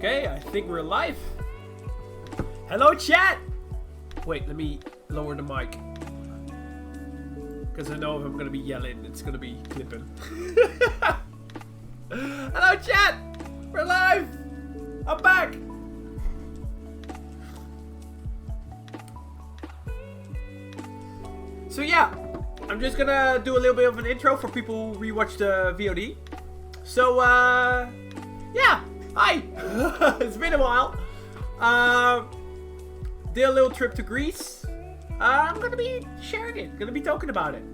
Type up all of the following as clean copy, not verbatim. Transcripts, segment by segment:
Okay, I think we're live. Hello, chat! Wait, let me lower the mic. Because I know if I'm gonna be yelling, it's gonna be clipping. Hello, chat! We're live! I'm back! So yeah, I'm just gonna do a little bit of an intro for people who rewatch the VOD. So, yeah, hi! It's been a while. Did a little trip to Greece. I'm gonna be sharing it, gonna be talking about it.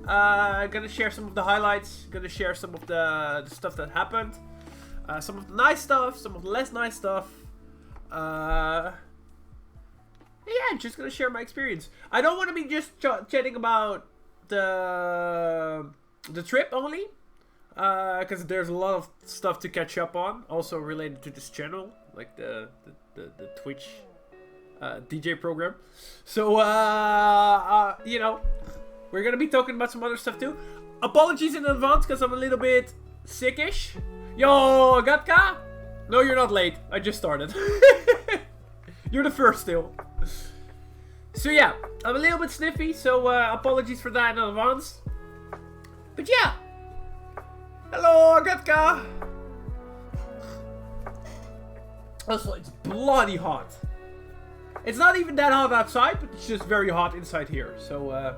Gonna share some of the highlights, gonna share some of the stuff that happened. Some of the nice stuff, some of the less nice stuff. Yeah, just gonna share my experience. I don't want to be just chatting about the trip only, because there's a lot of stuff to catch up on, also related to this channel, like the Twitch DJ program. So you know, we're gonna be talking about some other stuff too. Apologies in advance because I'm a little bit sickish. Yo, Gatka? No, you're not late. I just started. You're the first still. So yeah, I'm a little bit sniffy, so apologies for that in advance. But yeah. Hello, Gatka. Also, it's bloody hot. It's not even that hot outside, but it's just very hot inside here. So, a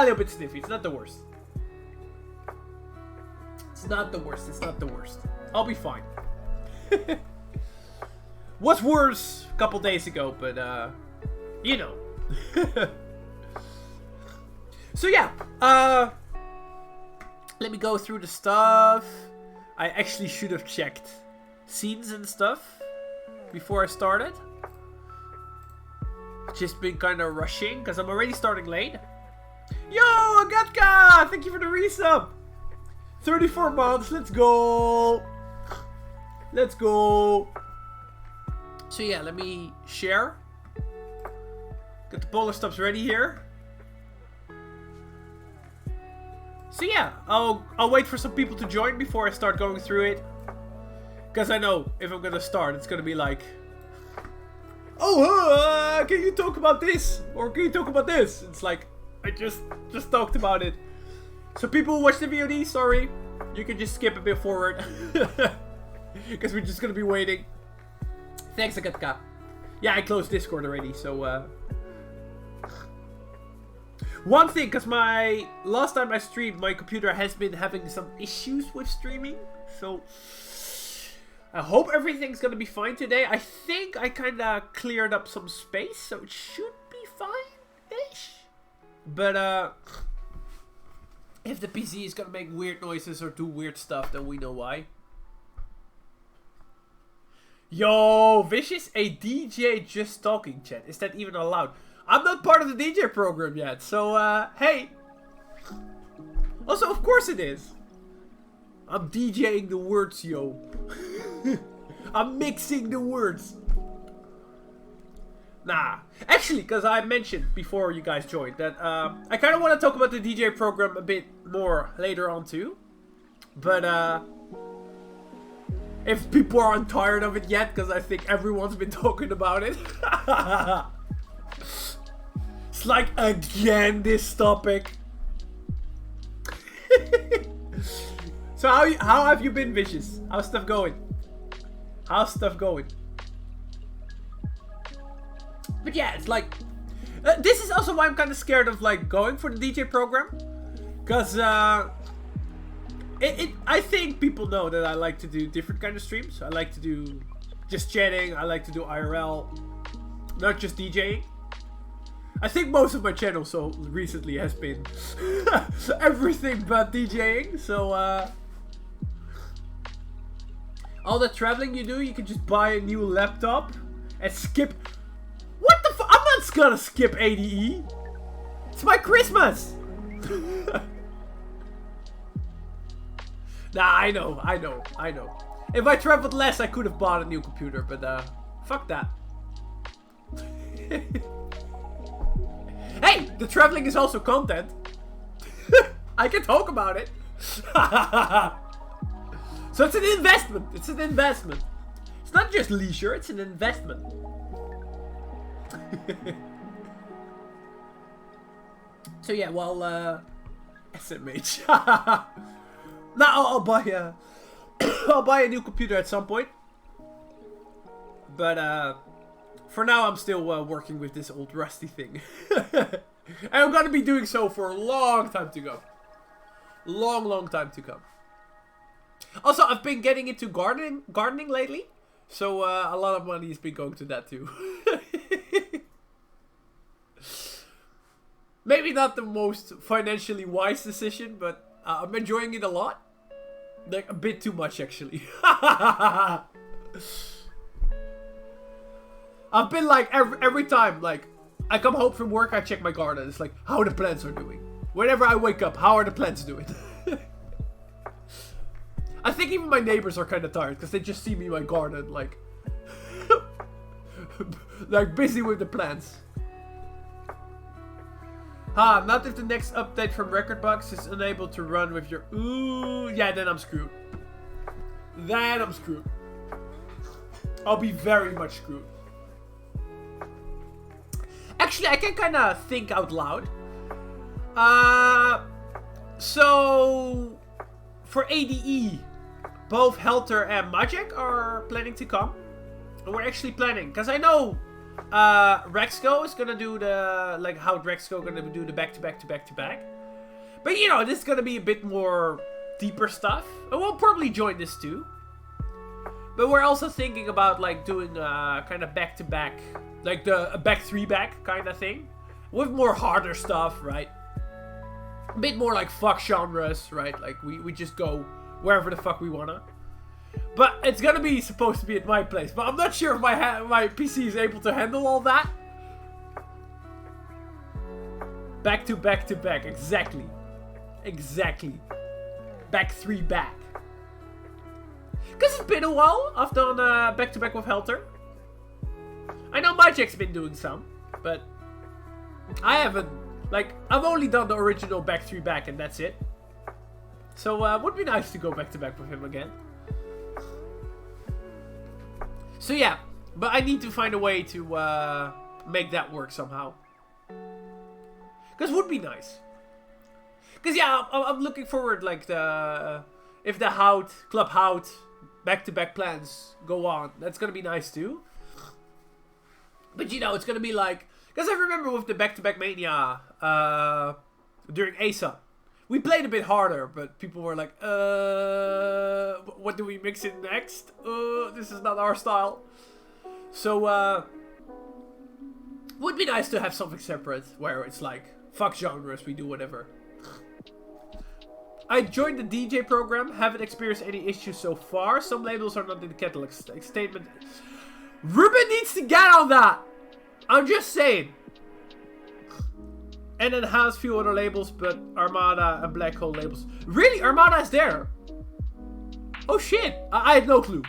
little bit sniffy. It's not the worst. It's not the worst. It's not the worst. I'll be fine. Was worse a couple days ago, but you know. So yeah, let me go through the stuff. I actually should have checked scenes and stuff before I started. Just been kind of rushing because I'm already starting late. Yo, Agatka! Thank you for the resub. 34 months. Let's go. Let's go. So yeah, let me share. Got the polar stops ready here. So yeah, I'll wait for some people to join before I start going through it. Because I know if I'm gonna start, it's gonna be like, oh, can you talk about this? Or can you talk about this? It's like, I just talked about it. So people who watch the VOD, sorry, you can just skip a bit forward. Because we're just gonna be waiting. Thanks, Agatka. Yeah, I closed Discord already, so one thing, because last time I streamed, my computer has been having some issues with streaming, so I hope everything's gonna be fine today. I think I kinda cleared up some space, so it should be fine-ish. But if the PC is gonna make weird noises or do weird stuff, then we know why. Yo, Vicious, a DJ just talking, chat. Is that even allowed? I'm not part of the DJ program yet, so, hey. Also, of course it is. I'm DJing the words, yo. I'm mixing the words. Nah. Actually, because I mentioned before you guys joined that, I kind of want to talk about the DJ program a bit more later on, too. But, if people aren't tired of it yet, because I think everyone's been talking about it. It's like, again, this topic. So how have you been, Vicious? How's stuff going? How's stuff going? But yeah, it's like, this is also why I'm kind of scared of like going for the DJ program. Because, I think people know that I like to do different kind of streams. I like to do just chatting. I like to do IRL, not just DJing. I think most of my channel so recently has been everything but DJing. So all the traveling you do, you can just buy a new laptop and skip. What the fuck? I'm not gonna skip ADE. It's my Christmas. Nah, I know. If I traveled less, I could have bought a new computer, but fuck that. Hey, the traveling is also content. I can talk about it. So it's an investment. It's not just leisure, it's an investment. So yeah, well, SMH. Now I'll buy a, I'll buy a new computer at some point. But for now, I'm still working with this old rusty thing. And I'm gonna be doing so for a long time to go. Long time to come. Also, I've been getting into gardening lately. So a lot of money has been going to that too. Maybe not the most financially wise decision, but I'm enjoying it a lot. Like, a bit too much, actually. I've been like, every time, like, I come home from work, I check my garden. It's like, how the plants are doing. Whenever I wake up, how are the plants doing? I think even my neighbors are kind of tired, because they just see me in my garden, like, like, busy with the plants. Not if the next update from Rekordbox is unable to run with your... Ooh, yeah, then I'm screwed. Then I'm screwed. I'll be very much screwed. Actually, I can kind of think out loud. So... For ADE, both Helter and Majek are planning to come. And we're actually planning, because I know... Rexco is gonna do the, like, how Rexco gonna do the back-to-back. But, you know, this is gonna be a bit more deeper stuff. And we'll probably join this too. But we're also thinking about, like, doing kind of back-to-back, like a back-3-back kind of thing. With more harder stuff, right? A bit more like fuck genres, right? Like, we just go wherever the fuck we wanna. But it's gonna be supposed to be at my place. But I'm not sure if my PC is able to handle all that. Back to back. Exactly. Back. Because it's been a while. I've done back to back with Helter. I know Majek's been doing some. But I haven't. Like, I've only done the original back and that's it. So it would be nice to go back to back with him again. So yeah, but I need to find a way to make that work somehow. Because it would be nice. Because yeah, I'm looking forward, like, if the Club Hout back-to-back plans go on, that's going to be nice too. But you know, it's going to be like, because I remember with the back-to-back Mania during ASA, we played a bit harder, but people were like, what do we mix in next? This is not our style. So, would be nice to have something separate, where it's like, fuck genres, we do whatever. I joined the DJ program, haven't experienced any issues so far. Some labels are not in the catalog statement. Ruben needs to get on that! I'm just saying. And then has few other labels, but Armada and Black Hole labels. Really? Armada is there? Oh shit! I had no clue.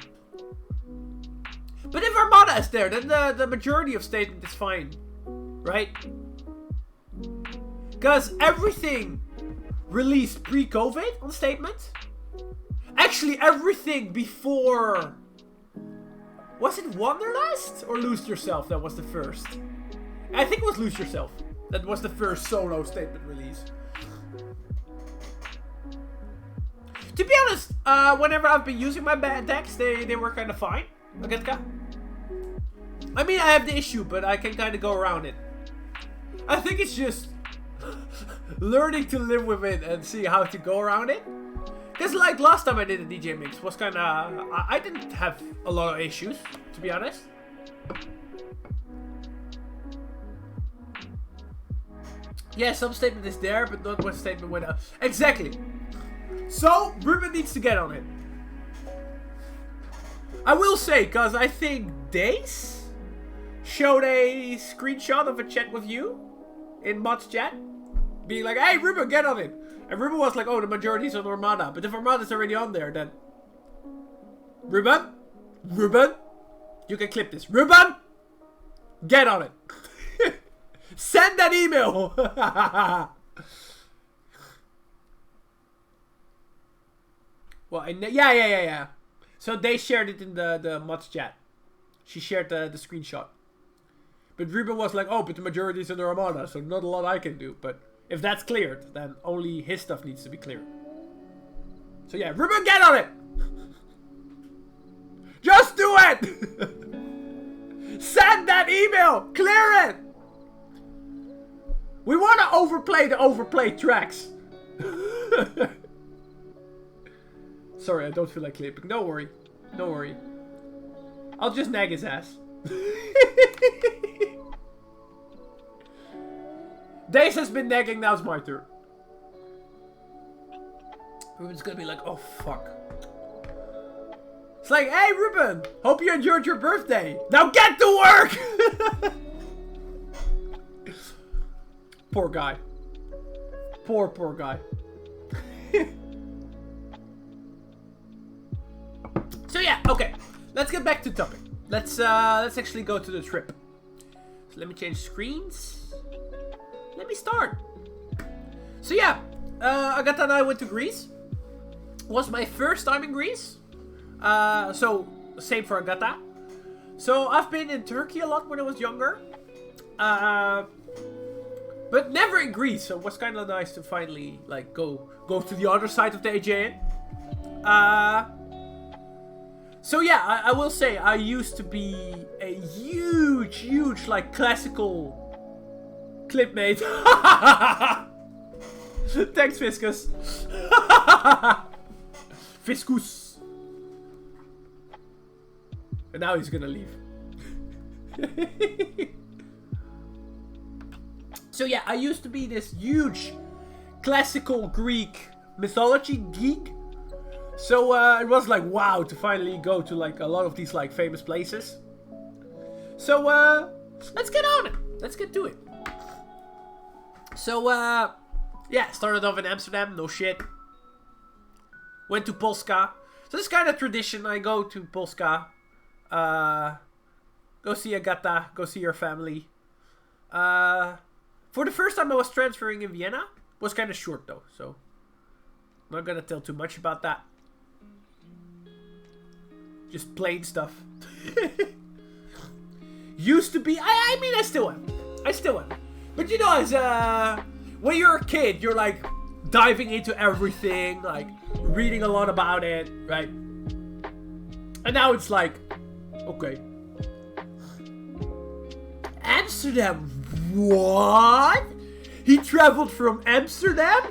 But if Armada is there, then the majority of Statement is fine. Right? Because everything released pre-COVID on Statement. Actually, everything before... Was it Wanderlust or Lose Yourself that was the first? I think it was Lose Yourself. That was the first solo Statement release. To be honest, whenever I've been using my bad decks, they were kind of fine. Agetka. I mean, I have the issue, but I can kind of go around it. I think it's just learning to live with it and see how to go around it. Because like last time I did a DJ mix was kind of... I didn't have a lot of issues, to be honest. Yeah, some Statement is there, but not one Statement went out. Exactly. So, Ruben needs to get on it. I will say, because I think Dace showed a screenshot of a chat with you in Mod's chat. Being like, hey, Ruben, get on it. And Ruben was like, oh, the majority is on Armada. But if Armada's already on there, then... Ruben? You can clip this. Ruben! Get on it. Send that email. Well, yeah. So they shared it in the mods chat. She shared the screenshot. But Ruben was like, oh, but the majority is in the Armada, so not a lot I can do. But if that's cleared, then only his stuff needs to be cleared. So yeah, Ruben, get on it! Just do it! Send that email! Clear it! We want to overplay the overplayed tracks. Sorry, I don't feel like clipping. Don't worry. Don't worry. I'll just nag his ass. Dace has been nagging, now it's my turn. Ruben's gonna be like, oh fuck. It's like, hey Ruben, hope you enjoyed your birthday. Now get to work! Poor guy. Poor guy. So yeah, okay. Let's get back to topic. Let's actually go to the trip. So let me change screens. Let me start. So yeah, Agatha and I went to Greece. It was my first time in Greece. So same for Agatha. So I've been in Turkey a lot when I was younger. But never in Greece, so it was kind of nice to finally like go to the other side of the Aegean. So yeah, I will say I used to be a huge like classical clipmate. Thanks, Fiscus. Fiscus. And now he's gonna leave. So yeah, I used to be this huge classical Greek mythology geek. So it was like wow to finally go to like a lot of these like famous places. So let's get on it. Let's get to it. So yeah, started off in Amsterdam, no shit. Went to Polska. So this kind of tradition, I go to Polska. Go see Agatha, go see her family. For the first time I was transferring in Vienna. Was kind of short though, so I'm not gonna tell too much about that. Just plain stuff. Used to be, I mean I still am. But you know, as when you're a kid, you're like diving into everything, like reading a lot about it, right? And now it's like, okay, Amsterdam. What? He traveled from Amsterdam?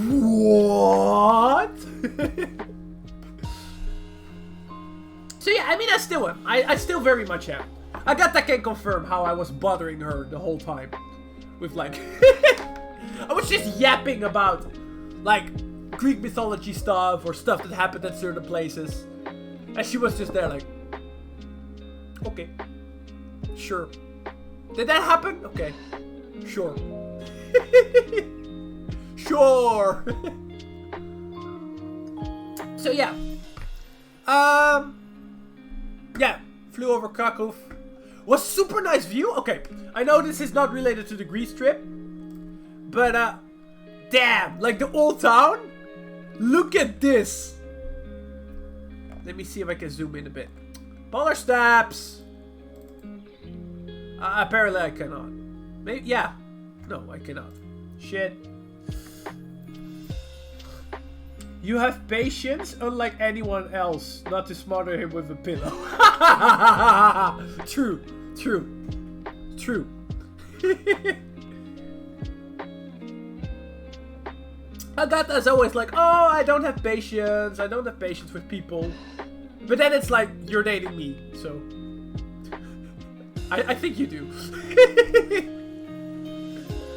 What? So yeah, I mean, I still am. I still very much am. Agatha can confirm how I was bothering her the whole time. With like... I was just yapping about, like, Greek mythology stuff or stuff that happened at certain places. And she was just there like... Okay. Sure. Did that happen? Okay. Sure. Sure. So yeah. Yeah. Flew over Krakow. Was super nice view. Okay. I know this is not related to the Greece trip. But damn. Like the old town. Look at this. Let me see if I can zoom in a bit. Polar steps. Apparently I cannot. Maybe, yeah. No, I cannot. Shit. You have patience, unlike anyone else, not to smother him with a pillow. True. Agatha's always like, oh, I don't have patience with people. But then it's like, you're dating me, so... I think you do.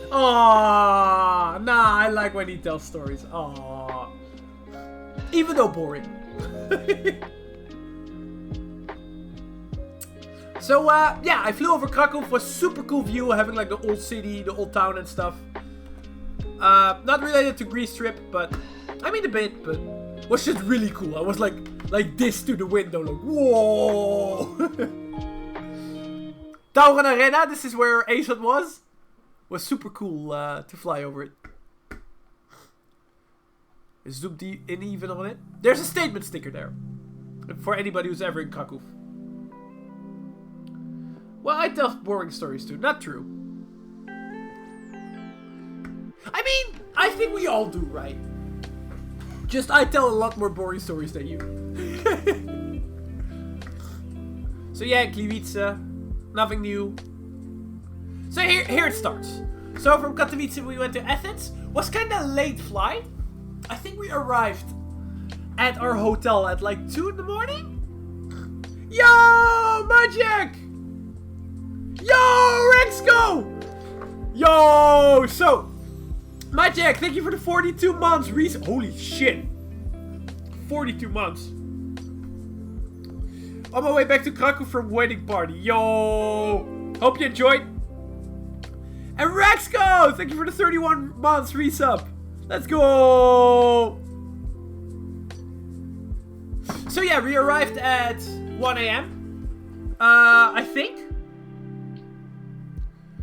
Aww, nah, I like when he tells stories. Aww. Even though boring. So, yeah, I flew over Krakow. Was super cool view, having like the old city, the old town and stuff. Not related to Greece trip, but I mean a bit, but was just really cool. I was like this to the window, like whoa. Tauren Arena, this is where Aesop was super cool to fly over it. Zoomed in even on it. There's a statement sticker there. For anybody who's ever in Krakow. Well, I tell boring stories too. Not true. I mean, I think we all do, right? Just I tell a lot more boring stories than you. So yeah, Gliwice. Nothing new. So here it starts. So from Katowice we went to Athens. Was kind of late flight. I think we arrived at our hotel at like 2 in the morning. Yo, Magic! Yo, Rexco! Yo, so Magic, thank you for the 42 months. Holy shit. 42 months. On my way back to Krakow from wedding party. Yo! Hope you enjoyed. And Rexco! Thank you for the 31 months resub. Let's go! So yeah, we arrived at 1 a.m. I think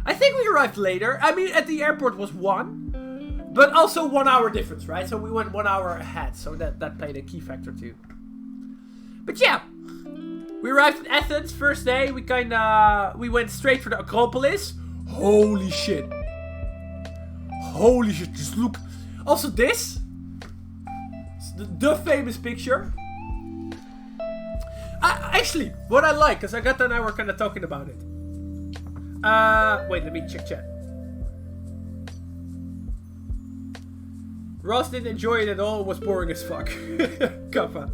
we arrived later. I mean, at the airport was 1. But also 1 hour difference, right? So we went 1 hour ahead. So that played a key factor too. But yeah. We arrived in Athens first day. We went straight for the Acropolis. Holy shit. Holy shit. Just look. Also this. The famous picture. Actually, what I like, because Agatha and I were kind of talking about it. Wait, let me check chat. Ross didn't enjoy it at all. It was boring as fuck. Kappa.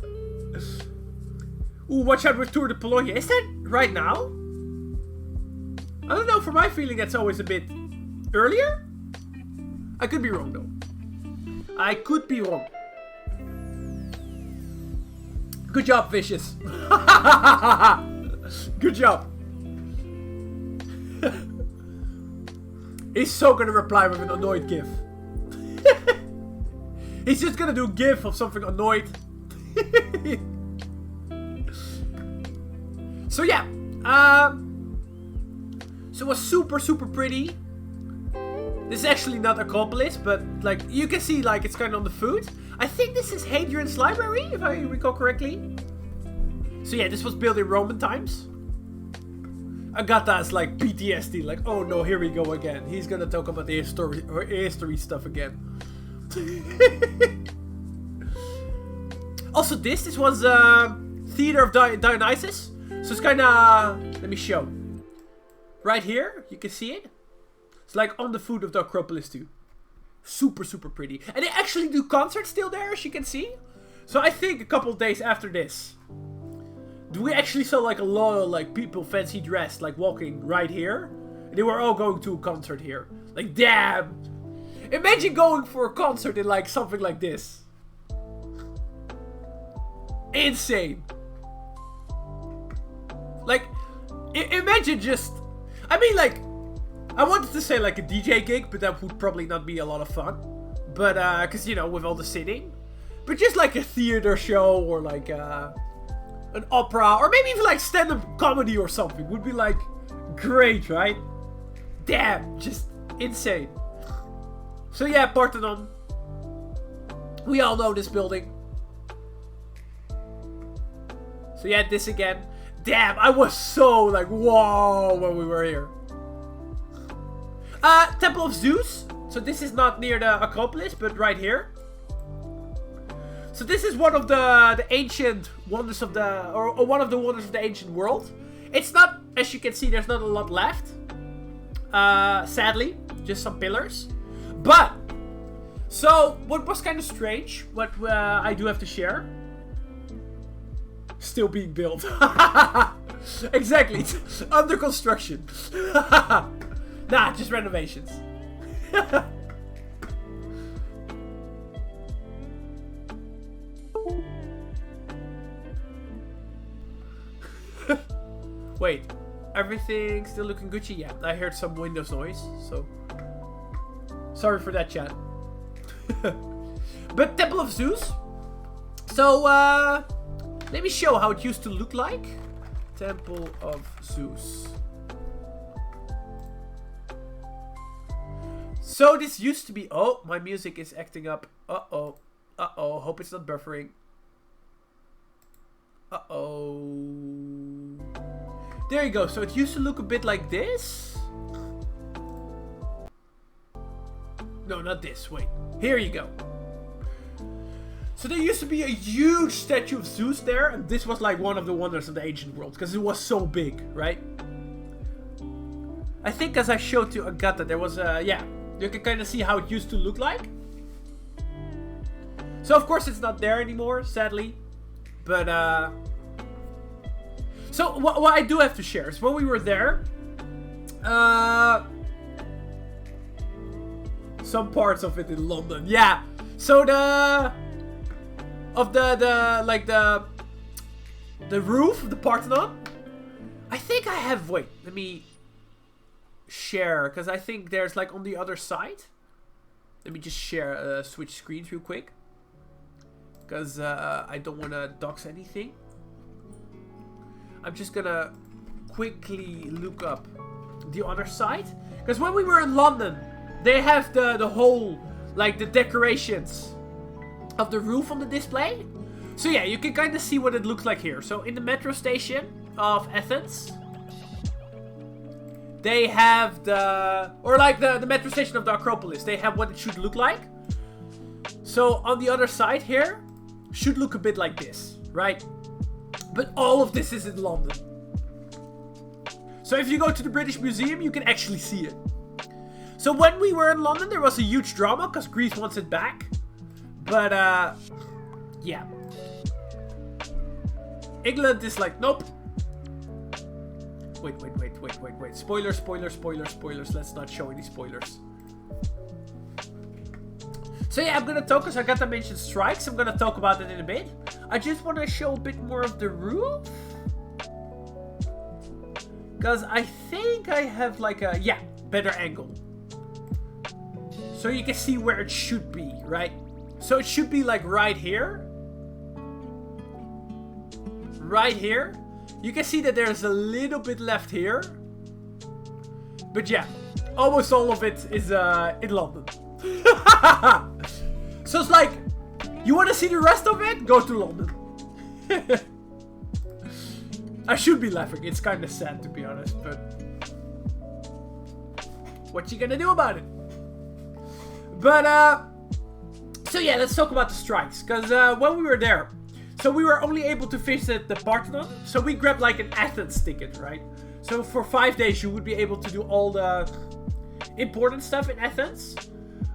Ooh, watch out with Tour de Pologne. Is that right now? I don't know, for my feeling that's always a bit earlier. I could be wrong though. I could be wrong. Good job, Vicious. Good job. He's so gonna reply with an annoyed gif. He's just gonna do a gif of something annoyed. So yeah, so it was super pretty. This is actually not Acropolis, but like you can see, like it's kind of on the food. I think this is Hadrian's library, if I recall correctly. So yeah, this was built in Roman times. Agatha's like PTSD, like oh no, here we go again. He's gonna talk about the history stuff again. Also, this was Theater of Dionysus. So it's kind of, let me show. Right here, you can see it. It's like on the foot of the Acropolis too. Super pretty. And they actually do concerts still there, as you can see. So I think a couple days after this, we actually saw like a lot of like people fancy dressed, like walking right here. And they were all going to a concert here. Like damn. Imagine going for a concert in like something like this. Insane. Like, imagine just... I mean, like... I wanted to say, like, a DJ gig, but that would probably not be a lot of fun. But, because, you know, with all the sitting. But just, like, a theater show, or, like, an opera, or maybe even, like, stand-up comedy or something. Would be, like, great, right? Damn, just insane. So, yeah, Parthenon. We all know this building. So, yeah, this again. Damn, I was so like, whoa, when we were here. Temple of Zeus. So this is not near the Acropolis, but right here. So this is one of the ancient wonders of the, or one of the wonders of the ancient world. It's not, as you can see, there's not a lot left. Sadly, just some pillars. But, so, what was kind of strange, what I do have to share. Still being built. Exactly. It's under construction. Nah, just renovations. Wait. Everything still looking Gucci? Yeah, I heard some Windows noise, so... Sorry for that, chat. But Temple of Zeus. So, let me show how it used to look like. Temple of Zeus. So this used to be... Oh, my music is acting up. Uh-oh. Uh-oh. Hope it's not buffering. Uh-oh. There you go. So it used to look a bit like this. No, not this. Wait. Here you go. So there used to be a huge statue of Zeus there, and this was like one of the wonders of the ancient world, because it was so big, right? I think as I showed to Agatha, there was a, yeah, you can kind of see how it used to look like. So of course it's not there anymore, sadly. But, so what I do have to share is when we were there, some parts of it in London, yeah. So the roof of the Parthenon, I think I have, wait, let me share, because I think there's like on the other side. Let me just share, switch screens real quick, because I don't want to dox anything. I'm just gonna quickly look up the other side, because when we were in London, they have the whole, like the decorations of the roof on the display. So yeah, you can kind of see what it looks like here. So in the metro station of Athens, they have the metro station of the Acropolis, they have what it should look like. So on the other side here, should look a bit like this, right? But all of this is in London. So if you go to the British Museum, you can actually see it. So when we were in London, there was a huge drama because Greece wants it back. But, yeah. England is like, nope. Wait. Spoilers. Let's not show any spoilers. So yeah, I'm gonna talk, because I got to mention strikes. I'm gonna talk about it in a bit. I just want to show a bit more of the roof. Because I think I have like a, yeah, better angle. So you can see where it should be, right? So it should be like right here. Right here. You can see that there's a little bit left here. But yeah, almost all of it is in London. So it's like, you want to see the rest of it? Go to London. I should be laughing. It's kind of sad, to be honest, but what you gonna do about it? But, so yeah, let's talk about the strikes. Because when we were there, so we were only able to visit the Parthenon. So we grabbed like an Athens ticket, right? So for 5 days, you would be able to do all the important stuff in Athens.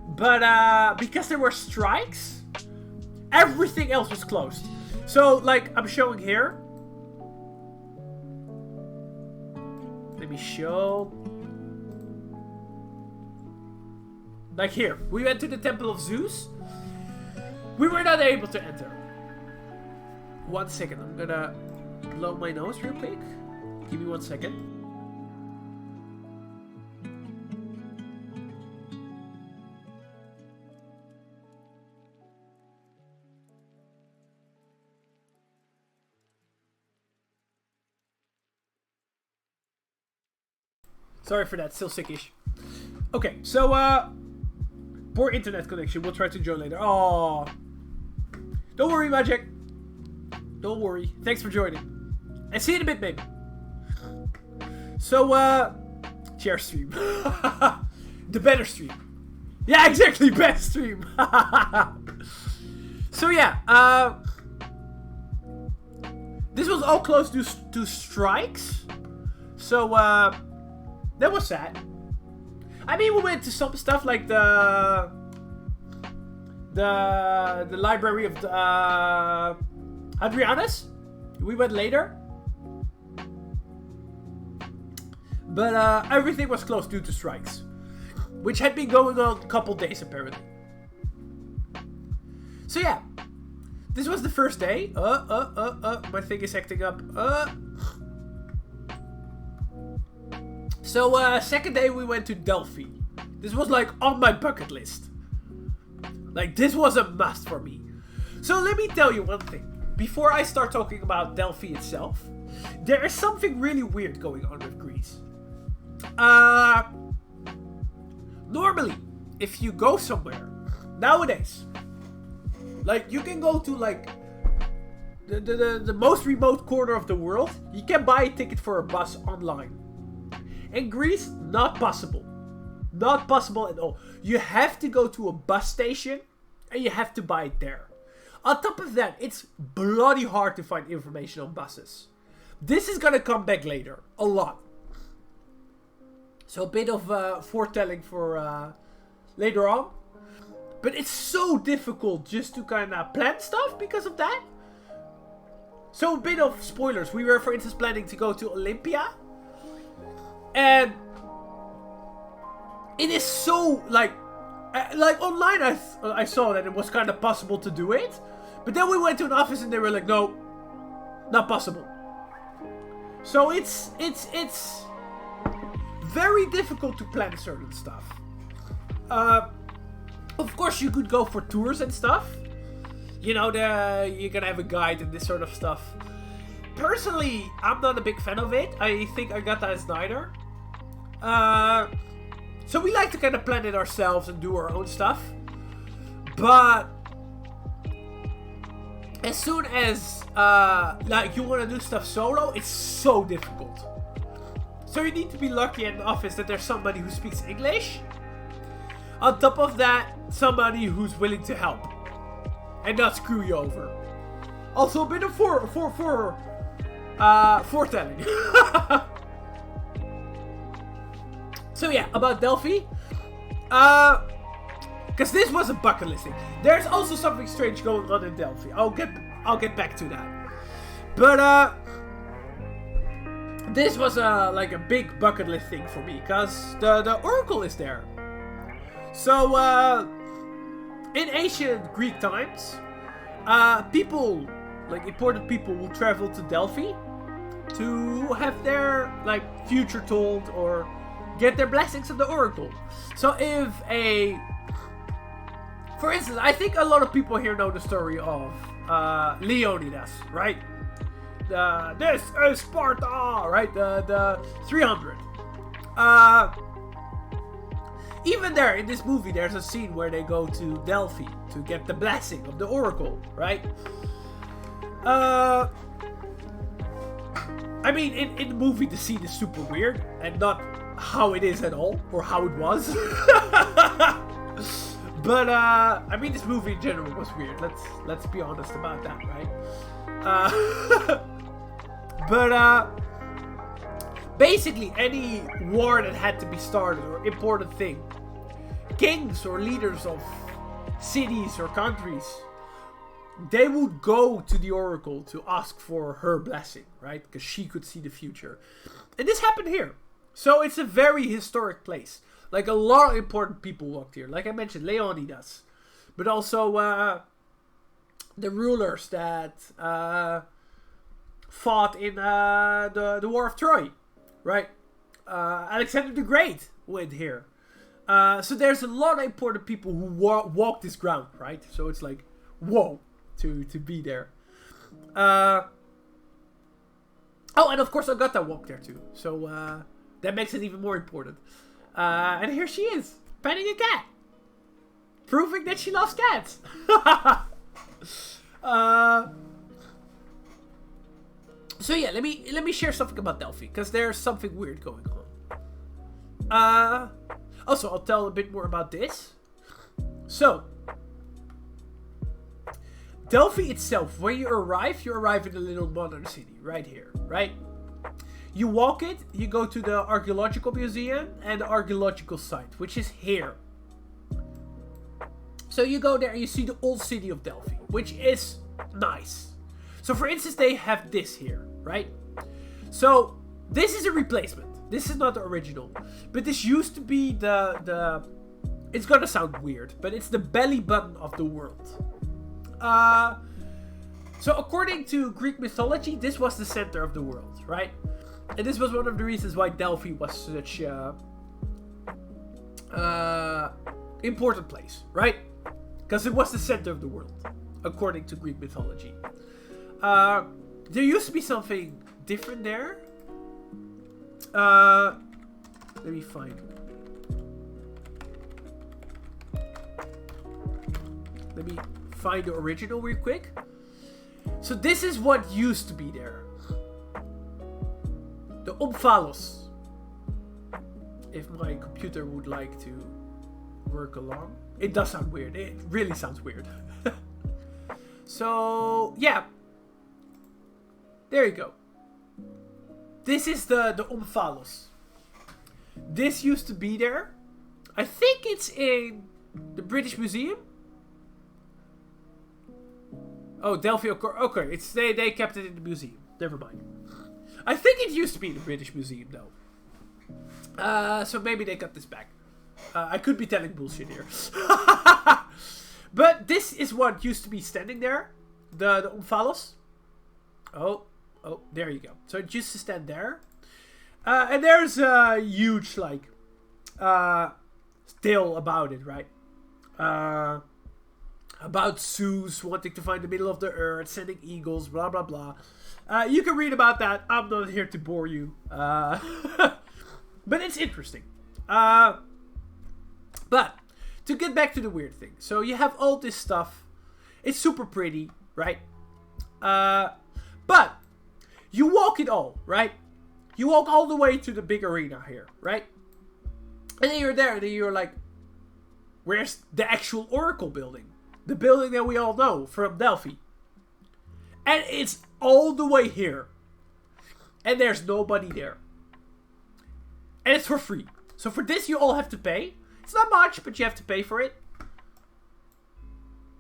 But because there were strikes, everything else was closed. So like I'm showing here. Let me show. Like here, we went to the Temple of Zeus. We were not able to enter. 1 second, I'm gonna blow my nose real quick. Give me 1 second. Sorry for that, still sickish. Okay, so poor internet connection. We'll try to join later. Oh, don't worry, Magic. Don't worry. Thanks for joining. And see you in a bit, baby. So share stream. The better stream. Yeah, exactly, best stream. So yeah, this was all close to strikes. So that was sad. I mean, we went to some stuff like the library of Hadrianus. We went later. But everything was closed due to strikes, which had been going on a couple days apparently. So yeah, this was the first day. My thing is acting up. So second day we went to Delphi. This was like on my bucket list. Like this was a must for me. So let me tell you one thing. Before I start talking about Delphi itself, there is something really weird going on with Greece. Normally, if you go somewhere, nowadays, like you can go to like the most remote corner of the world, you can buy a ticket for a bus online. In Greece, not possible. Not possible at all. You have to go to a bus station and you have to buy it there. On top of that, it's bloody hard to find information on buses. This is gonna come back later. A lot. So a bit of foretelling for later on. But it's so difficult just to kind of plan stuff because of that. So a bit of spoilers. We were, for instance, planning to go to Olympia. And it is so, like online I saw that it was kind of possible to do it. But then we went to an office and they were like, no, not possible. So it's very difficult to plan certain stuff. Of course, you could go for tours and stuff. You know, you're gonna have a guide and this sort of stuff. Personally, I'm not a big fan of it. I think Agatha is neither. So we like to kind of plan it ourselves and do our own stuff. But as soon as like you want to do stuff solo, it's so difficult. So you need to be lucky in the office that there's somebody who speaks English. On top of that, somebody who's willing to help and not screw you over. Also a bit of foretelling. So yeah, about Delphi. Because this was a bucket list thing. There's also something strange going on in Delphi. I'll get back to that. But this was like a big bucket list thing for me, because the Oracle is there. So in ancient Greek times, people, like important people, will travel to Delphi to have their like future told or get their blessings of the Oracle. So if for instance, I think a lot of people here know the story of Leonidas, right? This is Sparta, right? The 300. Even there, in this movie, there's a scene where they go to Delphi to get the blessing of the Oracle, right? I mean, in the movie, the scene is super weird, and not how it is at all, or how it was. But, I mean, this movie in general was weird. Let's be honest about that, right? But, basically, any war that had to be started, or important thing, kings or leaders of cities or countries, they would go to the Oracle to ask for her blessing, right? Because she could see the future. And this happened here. So it's a very historic place. Like, a lot of important people walked here. Like I mentioned, Leonidas. But also the rulers that fought in the War of Troy, right? Alexander the Great went here. So there's a lot of important people who walk this ground, right? So it's like, whoa, to be there. Oh, and of course Agatha walked there too. So that makes it even more important. And here she is, petting a cat. Proving that she loves cats. So yeah, let me share something about Delphi, because there's something weird going on. Also, I'll tell a bit more about this. So, Delphi itself, when you arrive in a little modern city, right here, right? You walk it, you go to the archaeological museum and the archaeological site, which is here. So you go there and you see the old city of Delphi, which is nice. So for instance, they have this here, right? So this is a replacement. This is not the original. But this used to be the it's gonna sound weird, but it's the belly button of the world. So according to Greek mythology, this was the center of the world, right? And this was one of the reasons why Delphi was such a important place, right? Because it was the center of the world, according to Greek mythology. There used to be something different there. Let me find. Let me find the original real quick. So this is what used to be there. The Omphalos. If my computer would like to work along. It does sound weird. It really sounds weird. So, yeah. There you go. This is the Omphalos. This used to be there. I think it's in the British Museum. Oh, Delphi. Okay, it's they kept it in the museum. Never mind. I think it used to be in the British Museum, though. So maybe they got this back. I could be telling bullshit here. But this is what used to be standing there. The Omphalos. Oh, there you go. So it used to stand there. And there's a huge, like, tale about it, right? About Zeus wanting to find the middle of the earth, sending eagles, blah, blah, blah. You can read about that. I'm not here to bore you. But it's interesting. But to get back to the weird thing. So you have all this stuff. It's super pretty, right? But you walk it all, right? You walk all the way to the big arena here, right? And then you're there, and then you're like, where's the actual Oracle building? The building that we all know from Delphi. And it's all the way here. And there's nobody there. And it's for free. So for this you all have to pay. It's not much, but you have to pay for it.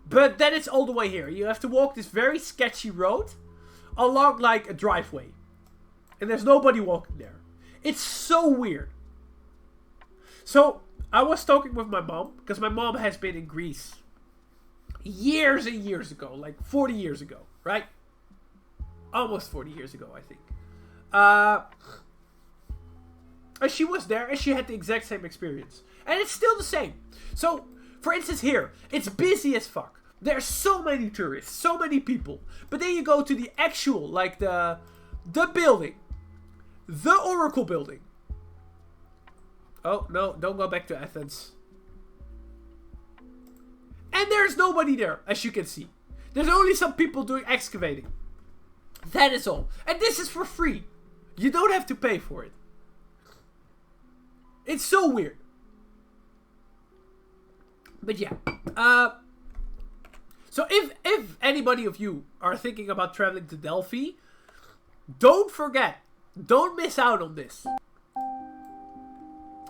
But then it's all the way here. You have to walk this very sketchy road along like a driveway. And there's nobody walking there. It's so weird. So I was talking with my mom, because my mom has been in Greece years and years ago, like 40 years ago, right? Almost 40 years ago, I think. And she was there, and she had the exact same experience. And it's still the same. So, for instance here, it's busy as fuck. There's so many tourists, so many people. But then you go to the actual, like the building. The Oracle building. Oh, no, don't go back to Athens. And there's nobody there, as you can see. There's only some people doing excavating. That is all. And this is for free. You don't have to pay for it. It's so weird. But yeah. So if anybody of you are thinking about traveling to Delphi, don't forget. Don't miss out on this.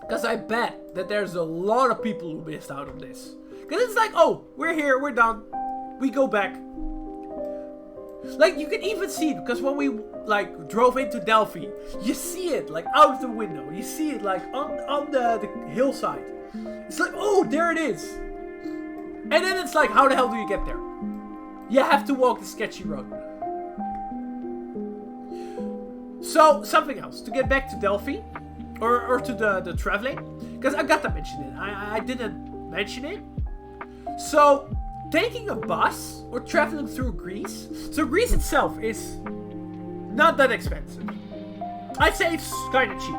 Because I bet that there's a lot of people who missed out on this. Because it's like, oh, we're here, we're done. We go back. Like, you can even see it, because when we, like, drove into Delphi, you see it, like, out of the window. You see it, like, on the hillside. It's like, oh, there it is. And then it's like, how the hell do you get there? You have to walk the sketchy road. So, something else. To get back to Delphi, or to the traveling, because I got to mention it. I didn't mention it. So, taking a bus or traveling through Greece. So Greece itself is not that expensive. I'd say it's kind of cheap.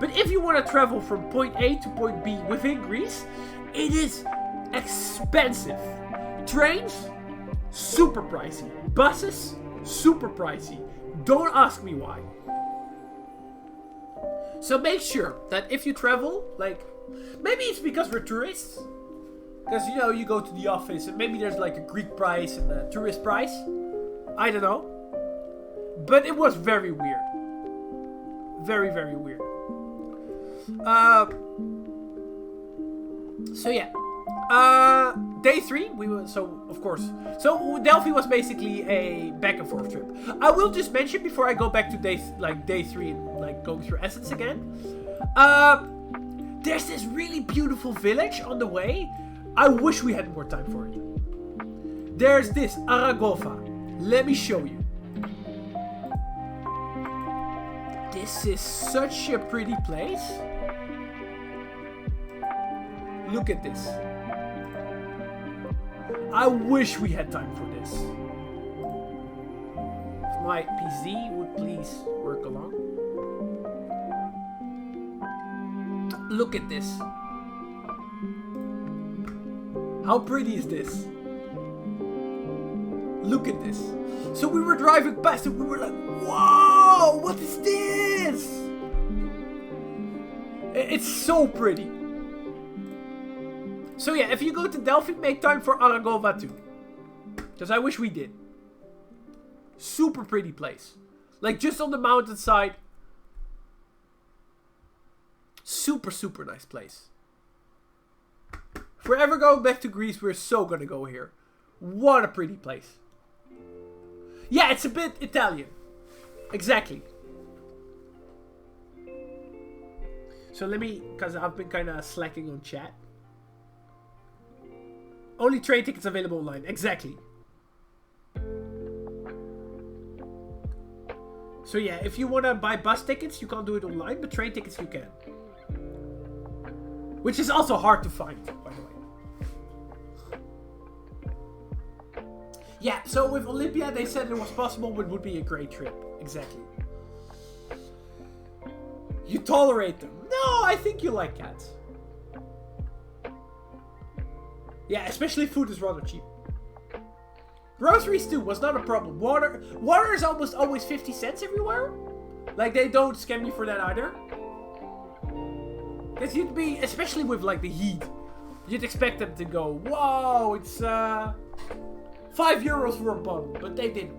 But if you want to travel from point A to point B within Greece, it is expensive. Trains, super pricey. Buses, super pricey. Don't ask me why. So make sure that if you travel, like, maybe it's because we're tourists. Because, you know, you go to the office and maybe there's like a Greek price and a tourist price. I don't know. But it was very weird. Very, very weird. So yeah. Day 3, of course. So Delphi was basically a back and forth trip. I will just mention before I go back to day 3 and like going through Essence again. There's this really beautiful village on the way. I wish we had more time for it. There's this, Aragova. Let me show you. This is such a pretty place. Look at this. I wish we had time for this. If my PC would please work along. Look at this. How pretty is this? Look at this. So we were driving past and we were like, whoa, what is this? It's so pretty. So yeah, if you go to Delphi, make time for Aragova too. Because I wish we did. Super pretty place. Like just on the mountainside. Super, super nice place. If we're ever going back to Greece, we're so gonna go here. What a pretty place. Yeah, it's a bit Italian. Exactly. So let me, because I've been kind of slacking on chat. Only train tickets available online. Exactly. So yeah, if you want to buy bus tickets, you can't do it online, but train tickets you can. Which is also hard to find, by the way. Yeah, so with Olympia, they said it was possible, but it would be a great trip. Exactly. You tolerate them. No, I think you like cats. Yeah, especially food is rather cheap. Groceries too was not a problem. Water is almost always 50 cents everywhere. Like, they don't scam you for that either. Because you'd be, especially with like the heat, you'd expect them to go, whoa, it's €5 for a bottle, but they didn't.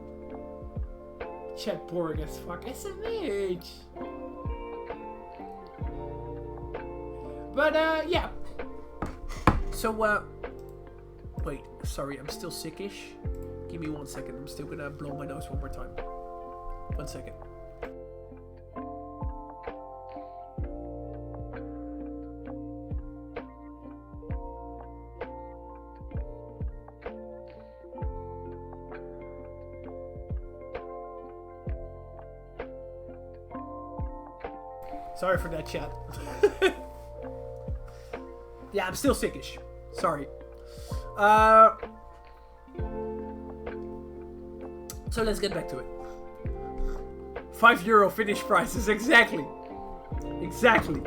Chat boring as fuck. SMH. But yeah. So wait, sorry, I'm still sickish. Give me 1 second. I'm still gonna blow my nose one more time. 1 second. Sorry for that, chat. Yeah, I'm still sickish. Sorry. So let's get back to it. €5 finish prices, exactly. Exactly.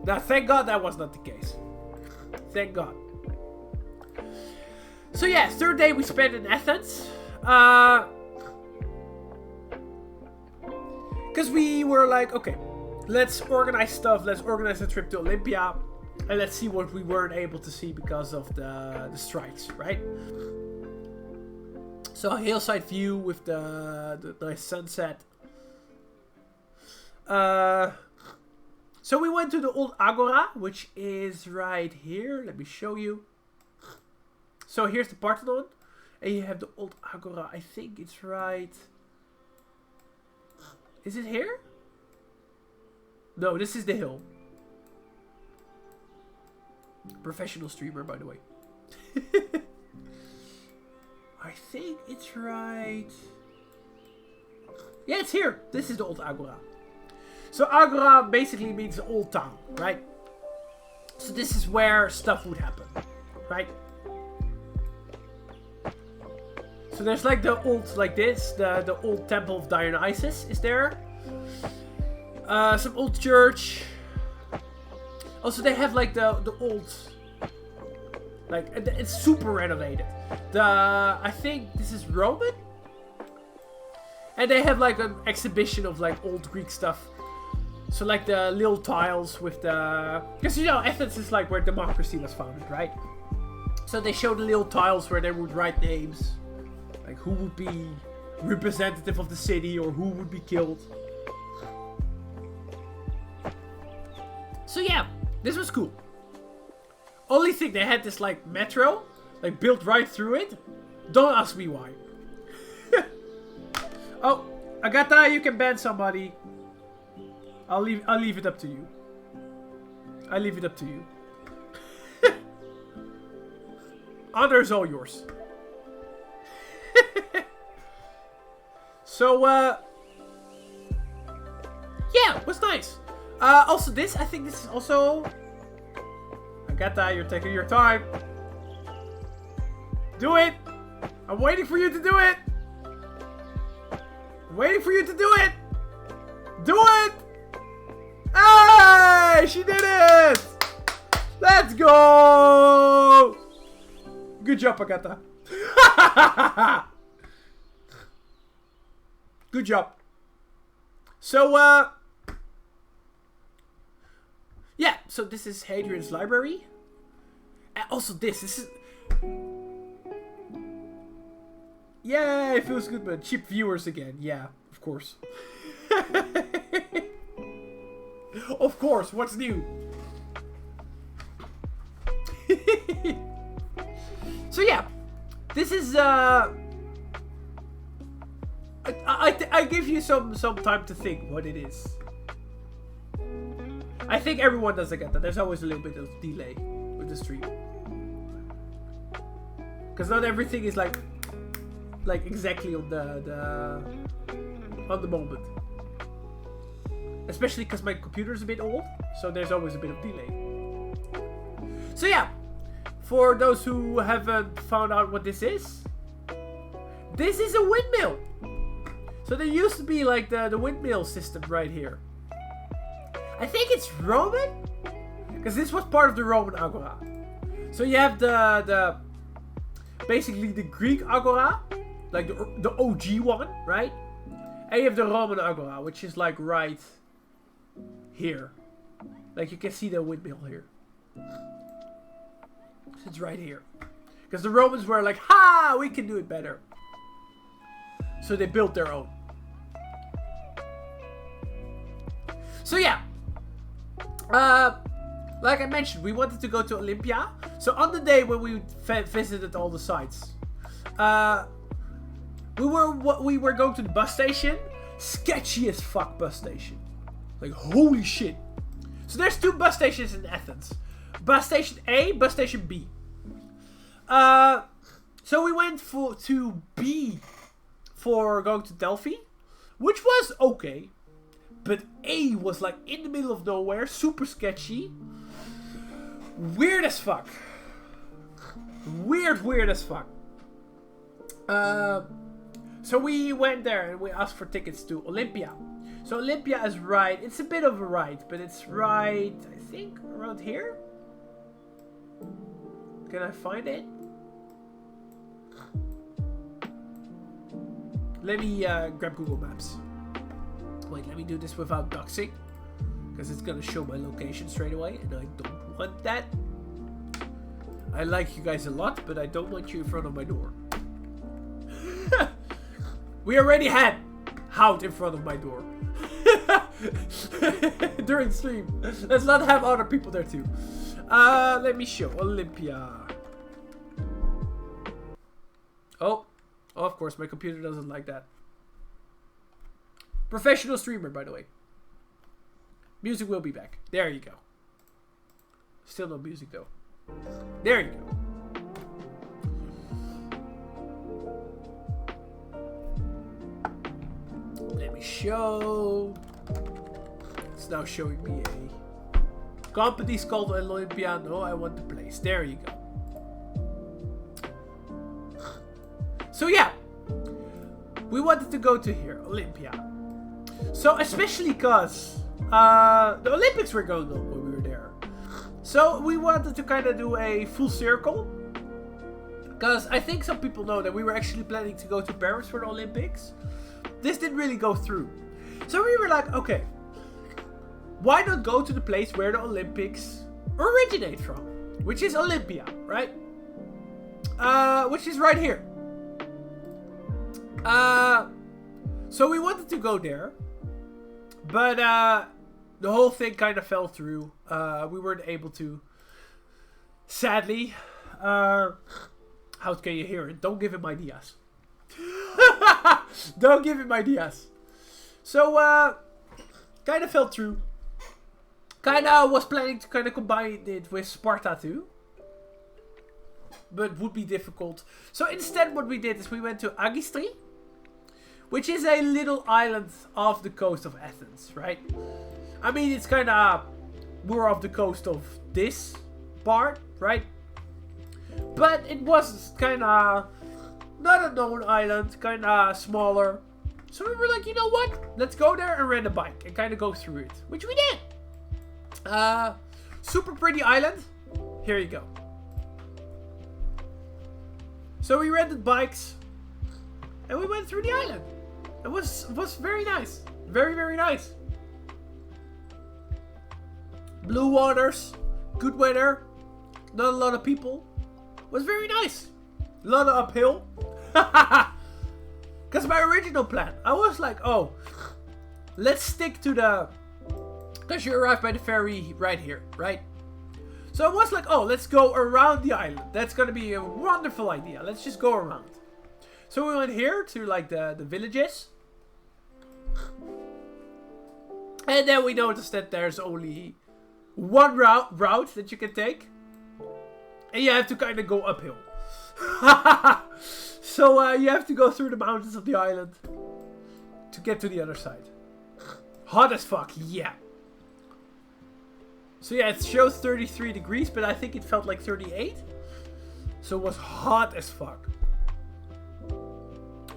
Now, thank God that was not the case. Thank God. So yeah, third day we spent in Athens. Because we were like, okay, let's organize stuff. Let's organize a trip to Olympia. And let's see what we weren't able to see because of the strikes, right? So a hillside view with the nice sunset. So we went to the old Agora, which is right here. Let me show you. So here's the Parthenon. And you have the old Agora. I think it's right... Is it here? No, this is the hill. Professional streamer, by the way. I think it's right... Yeah, it's here. This is the old Agora. So Agora basically means old town, right? So this is where stuff would happen, right? So there's like the old, like this, the old temple of Dionysus is there. Some old church. Also, they have like the old, like it's super renovated. I think this is Roman, and they have like an exhibition of like old Greek stuff. So like the little tiles with the, because you know Athens is like where democracy was founded, right? So they show the little tiles where they would write names, like who would be representative of the city or who would be killed. So yeah, this was cool. Only thing, they had this like metro, like built right through it. Don't ask me why. Oh, Agatha, you can ban somebody. I'll leave it up to you. I leave it up to you. Honor's all yours. So yeah, it was nice. Also this, I think this is also... Agatha, you're taking your time. Do it! I'm waiting for you to do it! I'm waiting for you to do it! Do it! Hey! She did it! Let's go! Good job, Agatha. Good job. So, yeah, so this is Hadrian's library. And also this is... Yeah, it feels good, but cheap viewers again. Yeah, of course. Of course, what's new? So yeah, this is I give you some time to think what it is. I think everyone doesn't get that. There's always a little bit of delay with the stream, because not everything is like exactly on the moment. Especially because my computer is a bit old, so there's always a bit of delay. So yeah, for those who haven't found out what this is a windmill. So there used to be like the windmill system right here. I think it's Roman, because this was part of the Roman Agora. So you have the basically the Greek Agora, like the OG one, right? And you have the Roman Agora, which is like right here. Like you can see the windmill here. It's right here. Because the Romans were like, ha, we can do it better. So they built their own. So yeah. Like I mentioned, we wanted to go to Olympia. So on the day when we visited all the sites, we were going to the bus station. Sketchy as fuck bus station. Like holy shit. So there's two bus stations in Athens. Bus station A, bus station B. So we went to B for going to Delphi, which was okay. But A was like in the middle of nowhere, super sketchy. Weird as fuck. Weird as fuck. So we went there and we asked for tickets to Olympia. So Olympia is right, it's a bit of a ride, but it's right, I think, around here? Can I find it? Let me grab Google Maps. Wait, let me do this without doxing, because it's gonna show my location straight away, and I don't want that. I like you guys a lot, but I don't want you in front of my door. We already had Hout in front of my door. During stream. Let's not have other people there too. Let me show Olympia. Oh, of course, my computer doesn't like that. Professional streamer, by the way. Music will be back. There you go. Still no music though. There you go. Let me show. It's now showing me a company's called Olympia. No, I want the place. There you go. So yeah, we wanted to go to here, Olympia. So especially because the Olympics were going on when we were there. So we wanted to kind of do a full circle. Because I think some people know that we were actually planning to go to Paris for the Olympics. This didn't really go through. So we were like, okay, why not go to the place where the Olympics originate from? Which is Olympia, right? Which is right here. So we wanted to go there. But the whole thing kind of fell through. We weren't able to. Sadly. How can you hear it? Don't give him ideas. Don't give him ideas. So, kind of fell through. Kind of was planning to kind of combine it with Sparta too. But would be difficult. So instead what we did is we went to Agistri. Which is a little island off the coast of Athens, right? I mean, it's kind of more off the coast of this part, right? But it was kind of not a known island, kind of smaller. So we were like, you know what? Let's go there and rent a bike and kind of go through it. Which we did. Super pretty island. Here you go. So we rented bikes, and we went through the island. It was very nice, very, very nice. Blue waters, good weather, not a lot of people. It was very nice. A lot of uphill. Because my original plan, I was like, oh, let's stick to the... Because you arrive by the ferry right here, right? So I was like, oh, let's go around the island. That's going to be a wonderful idea. Let's just go around. So we went here to like the villages. And then we noticed that there's only one route that you can take. And you have to kind of go uphill. So you have to go through the mountains of the island to get to the other side. Hot as fuck, yeah. So yeah, it shows 33 degrees, but I think it felt like 38. So it was hot as fuck.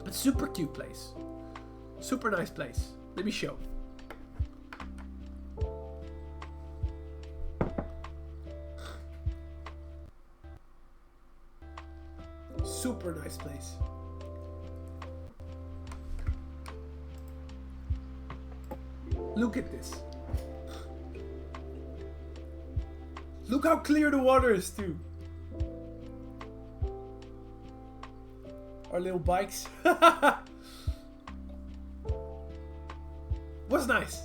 But super cute place. Super nice place. Let me show. Super nice place. Look at this. Look how clear the water is too. Our little bikes. Was nice.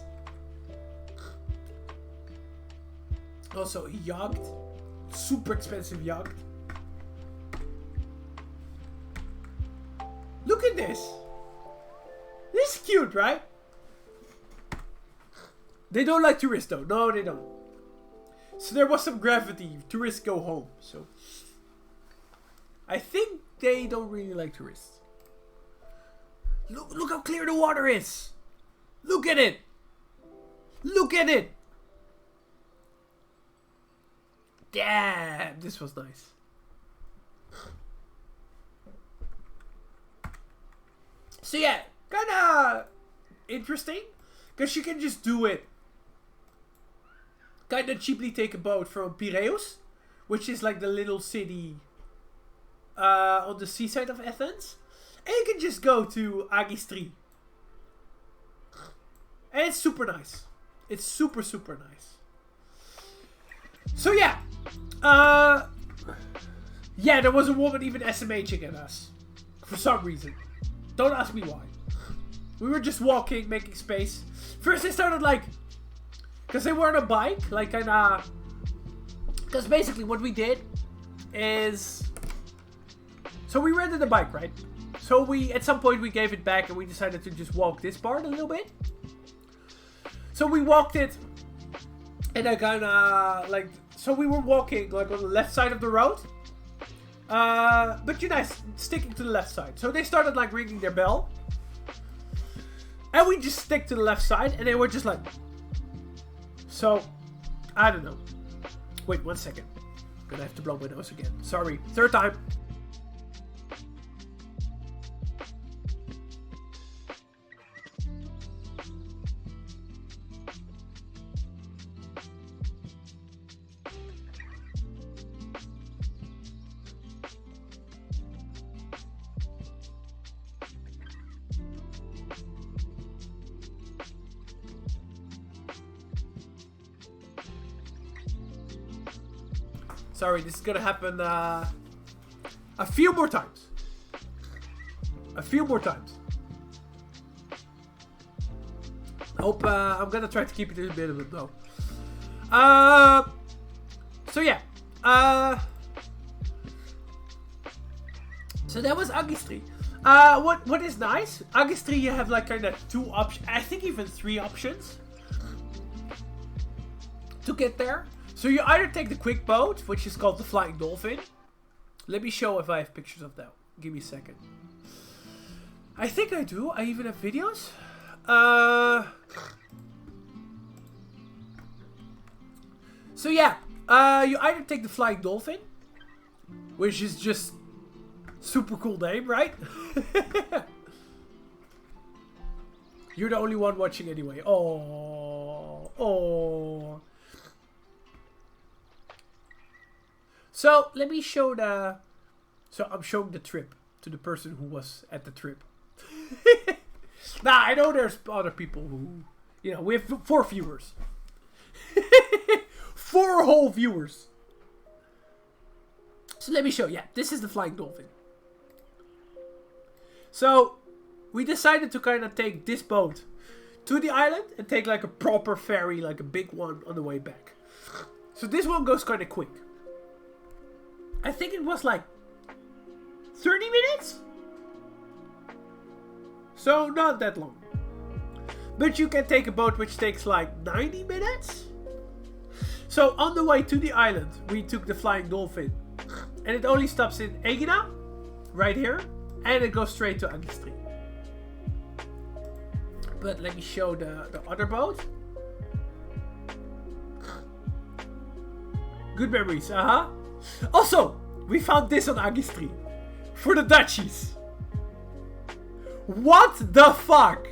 Also a yacht. Super expensive yacht. Look at this. This is cute, right? They don't like tourists though. No, they don't. So there was some gravity. Tourists go home. So I think they don't really like tourists. Look how clear the water is. Look at it. Look at it. Damn, this was nice. So yeah, kinda interesting. Because you can just do it. Kinda cheaply take a boat from Piraeus, which is like the little city on the seaside of Athens. And you can just go to Agistri. And it's super nice. It's super, super nice. So yeah. Yeah, there was a woman even SMHing at us. For some reason. Don't ask me why. We were just walking, making space. First they started like... Because they were on a bike. Like kinda... Because basically what we did is... So we rented a bike, right? So we, at some point we gave it back and we decided to just walk this part a little bit. So we walked it. And I kinda like... So we were walking like on the left side of the road. But you guys sticking to the left side. So they started like ringing their bell. And we just stick to the left side. And they were just like... So, I don't know. Wait, 1 second. Gonna have to blow my nose again. Sorry. Third time. Sorry, this is gonna happen a few more times. A few more times. Hope I'm gonna try to keep it a bit of it low. So yeah. So that was Agistri. What is nice? Agistri, you have like kind of 2 options. I think even 3 options to get there. So you either take the quick boat, which is called the Flying Dolphin. Let me show if I have pictures of that. Give me a second. I think I do. I even have videos. So yeah, you either take the Flying Dolphin, which is just super cool name, right? You're the only one watching anyway. Oh. So let me show the So I'm showing the trip to the person who was at the trip. Nah, I know there's other people who, you know, we have 4 viewers. 4 whole viewers. So let me show you. Yeah, this is the flying dolphin. So we decided to kind of take this boat to the island and take like a proper ferry, like a big one on the way back. So this one goes kind of quick. I think it was like 30 minutes? So not that long. But you can take a boat which takes like 90 minutes. So on the way to the island, we took the flying dolphin. And it only stops in Egina, right here. And it goes straight to Agistri. But let me show the other boat. Good memories, Also, we found this on Agistri. For the Dutchies. What the fuck?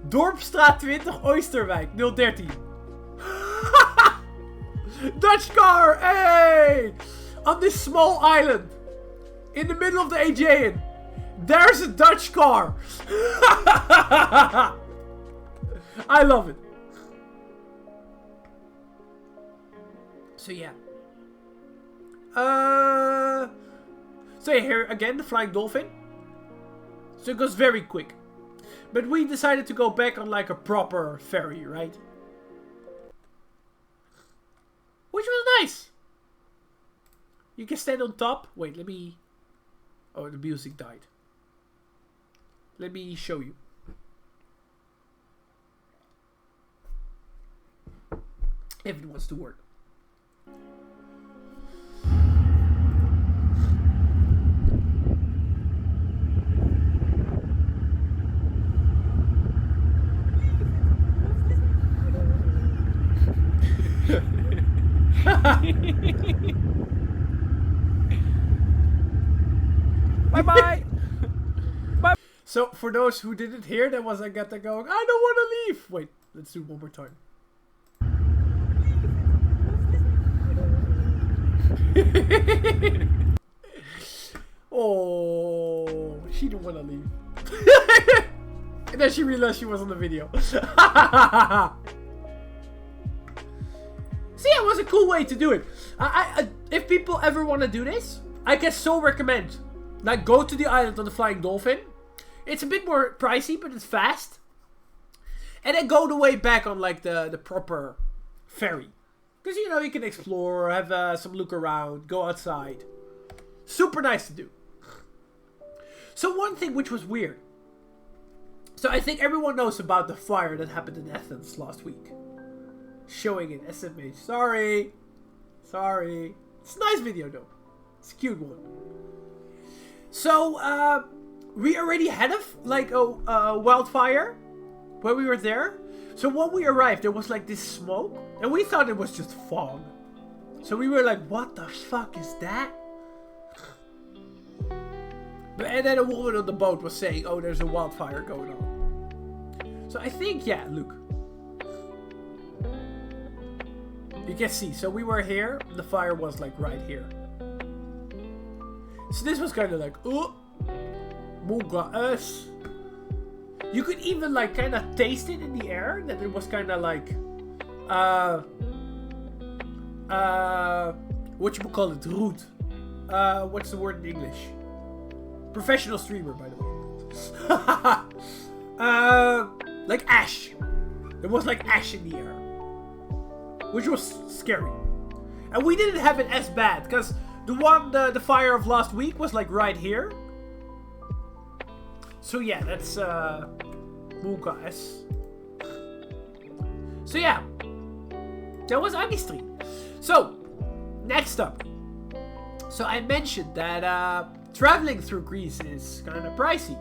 Dorpstraat 20, Oysterwijk, 013. Dutch car, hey! On this small island. In the middle of the Aegean. There's a Dutch car. I love it. So yeah. So here again, the flying dolphin. So it goes very quick. But we decided to go back on like a proper ferry, right? Which was nice. You can stand on top. Wait, let me... Oh, the music died. Let me show you. If it wants to work. Bye-bye. Bye. So, for those who didn't hear, that was Agatha going, I don't want to leave. Wait, let's do one more time. Oh, she didn't want to leave. And then she realized she was on the video. So yeah, it was a cool way to do it. If people ever want to do this, I can so recommend. Like, go to the island on the Flying Dolphin. It's a bit more pricey, but it's fast. And then go the way back on, like, the proper ferry. Because, you know, you can explore, have some look around, go outside. Super nice to do. So one thing which was weird. So I think everyone knows about the fire that happened in Athens last week. Showing in SMH. Sorry. It's a nice video, though. It's a cute one. So, we already had a wildfire when we were there. So when we arrived, there was like this smoke. And we thought it was just fog. So we were like, what the fuck is that? And then a woman on the boat was saying, oh, there's a wildfire going on. So I think, yeah, look. You can see, so we were here. The fire was like right here. So this was kind of like, oh, Muga us. You could even like kind of taste it in the air. That it was kind of like, what you would call it, root. What's the word in English? Professional streamer, by the way. Like ash. There was like ash in the air. Which was scary. And we didn't have it as bad, because the fire of last week was like right here. So yeah, that's Muka S. So yeah, that was Agistri. So, next up. So I mentioned that traveling through Greece is kind of pricey.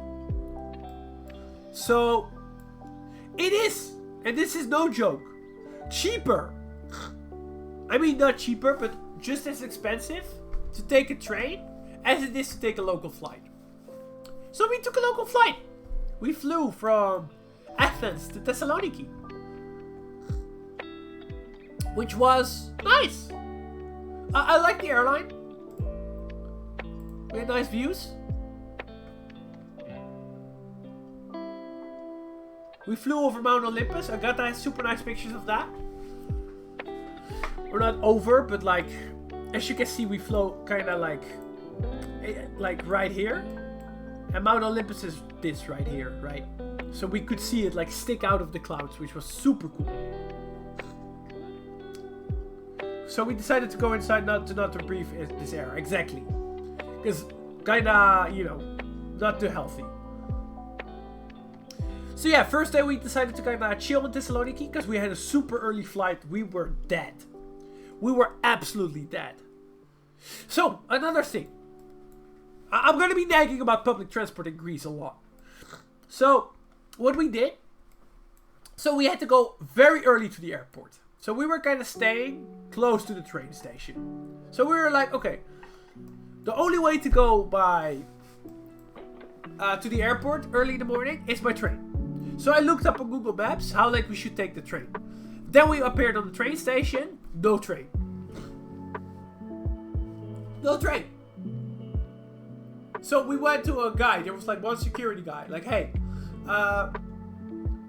So, it is, and this is no joke, cheaper. I mean, not cheaper, but just as expensive to take a train as it is to take a local flight. So we took a local flight. We flew from Athens to Thessaloniki. Which was nice. I like the airline. We had nice views. We flew over Mount Olympus. I got nice, super nice pictures of that. We're not over, but like, as you can see, we flew kind of like right here. And Mount Olympus is this right here, right? So we could see it like stick out of the clouds, which was super cool. So we decided to go inside not to breathe this air. Exactly. Because kinda, you know, not too healthy. So yeah, first day we decided to kinda chill in Thessaloniki because we had a super early flight. We were dead. We were absolutely dead. So, another thing. I'm gonna be nagging about public transport in Greece a lot. So, what we did. So we had to go very early to the airport. So we were kind of staying close to the train station. So we were like, okay, the only way to go to the airport early in the morning is by train. So I looked up on Google Maps how late we should take the train. Then we appeared on the train station. No train. No train. So we went to a guy. There was like one security guy. Like, hey,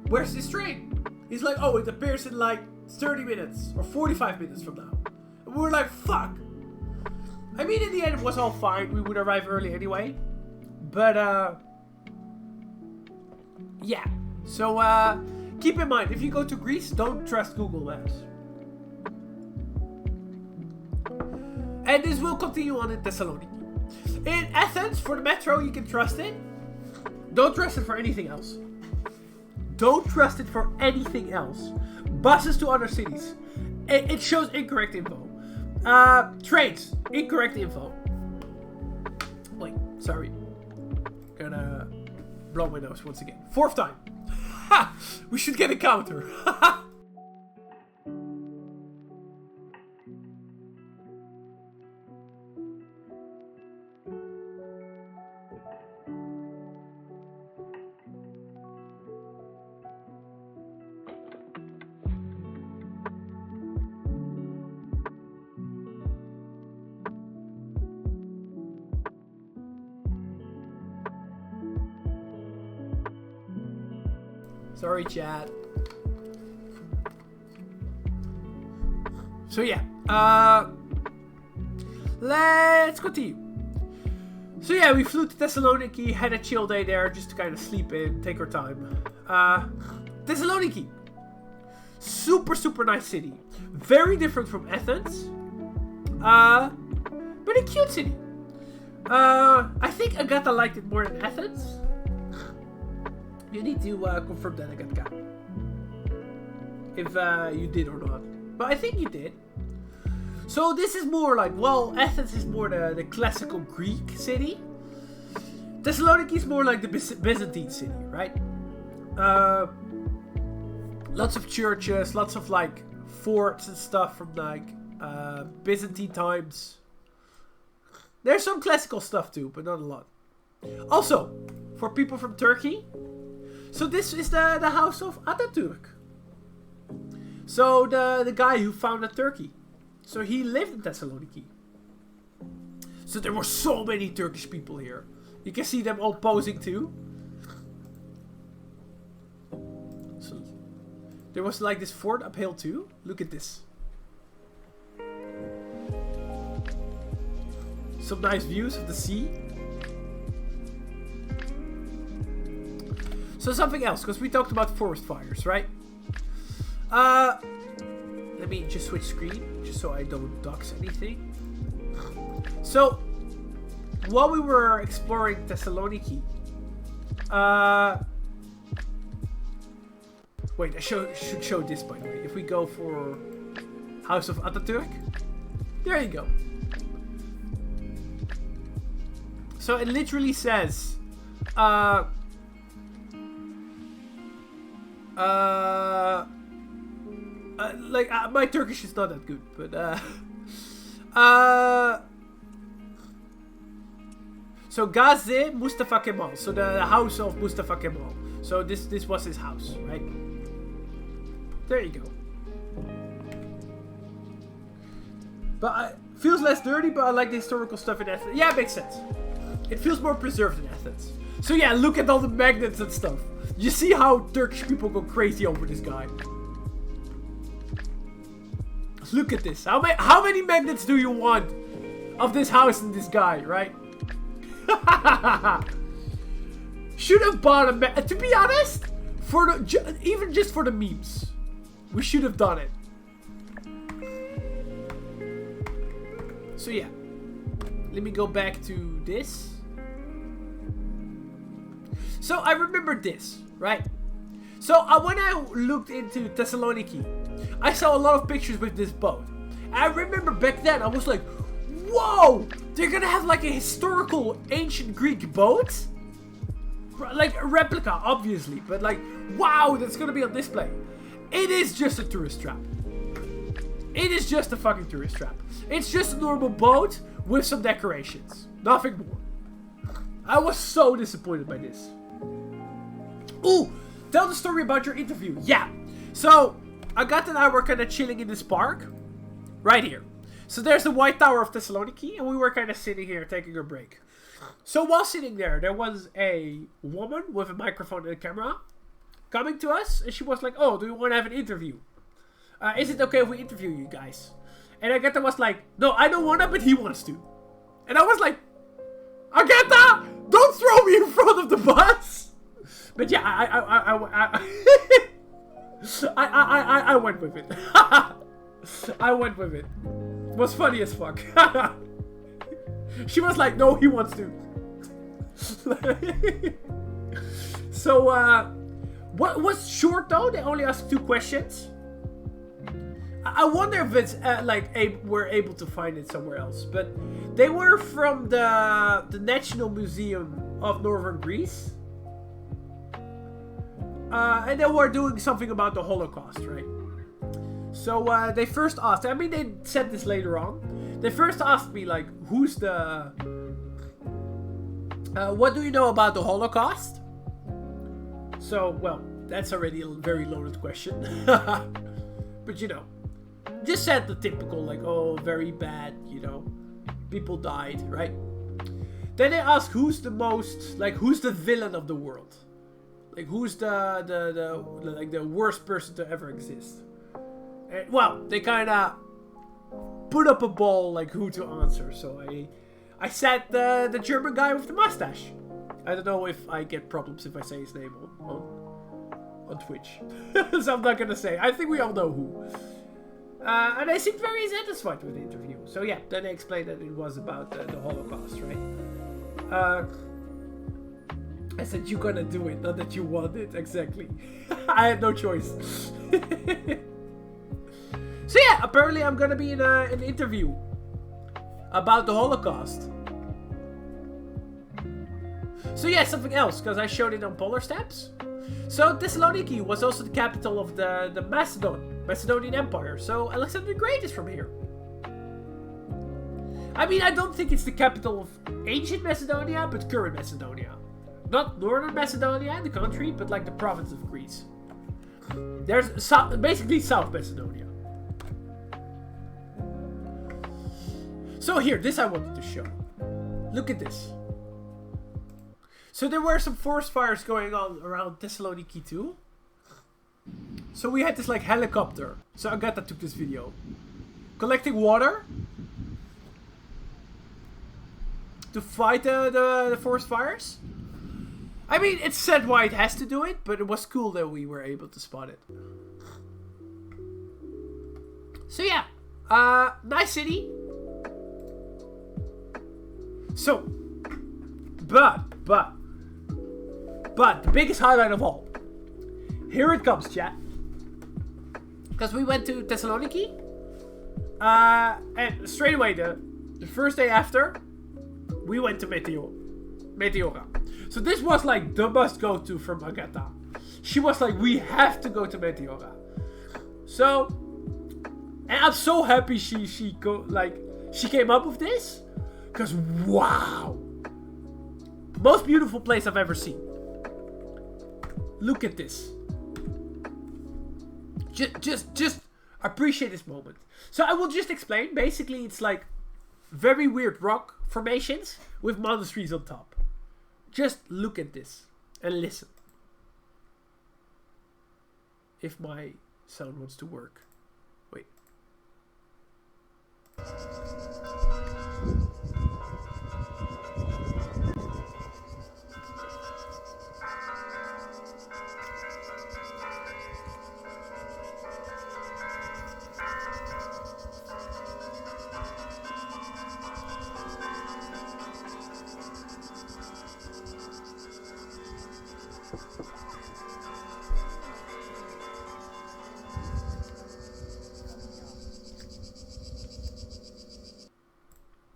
where's this train? He's like, oh, it appears in like 30 minutes or 45 minutes from now. And we were like, fuck. I mean, in the end, it was all fine. We would arrive early anyway. But, yeah. So, keep in mind, if you go to Greece, don't trust Google Maps. And this will continue on in Thessaloniki. In Athens, for the metro, you can trust it. Don't trust it for anything else. Don't trust it for anything else. Buses to other cities. It shows incorrect info. Trains. Incorrect info. Wait, sorry. Gonna blow my nose once again. Fourth time. Ha! We should get a counter. Sorry, chat. So yeah, let's continue. So yeah, we flew to Thessaloniki, had a chill day there, just to kind of sleep in, take our time. Thessaloniki, super nice city, very different from Athens, but a cute city. I think Agatha liked it more than Athens. You need to confirm that, Agatha. If you did or not. But I think you did. So this is more like, well, Athens is more the classical Greek city. Thessaloniki is more like the Byzantine city, right? Lots of churches, lots of like forts and stuff from like Byzantine times. There's some classical stuff too, but not a lot. Also, for people from Turkey, so this is the house of Atatürk. So the guy who founded Turkey. So he lived in Thessaloniki. So there were so many Turkish people here. You can see them all posing too. So there was like this fort uphill too. Look at this. Some nice views of the sea. So something else, because we talked about forest fires, right? Let me just switch screen, just so I don't dox anything. So, while we were exploring Thessaloniki, wait, I should show this, by the way. If we go for House of Atatürk, there you go. So it literally says, my Turkish is not that good, but so Gazi Mustafa Kemal, so the house of Mustafa Kemal. So this was his house, right? There you go. But feels less dirty, but I like the historical stuff in that. Yeah, it makes sense. It feels more preserved in Athens. So yeah, look at all the magnets and stuff. You see how Turkish people go crazy over this guy. Look at this. How many magnets do you want of this house and this guy, right? Should have bought a to be honest, for the even just for the memes, we should have done it. So yeah, let me go back to this. So I remember this, right? So when I looked into Thessaloniki, I saw a lot of pictures with this boat. And I remember back then I was like, whoa, they're gonna have like a historical ancient Greek boat? Like a replica, obviously, but like, wow, that's gonna be on display. It is just a tourist trap. It is just a fucking tourist trap. It's just a normal boat with some decorations. Nothing more. I was so disappointed by this. Ooh, tell the story about your interview. Yeah. So, Agatha and I were kind of chilling in this park. Right here. So there's the White Tower of Thessaloniki, and we were kind of sitting here taking a break. So while sitting there was a woman with a microphone and a camera coming to us, and she was like, oh, do you want to have an interview? Is it okay if we interview you guys? And Agatha was like, no, I don't want to, but he wants to. And I was like, Agatha, don't throw me in front of the bus. But yeah, I went with it. I went with it. It was funny as fuck. She was like, no, he wants to. So, what was short though? They only asked 2 questions. I wonder if it's we're able to find it somewhere else. But they were from the National Museum of Northern Greece. And they were doing something about the Holocaust, right? So they first asked, I mean they said this later on. They first asked me like, who's the... what do you know about the Holocaust? So, well, that's already a very loaded question. But you know, just said the typical like, oh, very bad, you know, people died, right? Then they asked who's the most, like, who's the villain of the world? Like, who's the worst person to ever exist? And, well, they kind of put up a ball, like, who to answer. So I said the German guy with the mustache. I don't know if I get problems if I say his name on Twitch. So I'm not gonna say. I think we all know who. And I seemed very satisfied with the interview. So yeah, then I explained that it was about the Holocaust, right? I said, you're gonna do it, not that you want it, exactly. I had no choice. So yeah, apparently I'm gonna be in an interview about the Holocaust. So yeah, something else, because I showed it on Polar Steps. So Thessaloniki was also the capital of the Macedonian Empire. So Alexander the Great is from here. I mean, I don't think it's the capital of ancient Macedonia, but current Macedonia. Not Northern Macedonia, the country, but like the province of Greece. There's basically South Macedonia. So here, this I wanted to show. Look at this. So there were some forest fires going on around Thessaloniki too. So we had this like helicopter. So Agatha took this video. Collecting water. To fight the forest fires. I mean, it's said why it has to do it, but it was cool that we were able to spot it. So yeah. Nice city. So. But the biggest highlight of all. Here it comes, chat. Because we went to Thessaloniki. And straight away, the first day after, we went to Meteora. So this was like the must go to from Agatha. She was like, we have to go to Meteora. So, and I'm so happy she came up with this. Because wow. Most beautiful place I've ever seen. Look at this. Just appreciate this moment. So I will just explain. Basically, it's like very weird rock formations with monasteries on top. Just look at this and listen. If my sound wants to work. Wait.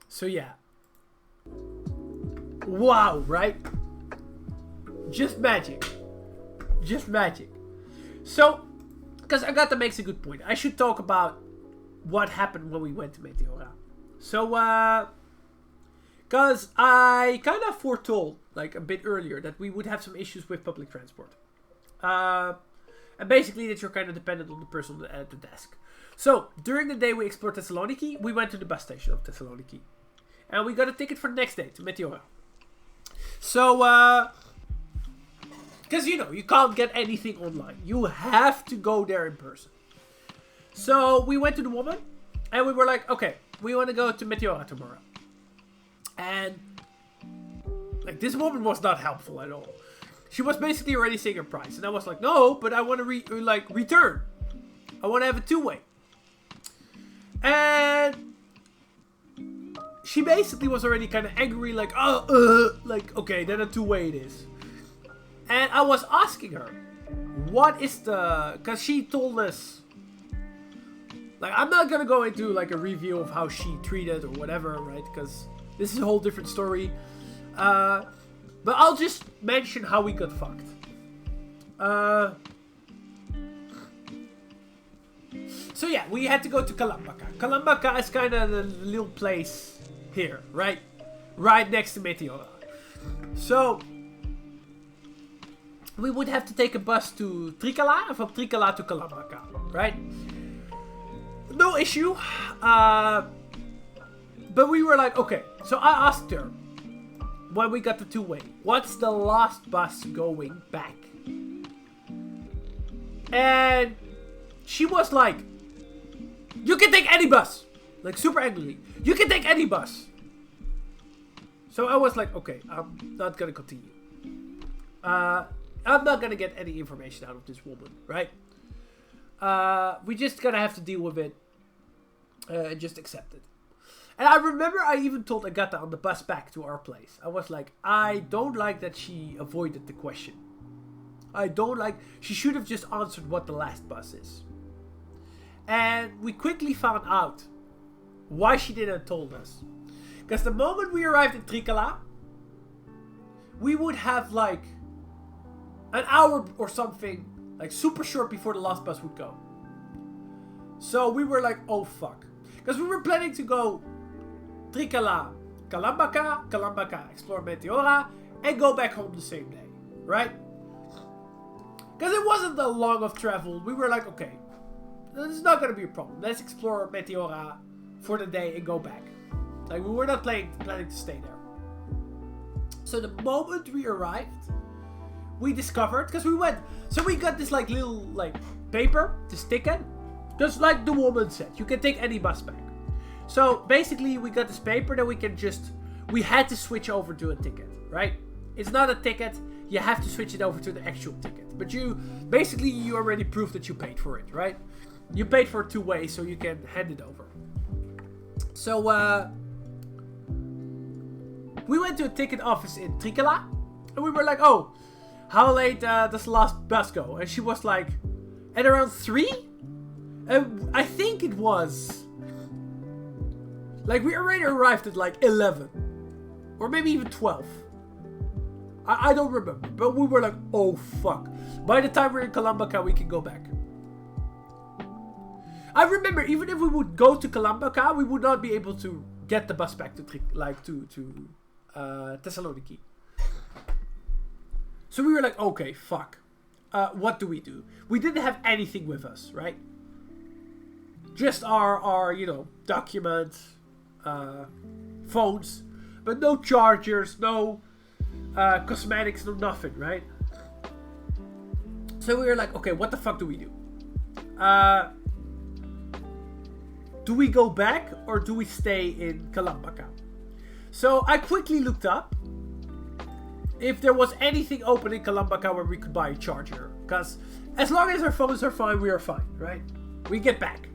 So yeah. Wow, right? Just magic. Just magic. So, because Agatha makes a good point. I should talk about what happened when we went to Meteora. So, because I kind of foretold, like a bit earlier, that we would have some issues with public transport. And basically that you're kind of dependent on the person at the desk. So, during the day we explored Thessaloniki, we went to the bus station of Thessaloniki. And we got a ticket for the next day to Meteora. So, because, you know, you can't get anything online. You have to go there in person. So, we went to the woman. And we were like, okay, we want to go to Meteora tomorrow. And, like, this woman was not helpful at all. She was basically already saying her price. And I was like, no, but I want to, return. I want to have a two-way. And she basically was already kind of angry, like, okay, then a two-way it is. And I was asking her, what is the... Because she told us... Like, I'm not going to go into, like, a review of how she treated or whatever, right? Because this is a whole different story. But I'll just mention how we got fucked. So yeah, we had to go to Kalambaka. Kalambaka is kind of the little place here, right? Right next to Meteora. So, we would have to take a bus to Trikala, and from Trikala to Kalambaka, right? No issue. But we were like, okay. So I asked her, when we got the two-way, what's the last bus going back? And she was like, you can take any bus. Like, super angrily. You can take any bus. So I was like, okay, I'm not going to continue. I'm not going to get any information out of this woman, right? We just going to have to deal with it. And just accept it. And I remember I even told Agatha on the bus back to our place. I was like, I don't like that she avoided the question. I don't like... She should have just answered what the last bus is. And we quickly found out why she didn't told us. Because the moment we arrived in Trikala, we would have like an hour or something, like super short before the last bus would go. So we were like, oh fuck. Because we were planning to go Trikala, Kalambaka, Kalambaka, explore Meteora, and go back home the same day, right? Because it wasn't that long of travel. We were like, okay, this is not going to be a problem. Let's explore Meteora for the day and go back. Like, we were not planning to stay there. So the moment we arrived, we discovered, because we went, so we got this like little like paper, this ticket, just like the woman said, you can take any bus back. So basically we got this paper that we had to switch over to a ticket, right? It's not a ticket, you have to switch it over to the actual ticket. But you already proved that you paid for it, right? You paid for it two ways, so you can hand it over. So, we went to a ticket office in Trikala, and we were like, oh, how late does the last bus go? And she was like, at around 3? And I think it was, like, we already arrived at like 11. Or maybe even 12. I don't remember, but we were like, oh fuck. By the time we're in Kalambaka, we can go back. I remember, even if we would go to Kalambaka, we would not be able to get the bus back to Thessaloniki. So we were like, okay, fuck. What do? We didn't have anything with us, right? Just our documents, phones, but no chargers, no cosmetics, no nothing, right? So we were like, okay, what the fuck do we do? Do we go back or do we stay in Kalambaka? So I quickly looked up if there was anything open in Kalambaka where we could buy a charger. Because as long as our phones are fine, we are fine, right? We get back.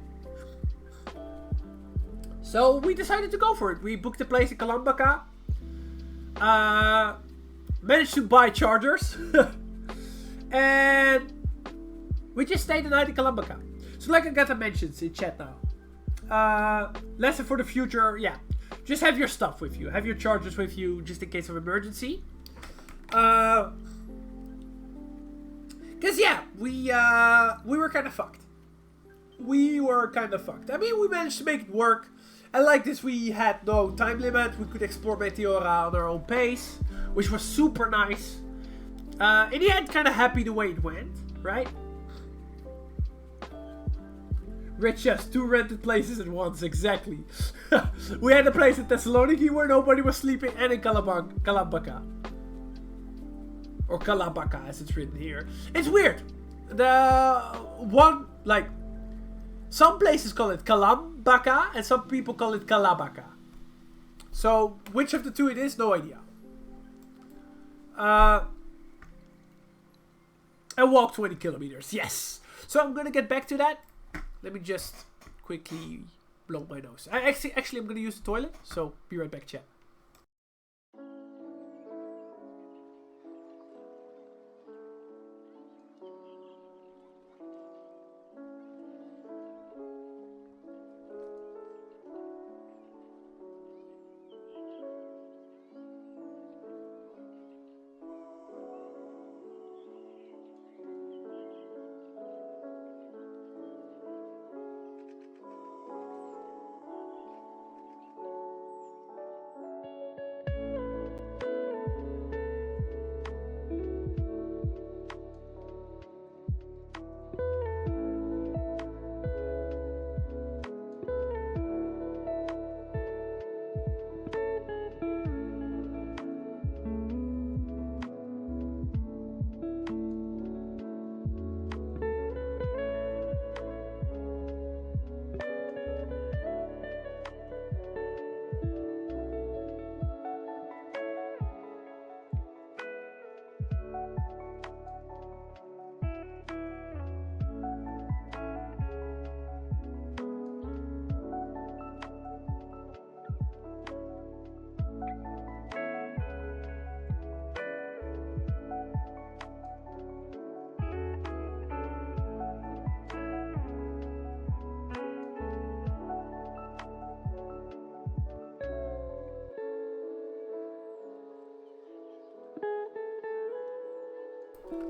So we decided to go for it. We booked a place in Kalambaka. Managed to buy chargers. And we just stayed the night in Kalambaka. So like Agatha mentions in chat now. Lesson for the future, yeah. Just have your stuff with you. Have your chargers with you just in case of emergency. Because yeah, we were kind of fucked. We managed to make it work. And like this, we had no time limit. We could explore Meteora on our own pace, which was super nice. In the end, kind of happy the way it went, right? Rich has 2 rented places at once, exactly. We had a place in Thessaloniki where nobody was sleeping, and in Kalambaka. Or Kalabaka, as it's written here. It's weird. Some places call it Kalambaka, and some people call it Kalabaka. So, which of the two it is, no idea. I walked 20 kilometers, yes. So I'm gonna get back to that. Let me just quickly blow my nose. Actually, I'm gonna use the toilet, so be right back, chat.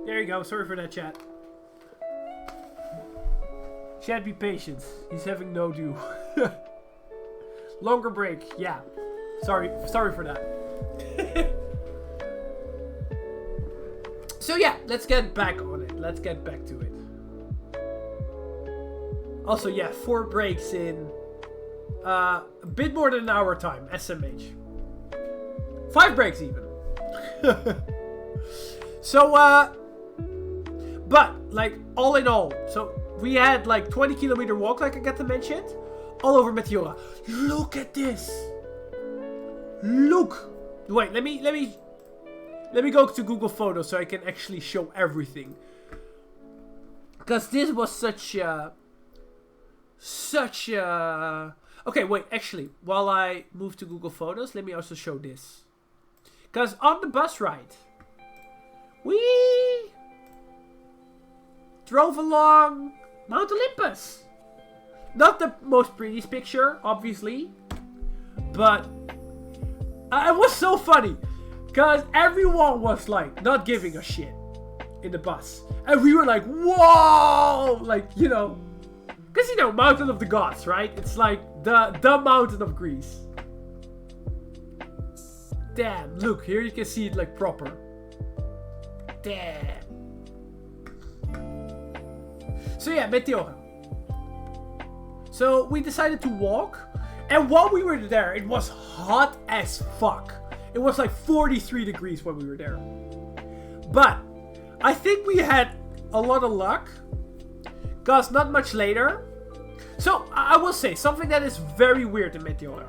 There you go. Sorry for that, chat. Chat, be patient. He's having no do. Longer break. Yeah. Sorry for that. So yeah, let's get back on it. Let's get back to it. Also, yeah, 4 breaks in a bit more than an hour time. SMH. 5 breaks even. So, but, like, all in all, so we had, like, 20-kilometer walk, like I got to mention, all over Meteora. Look at this! Look! Wait, let me go to Google Photos so I can actually show everything. Because this was such a... Okay, wait, actually, while I move to Google Photos, let me also show this. Because on the bus ride, we drove along Mount Olympus. Not the most prettiest picture, obviously, but it was so funny because everyone was like not giving a shit in the bus, and we were like, whoa, like, you know, because, you know, Mountain of the Gods, right? It's like the mountain of Greece. Damn, look, here you can see it like proper. Damn. So yeah, Meteora. So we decided to walk, And while we were there, it was hot as fuck. It was like 43 degrees when we were there. But I think we had a lot of luck. Because not much later. So I will say something that is very weird in Meteora.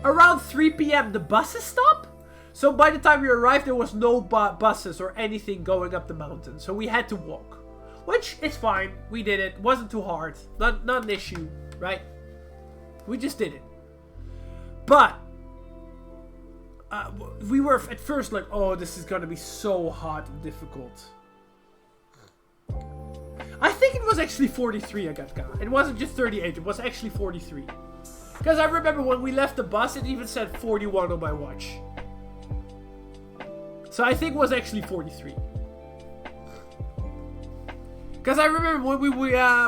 Around 3 p.m. the buses stop. So by the time we arrived, there was no buses or anything going up the mountain. So we had to walk. Which is fine. We did it. Wasn't too hard. Not an issue, right? We just did it. But we were at first like, oh, this is gonna be so hot and difficult. I think it was actually 43, Agatka. It wasn't just 38, it was actually 43. Because I remember when we left the bus, it even said 41 on my watch. So I think it was actually 43. Because I remember when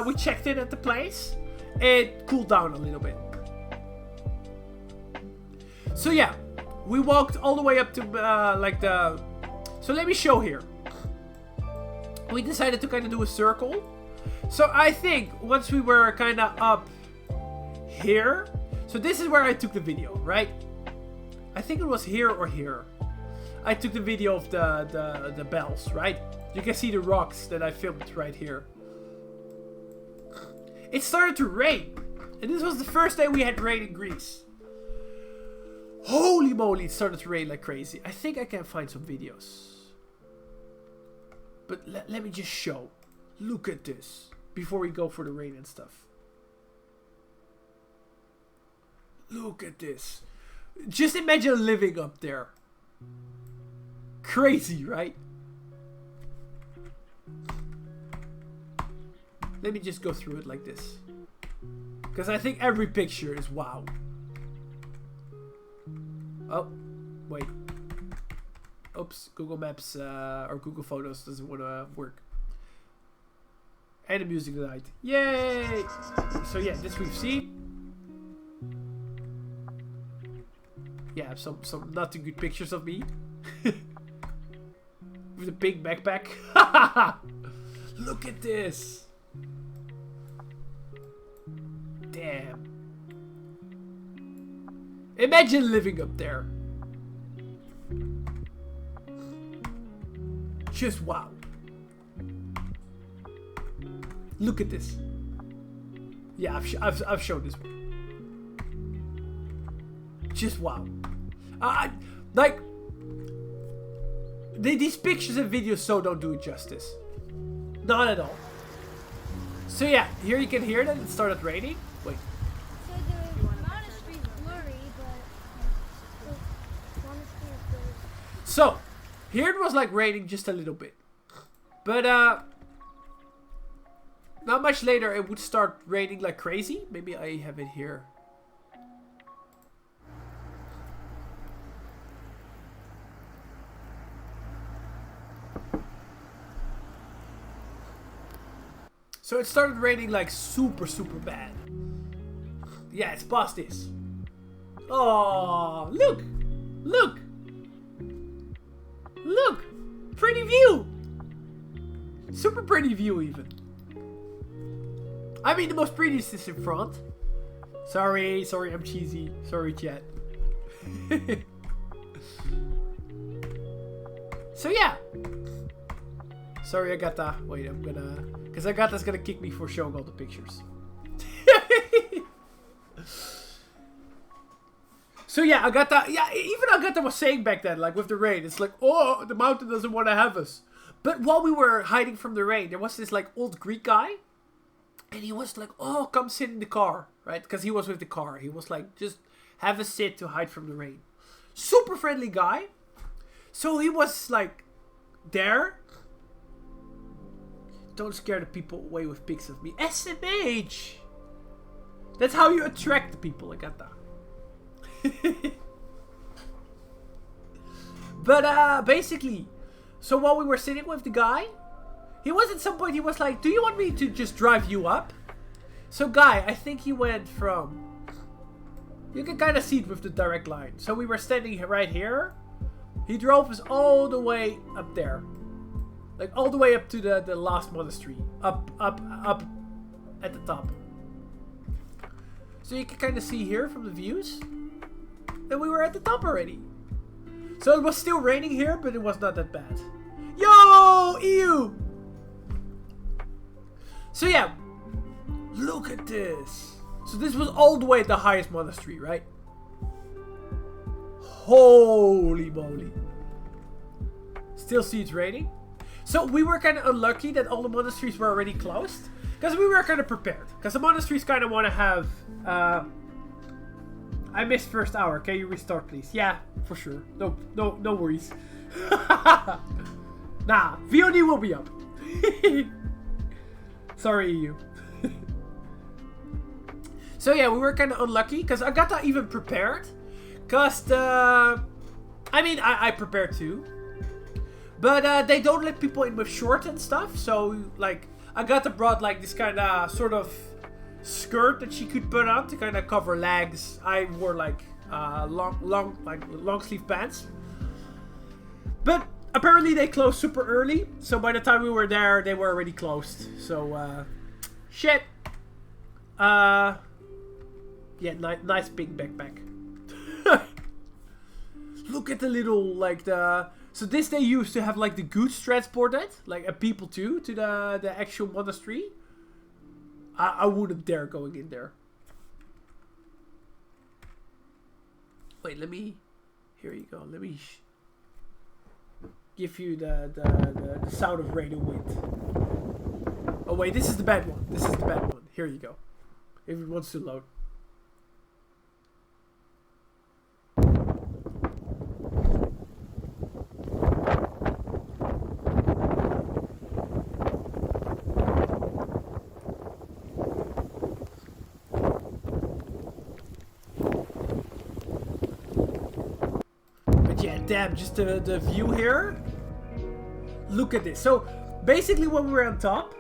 we checked in at the place, it cooled down a little bit. So yeah, we walked all the way up to like the... So let me show here. We decided to kind of do a circle. So I think once we were kind of up here. So this is where I took the video, right? I think it was here or here. I took the video of the bells, right? You can see the rocks that I filmed right here. It started to rain. And this was the first day we had rain in Greece. Holy moly, it started to rain like crazy. I think I can find some videos. But let me just show. Look at this. Before we go for the rain and stuff. Look at this. Just imagine living up there. Crazy, right? Let me just go through it like this. Because I think every picture is wow. Oh, wait. Oops, Google Maps or Google Photos doesn't want to work. And the music tonight. Yay! So yeah, this we've seen. Yeah, some not too good pictures of me. With a big backpack. Look at this. Damn. Imagine living up there. Just wow. Look at this. Yeah, I've shown this one. Just wow. Like these pictures and videos so don't do it justice. Not at all. So yeah, here you can hear that it started raining. Wait. So the monastery is blurry, but the monastery is blurry. So here it was like raining just a little bit. But not much later it would start raining like crazy. Maybe I have it here. So it started raining like super bad. Yeah, it's past this. Oh, look! Look! Look! Pretty view! Super pretty view even. I mean, the most prettiest is in front. Sorry, I'm cheesy. Sorry, chat. So yeah. Sorry, Agatha. Wait, I'm gonna... Because Agatha's gonna kick me for showing all the pictures. So yeah, Agatha... Yeah, even Agatha was saying back then, like with the rain, it's like, oh, the mountain doesn't want to have us. But while we were hiding from the rain, there was this like old Greek guy. And he was like, oh, come sit in the car, right? Because he was with the car. He was like, just have a sit to hide from the rain. Super friendly guy. So he was like, there. Don't scare the people away with pics of me. SMH! That's how you attract the people, Agatha. But basically, so while we were sitting with the guy, he was at some point, he was like, do you want me to just drive you up? So guy, I think he went from, you can kind of see it with the direct line. So we were standing right here. He drove us all the way up there. Like all the way up to the last monastery. Up at the top. So you can kind of see here from the views. And we were at the top already. So it was still raining here, but it was not that bad. Yo, EU! So yeah, look at this. So this was all the way at the highest monastery, right? Holy moly. Still see it's raining. So we were kind of unlucky that all the monasteries were already closed. Because we were kind of prepared. Because the monasteries kind of want to have... I missed first hour. Can you restart, please? Yeah, for sure. No worries. Nah, VOD will be up. Sorry, EU. So yeah, we were kind of unlucky. Because I got that even prepared. Because the... I mean, I prepared too. But they don't let people in with shorts and stuff. So, like, Agatha brought, like, this kind of sort of skirt that she could put on to kind of cover legs. I wore, like, long sleeve pants. But apparently they closed super early. So by the time we were there, they were already closed. So, shit. Yeah, nice big backpack. Look at the little, like, the... So this they used to have, like, the goods transported, like, people too, to the actual monastery. I wouldn't dare going in there. Wait, let me... Here you go. Let me give you the sound of rain and wind. Oh, wait, this is the bad one. This is the bad one. Here you go. If it wants to load. Damn, just the view here. Look at this. So, basically when we were on top,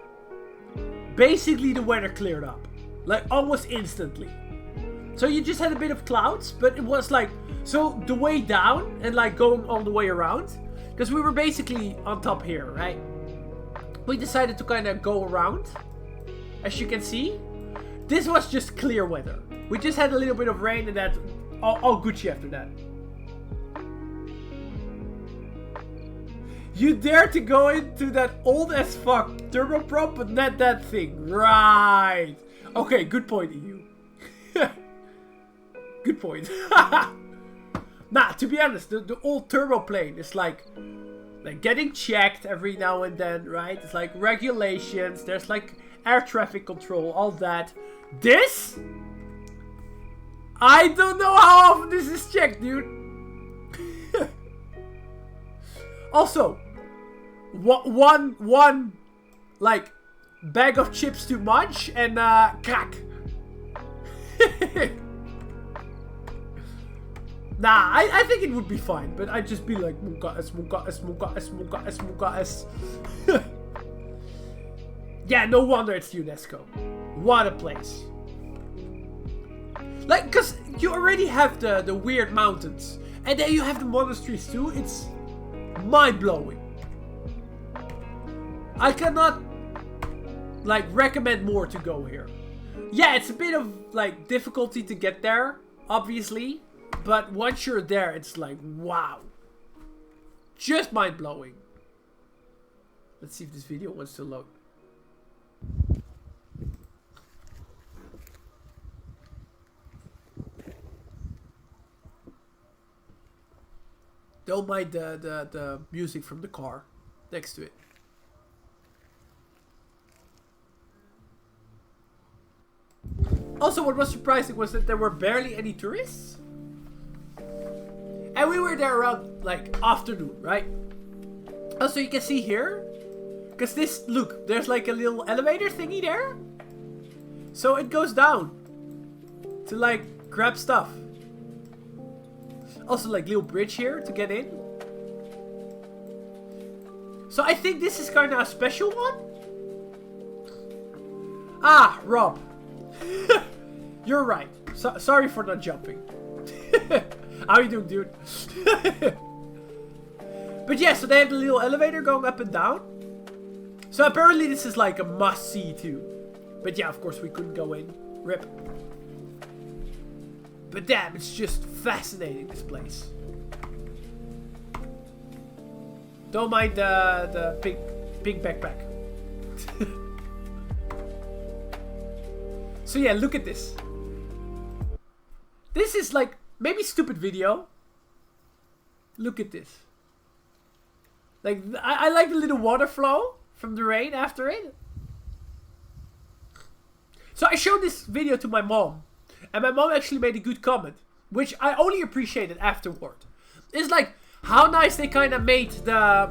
basically the weather cleared up. Like, almost instantly. So you just had a bit of clouds, but it was like... So, the way down and like going all the way around. Because we were basically on top here, right? We decided to kind of go around. As you can see. This was just clear weather. We just had a little bit of rain and that... All Gucci after that. You dare to go into that old as fuck turboprop, but not that thing. Right. Okay, good point, EU. Good point. Nah, to be honest, the old turbo plane is like getting checked every now and then, right? It's like regulations, there's like air traffic control, all that. This? I don't know how often this is checked, dude. Also, one like bag of chips too much and crack. Nah, I think it would be fine, but I'd just be like Yeah, no wonder it's UNESCO. What a place. Like, cause you already have the weird mountains, and then you have the monasteries too. It's mind-blowing. I cannot like recommend more to go here. Yeah, it's a bit of like difficulty to get there, obviously, but once you're there, it's like wow, just mind-blowing. Let's see if this video wants to load. Don't mind the music from the car next to it. Also, what was surprising was that there were barely any tourists. And we were there around, like, afternoon, right? Also, you can see here. Because this, look, there's like a little elevator thingy there. So it goes down. To, like, grab stuff. Also, like, little bridge here to get in. So I think this is kind of a special one. Ah, Rob. You're right. Sorry for not jumping. How you doing, dude? But yeah, so they have the little elevator going up and down. So apparently this is like a must-see too. But yeah, of course we couldn't go in. RIP. But damn, it's just fascinating, this place. Don't mind the pink backpack. So yeah, look at this. This is like, maybe stupid video. Look at this. Like, I like the little water flow from the rain after it. So I showed this video to my mom. And my mom actually made a good comment. Which I only appreciated afterward. It's like, how nice they kind of made the...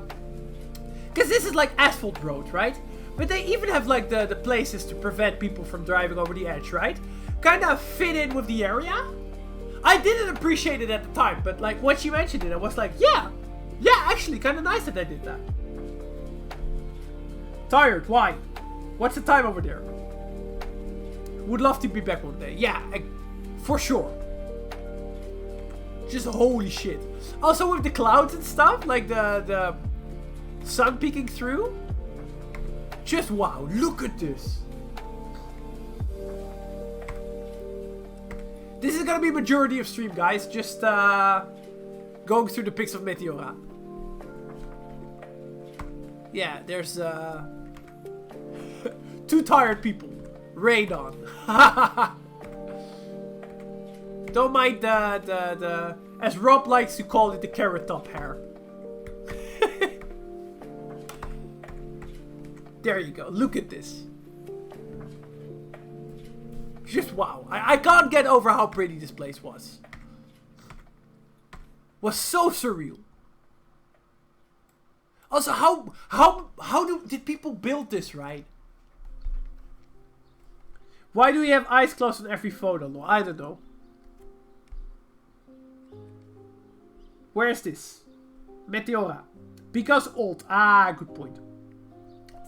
Because this is like asphalt road, right? But they even have like the places to prevent people from driving over the edge, right? Kind of fit in with the area. I didn't appreciate it at the time, but like when she mentioned it, I was like, yeah, actually kind of nice that I did that. Tired, why? What's the time over there? Would love to be back one day. Yeah, for sure. Just holy shit. Also with the clouds and stuff, like the sun peeking through. Just wow, look at this. This is gonna be majority of stream, guys. Just going through the pics of Meteora. Yeah, there's two tired people. Rain on. Don't mind the as Rob likes to call it, the carrot top hair. There you go. Look at this. Just wow. I can't get over how pretty this place was. Was so surreal. Also, did people build this, right? Why do we have eyes closed on every photo? No, I don't know. Where is this? Meteora. Because old. Ah, good point.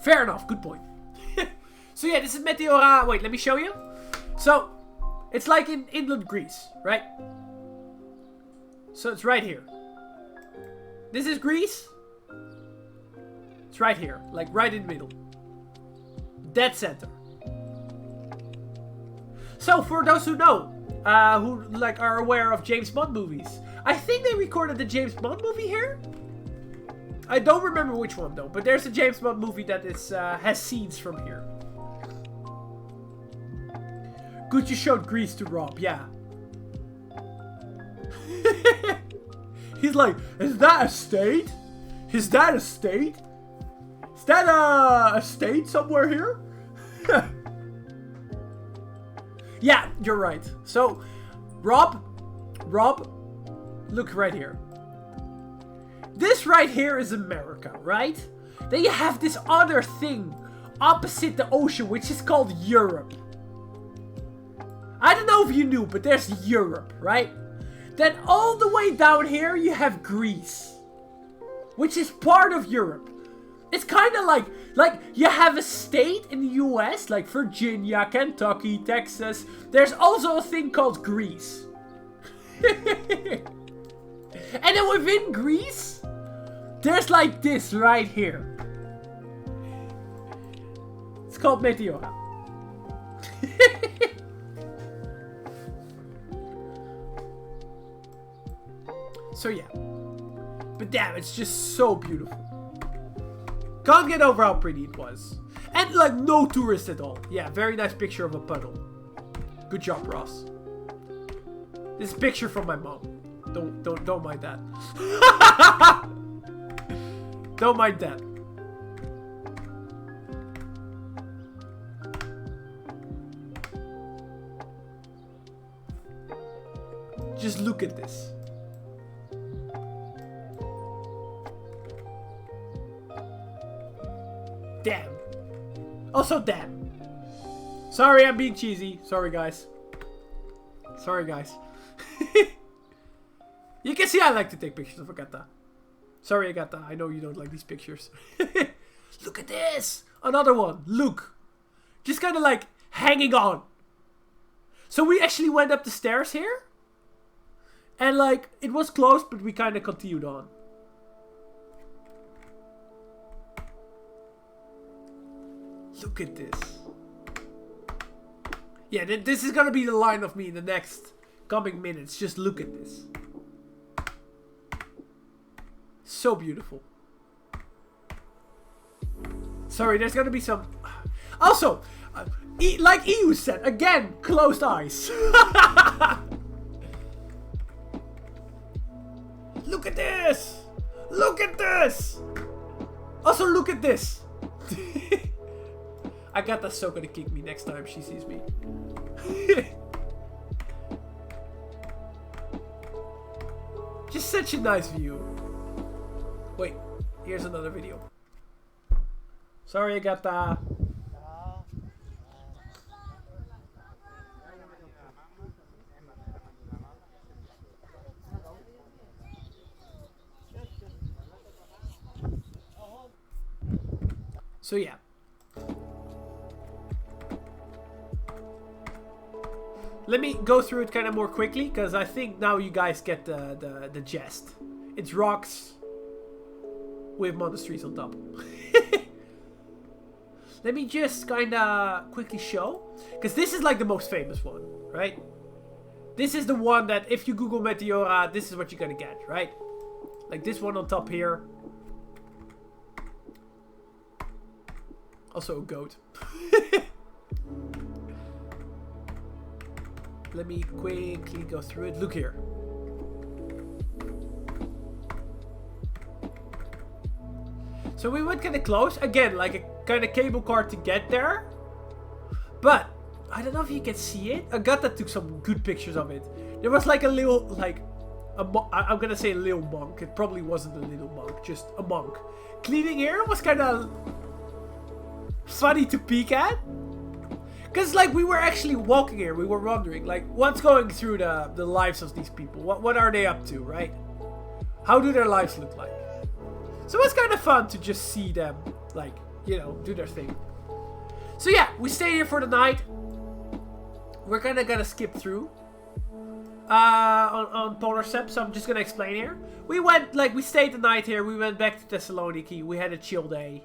Fair enough, good point. So yeah, this is Meteora. Wait, let me show you. So, it's like in England, Greece, right? So it's right here. This is Greece. It's right here, like right in the middle. Dead center. So for those who know, who like are aware of James Bond movies, I think they recorded the James Bond movie here. I don't remember which one though, but there's a James Bond movie that is has scenes from here. Good you showed Greece to Rob, yeah. He's like, is that a state? Is that a state? Is that a state somewhere here? Yeah, you're right. So, Rob, look right here. This right here is America, right? Then you have this other thing opposite the ocean, which is called Europe. I don't know if you knew, but there's Europe, right? Then all the way down here, you have Greece, which is part of Europe. It's kind of like you have a state in the US, like Virginia, Kentucky, Texas. There's also a thing called Greece. And then within Greece, there's like this right here. It's called Meteora. So yeah. But damn, it's just so beautiful. Can't get over how pretty it was. And like no tourists at all. Yeah, very nice picture of a puddle. Good job, Ross. This is a picture from my mom. Don't mind that. Don't mind that. Just look at this. Damn. Also, damn. Sorry, I'm being cheesy. Sorry, guys. Sorry, guys. You can see I like to take pictures of Agatha. Sorry, Agatha. I know you don't like these pictures. Look at this. Another one. Look. Just kind of like hanging on. So we actually went up the stairs here. And like, it was closed, but we kind of continued on. Look at this. Yeah, this is gonna be the line of me in the next coming minutes. Just look at this. So beautiful. Sorry, there's gonna be some... Also, like EU said, again, closed eyes. Look at this! Look at this! Also, look at this! Agatha's so gonna kick me next time she sees me. Just such a nice view. Wait, here's another video. Sorry, Agatha. So yeah. Let me go through it kind of more quickly, because I think now you guys get the gist. It's rocks with monasteries on top. Let me just kind of quickly show, because this is like the most famous one, right? This is the one that if you Google Meteora, this is what you're gonna get, right? Like this one on top here. Also a goat. Let me quickly go through it. Look here. So we went kind of close. Again, like a kind of cable car to get there. But, I don't know if you can see it. Agatha took some good pictures of it. There was like a little, like, I'm gonna say a little monk. It probably wasn't a little monk, just a monk. Cleaning here was kind of funny to peek at. Because, like, we were actually walking here. We were wondering, like, what's going through the lives of these people? What are they up to, right? How do their lives look like? So it's kind of fun to just see them, like, you know, do their thing. So yeah, we stayed here for the night. We're kind of gonna skip through on Polar Step, so I'm just gonna explain here. We went, like, we stayed the night here. We went back to Thessaloniki. We had a chill day.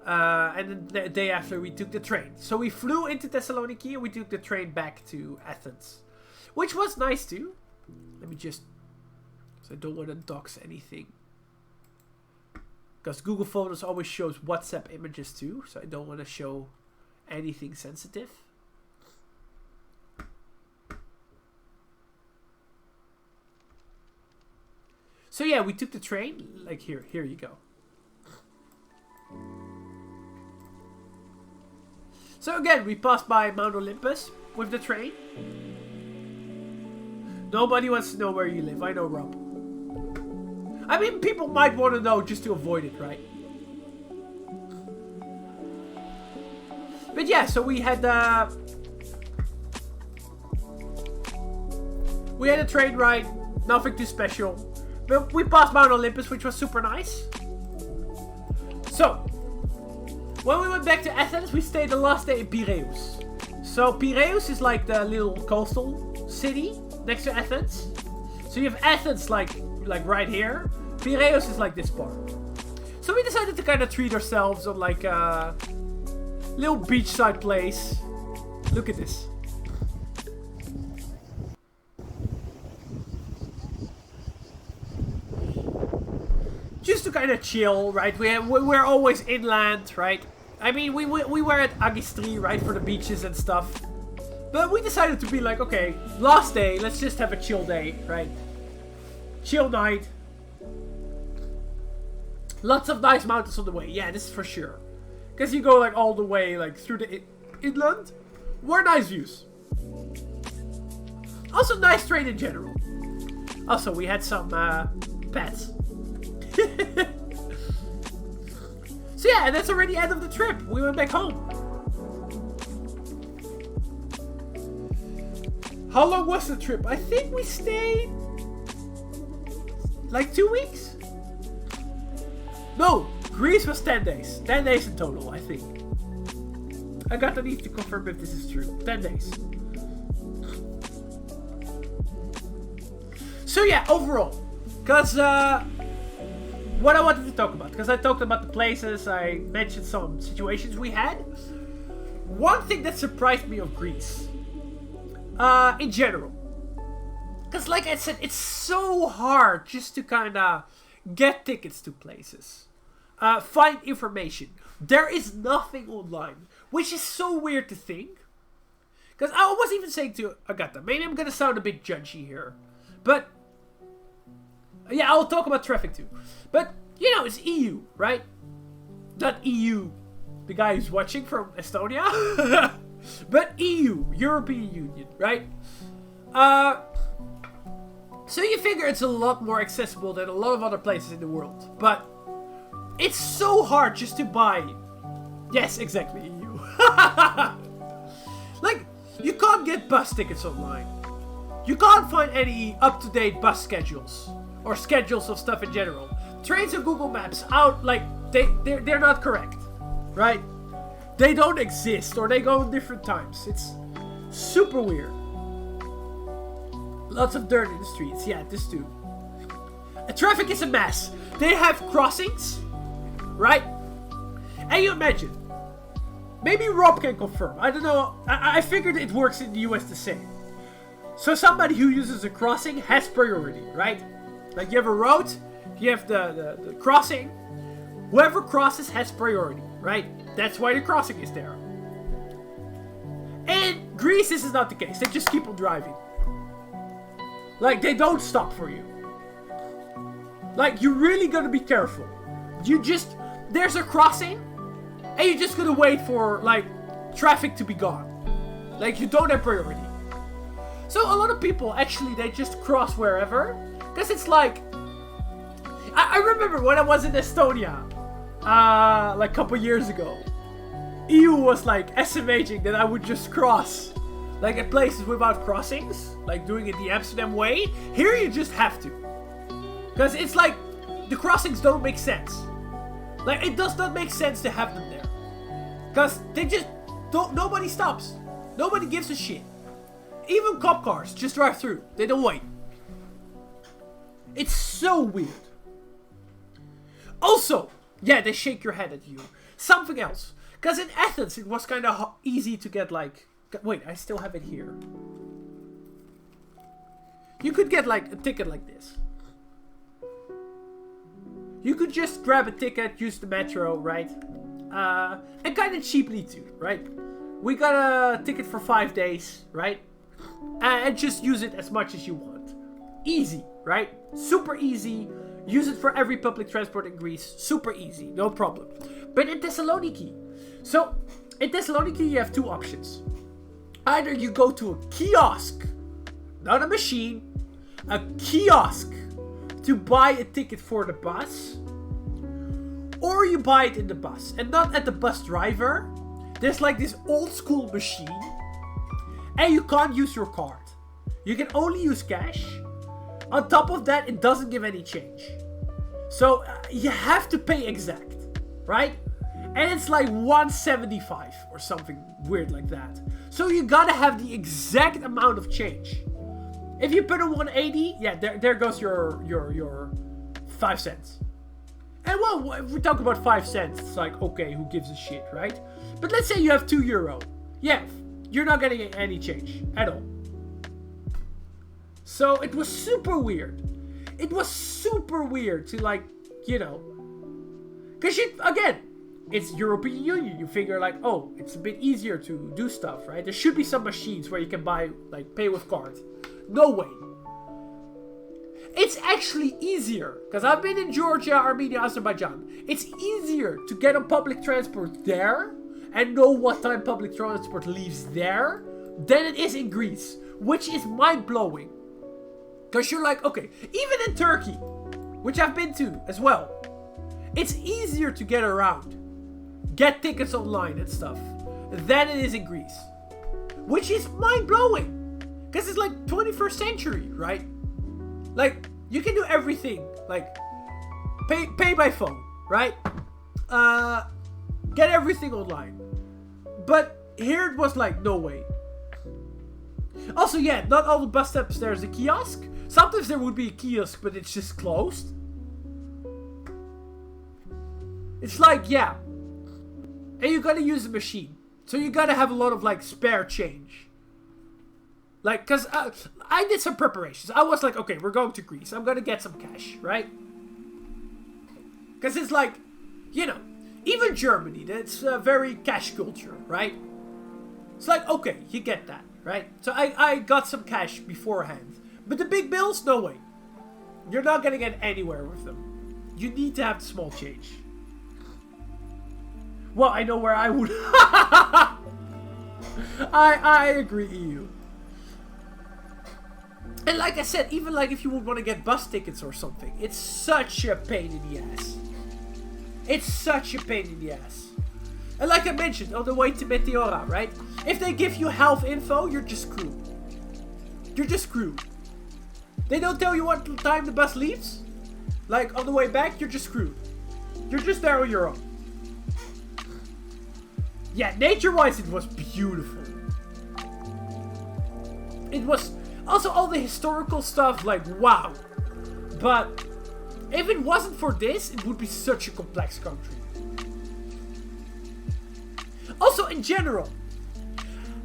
And then the day after we took the train. So we flew into Thessaloniki and we took the train back to Athens. Which was nice too. Let me just... So I don't want to dox anything. Because Google Photos always shows WhatsApp images too. So I don't want to show anything sensitive. So yeah, we took the train. Like here you go. So again, we passed by Mount Olympus with the train. Nobody wants to know where you live. I know, Rob. I mean, people might want to know just to avoid it, right? But yeah, so we had a train ride. Nothing too special. But we passed Mount Olympus, which was super nice. So, when we went back to Athens, we stayed the last day in Piraeus. So Piraeus is like the little coastal city next to Athens. So you have Athens like right here. Piraeus is like this part. So we decided to kind of treat ourselves on like a little beachside place. Look at this. Just to kind of chill, right? We're always inland, right? I mean, we were at Agistri, right, for the beaches and stuff. But we decided to be like, okay, last day, let's just have a chill day, right? Chill night. Lots of nice mountains on the way. Yeah, this is for sure. Because you go like all the way, like through the inland. Were nice views. Also, nice train in general. Also, we had some pets. So yeah, and that's already the end of the trip. We went back home. How long was the trip? I think we stayed like 2 weeks? No, Greece was 10 days. 10 days in total, I think. I got the need to confirm if this is true. 10 days. So yeah, overall. Because, what I wanted to talk about, because I talked about the places, I mentioned some situations we had. One thing that surprised me of Greece, in general, Because like I said, it's so hard just to kind of get tickets to places. Find information. There is nothing online, which is so weird to think. Because I was even saying to Agatha, maybe I'm going to sound a bit judgy here. But, yeah, I'll talk about traffic too. But, you know, it's EU, right? Not EU, the guy who's watching from Estonia. But EU, European Union, right? So you figure it's a lot more accessible than a lot of other places in the world. But it's so hard just to buy. Yes, exactly, EU. Like, you can't get bus tickets online. You can't find any up-to-date bus schedules. Or schedules of stuff in general. Trains on Google Maps out, like, they're not correct. Right? They don't exist, or they go in different times. It's super weird. Lots of dirt in the streets. Yeah, this too. Traffic is a mess. They have crossings, right? And you imagine. Maybe Rob can confirm. I don't know. I figured it works in the US the same. So somebody who uses a crossing has priority, right? Like you have a road, you have the crossing. Whoever crosses has priority, right? That's why the crossing is there. In Greece, this is not the case. They just keep on driving. Like, they don't stop for you. Like, you're really gonna be careful. There's a crossing, and you're just gonna wait for, like, traffic to be gone. Like, you don't have priority. So, a lot of people, actually, they just cross wherever. Because it's like... I remember when I was in Estonia, like, a couple years ago. EU was, like, SMHing that I would just cross. Like, at places without crossings, like doing it the Amsterdam way. Here you just have to. Because it's like, the crossings don't make sense. Like, it does not make sense to have them there. Because they just don't, nobody stops. Nobody gives a shit. Even cop cars just drive through. They don't wait. It's so weird. Also, yeah, they shake your head at you. Something else. Because in Athens, it was kind of easy to get, like... Wait, I still have it here. You could get, like, a ticket like this. You could just grab a ticket, use the metro, right? And kind of cheaply too, right? We got a ticket for 5 days, right? And just use it as much as you want. Easy, right? Super easy. Use it for every public transport in Greece. Super easy, no problem. But in Thessaloniki. So, in Thessaloniki you have two options. Either you go to a kiosk, not a machine, a kiosk to buy a ticket for the bus, or you buy it in the bus and not at the bus driver. There's like this old school machine and you can't use your card. You can only use cash. On top of that, it doesn't give any change. So you have to pay exact, right? And it's like 175 or something weird like that. So you gotta have the exact amount of change. If you put a 180, yeah, there goes your 5 cents. And well, if we talk about 5 cents, it's like, okay, who gives a shit, right? But let's say you have €2. Yeah, you're not getting any change at all. So it was super weird. It was super weird to, like, you know, because again, it's European Union. You figure like, oh, it's a bit easier to do stuff, right? There should be some machines where you can buy, like, pay with card. No way. It's actually easier, because I've been in Georgia, Armenia, Azerbaijan. It's easier to get on public transport there and know what time public transport leaves there than it is in Greece, which is mind-blowing. Because you're like, okay, even in Turkey, which I've been to as well, it's easier to get around, get tickets online and stuff, than it is in Greece. Which is mind-blowing. Because it's like 21st century, right? Like, you can do everything. Like, pay by phone, right? Get everything online. But here it was like, no way. Also, yeah, not all the bus stops there's a kiosk. Sometimes there would be a kiosk, but it's just closed. It's like, yeah. And you gotta use a machine. So you gotta have a lot of, like, spare change. Like, because I did some preparations. I was like, okay, we're going to Greece. I'm going to get some cash, right? Because it's like, you know, even Germany, that's a very cash culture, right? It's like, okay, you get that, right? So I got some cash beforehand. But the big bills, no way. You're not going to get anywhere with them. You need to have the small change. Well, I know where I would. I agree, EU. And like I said, even like if you would want to get bus tickets or something, it's such a pain in the ass. It's such a pain in the ass. And like I mentioned, on the way to Meteora, right? If they give you health info, you're just screwed. You're just screwed. They don't tell you what time the bus leaves. Like on the way back, you're just screwed. You're just there on your own. Yeah, nature-wise, it was beautiful. It was also all the historical stuff, like wow. But if it wasn't for this, it would be such a complex country. Also, in general,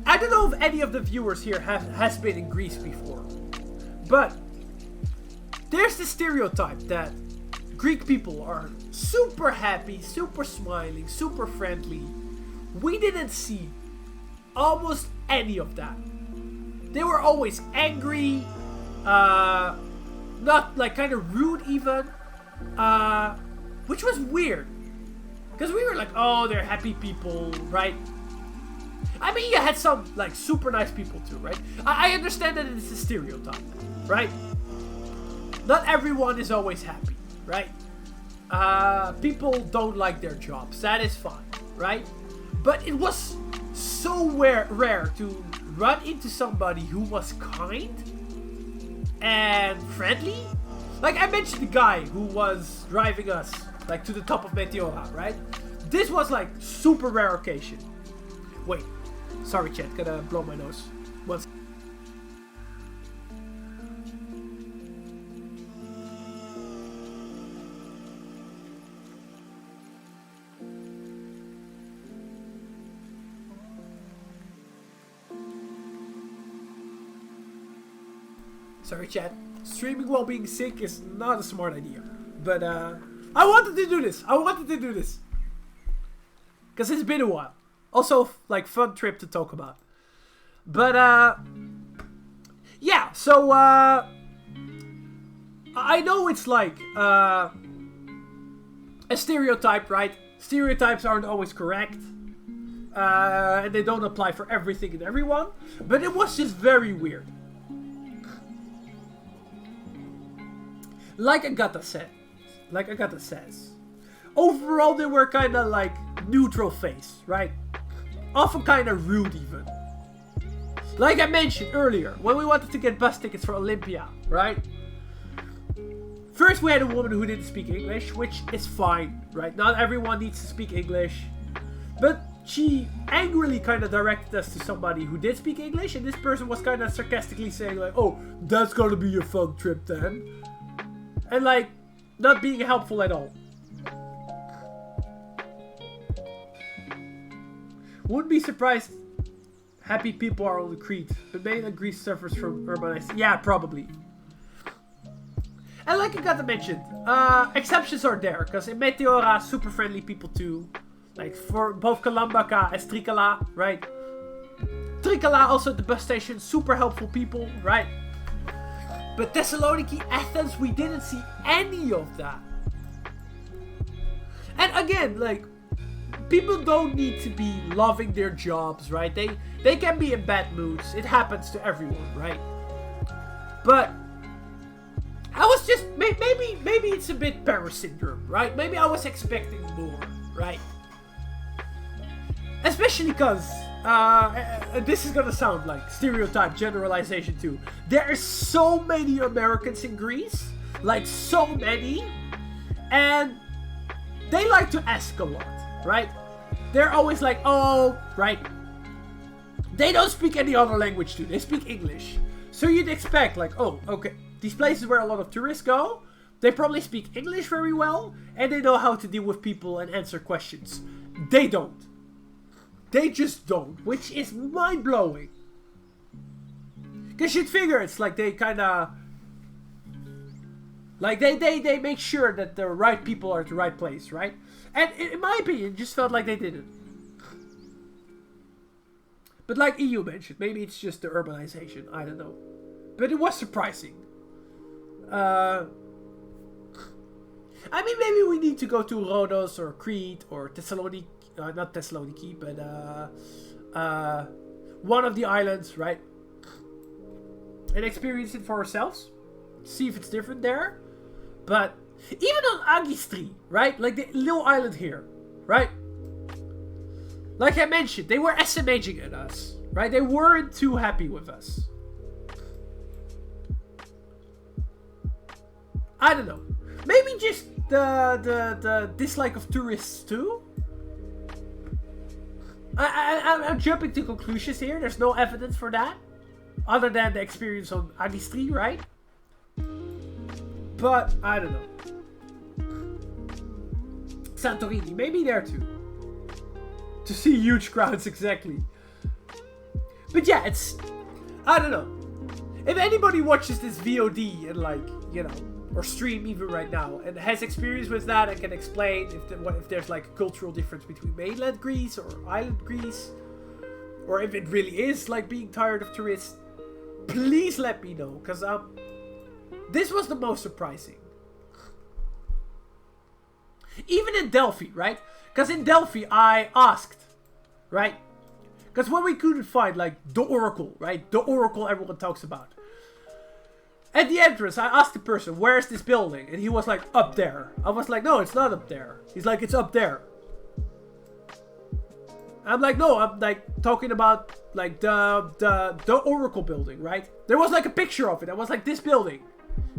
I don't know if any of the viewers here has been in Greece before, but there's the stereotype that Greek people are super happy, super smiling, super friendly. We didn't see almost any of that. They were always angry, not like kind of rude even, which was weird. Because we were like, oh, they're happy people, right? I mean, you had some like super nice people too, right? I understand that it's a stereotype, right? Not everyone is always happy, right? People don't like their jobs, that is fine, right? But it was so rare to run into somebody who was kind and friendly. Like I mentioned the guy who was driving us like to the top of Meteora, right? This was like super rare occasion. Wait, sorry chat, gotta blow my nose. Once. Sorry chat, streaming while being sick is not a smart idea. But I wanted to do this. Because it's been a while. Also, like, fun trip to talk about. But, yeah, so, I know it's like, a stereotype, right? Stereotypes aren't always correct. And they don't apply for everything and everyone. But it was just very weird. Like Agatha says, overall they were kind of like neutral face, right? Often kind of rude even. Like I mentioned earlier, when we wanted to get bus tickets for Olympia, right? First we had a woman who didn't speak English, which is fine, right? Not everyone needs to speak English. But she angrily kind of directed us to somebody who did speak English, and this person was kind of sarcastically saying like, oh, that's gonna be a fun trip then. And like, not being helpful at all. Wouldn't be surprised happy people are on the Crete, but mainland Greece suffers from urbanization. Yeah, probably. And like I got to mention, exceptions are there, because in Meteora, super friendly people too. Like for both Kalambaka and Strikala, right? Trikala also at the bus station, super helpful people, right? But Thessaloniki, Athens, we didn't see any of that. And again, like, people don't need to be loving their jobs, right? They can be in bad moods. It happens to everyone, right? But I was just, maybe it's a bit Paris syndrome, right? Maybe I was expecting more, right? Especially because, this is gonna sound like stereotype generalization too. There are so many Americans in Greece, like so many, and they like to ask a lot, right? They're always like, oh, right? They don't speak any other language too, they speak English. So you'd expect like, oh, okay, these places where a lot of tourists go, they probably speak English very well, and they know how to deal with people and answer questions. They don't. They just don't, which is mind-blowing. Because you'd figure it's like they kind of... Like, they make sure that the right people are at the right place, right? And in my opinion, it just felt like they didn't. But like EU mentioned, maybe it's just the urbanization. I don't know. But it was surprising. I mean, maybe we need to go to Rhodos or Crete or Thessaloniki. Not Thessaloniki, but one of the islands, right? And experience it for ourselves. See if it's different there. But even on Agistri, right? Like the little island here, right? Like I mentioned, they were SMHing at us, right? They weren't too happy with us. I don't know. Maybe just the dislike of tourists too? I'm jumping to conclusions here. There's no evidence for that. Other than the experience on Agistri, right? But, I don't know. Santorini, maybe there too. To see huge crowds, exactly. But yeah, it's... I don't know. If anybody watches this VOD and like, you know, or stream even right now, and has experience with that and can explain if there's like a cultural difference between mainland Greece or island Greece, or if it really is like being tired of tourists, please let me know, because this was the most surprising. Even in Delphi, right? Because in Delphi I asked, right? Because when we couldn't find like the Oracle, right? The Oracle everyone talks about. At the entrance, I asked the person, where's this building? And he was like, up there. I was like, no, it's not up there. He's like, it's up there. I'm like, no, I'm like talking about like the Oracle building, right? There was like a picture of it. I was like, this building.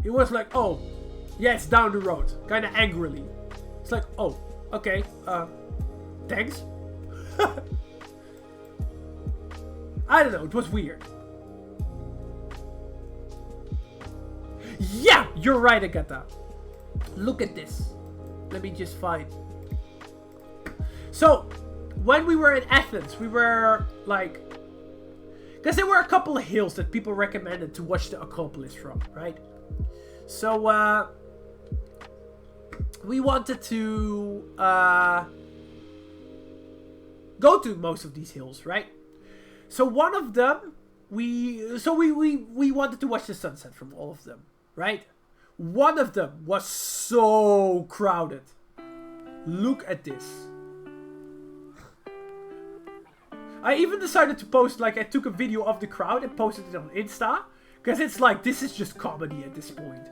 He was like, oh, yeah, it's down the road. Kind of angrily. It's like, oh, okay, thanks. I don't know, it was weird. Yeah, you're right, Agatha. Look at this. Let me just find. So, when we were in Athens, we were like... Because there were a couple of hills that people recommended to watch the Acropolis from, right? So, we wanted to go to most of these hills, right? So one of them, we wanted to watch the sunset from all of them, right? One of them was so crowded. Look at this. I even decided to post, like, I took a video of the crowd and posted it on Insta. Because it's like, this is just comedy at this point,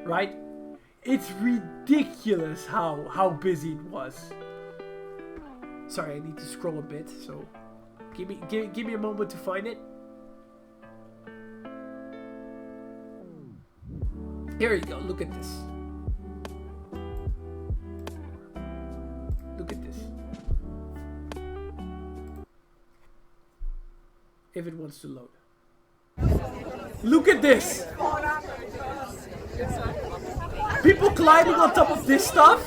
right? It's ridiculous how busy it was. Sorry, I need to scroll a bit, so give me a moment to find it. Here you go, look at this. Look at this. If it wants to load. Look at this! People climbing on top of this stuff?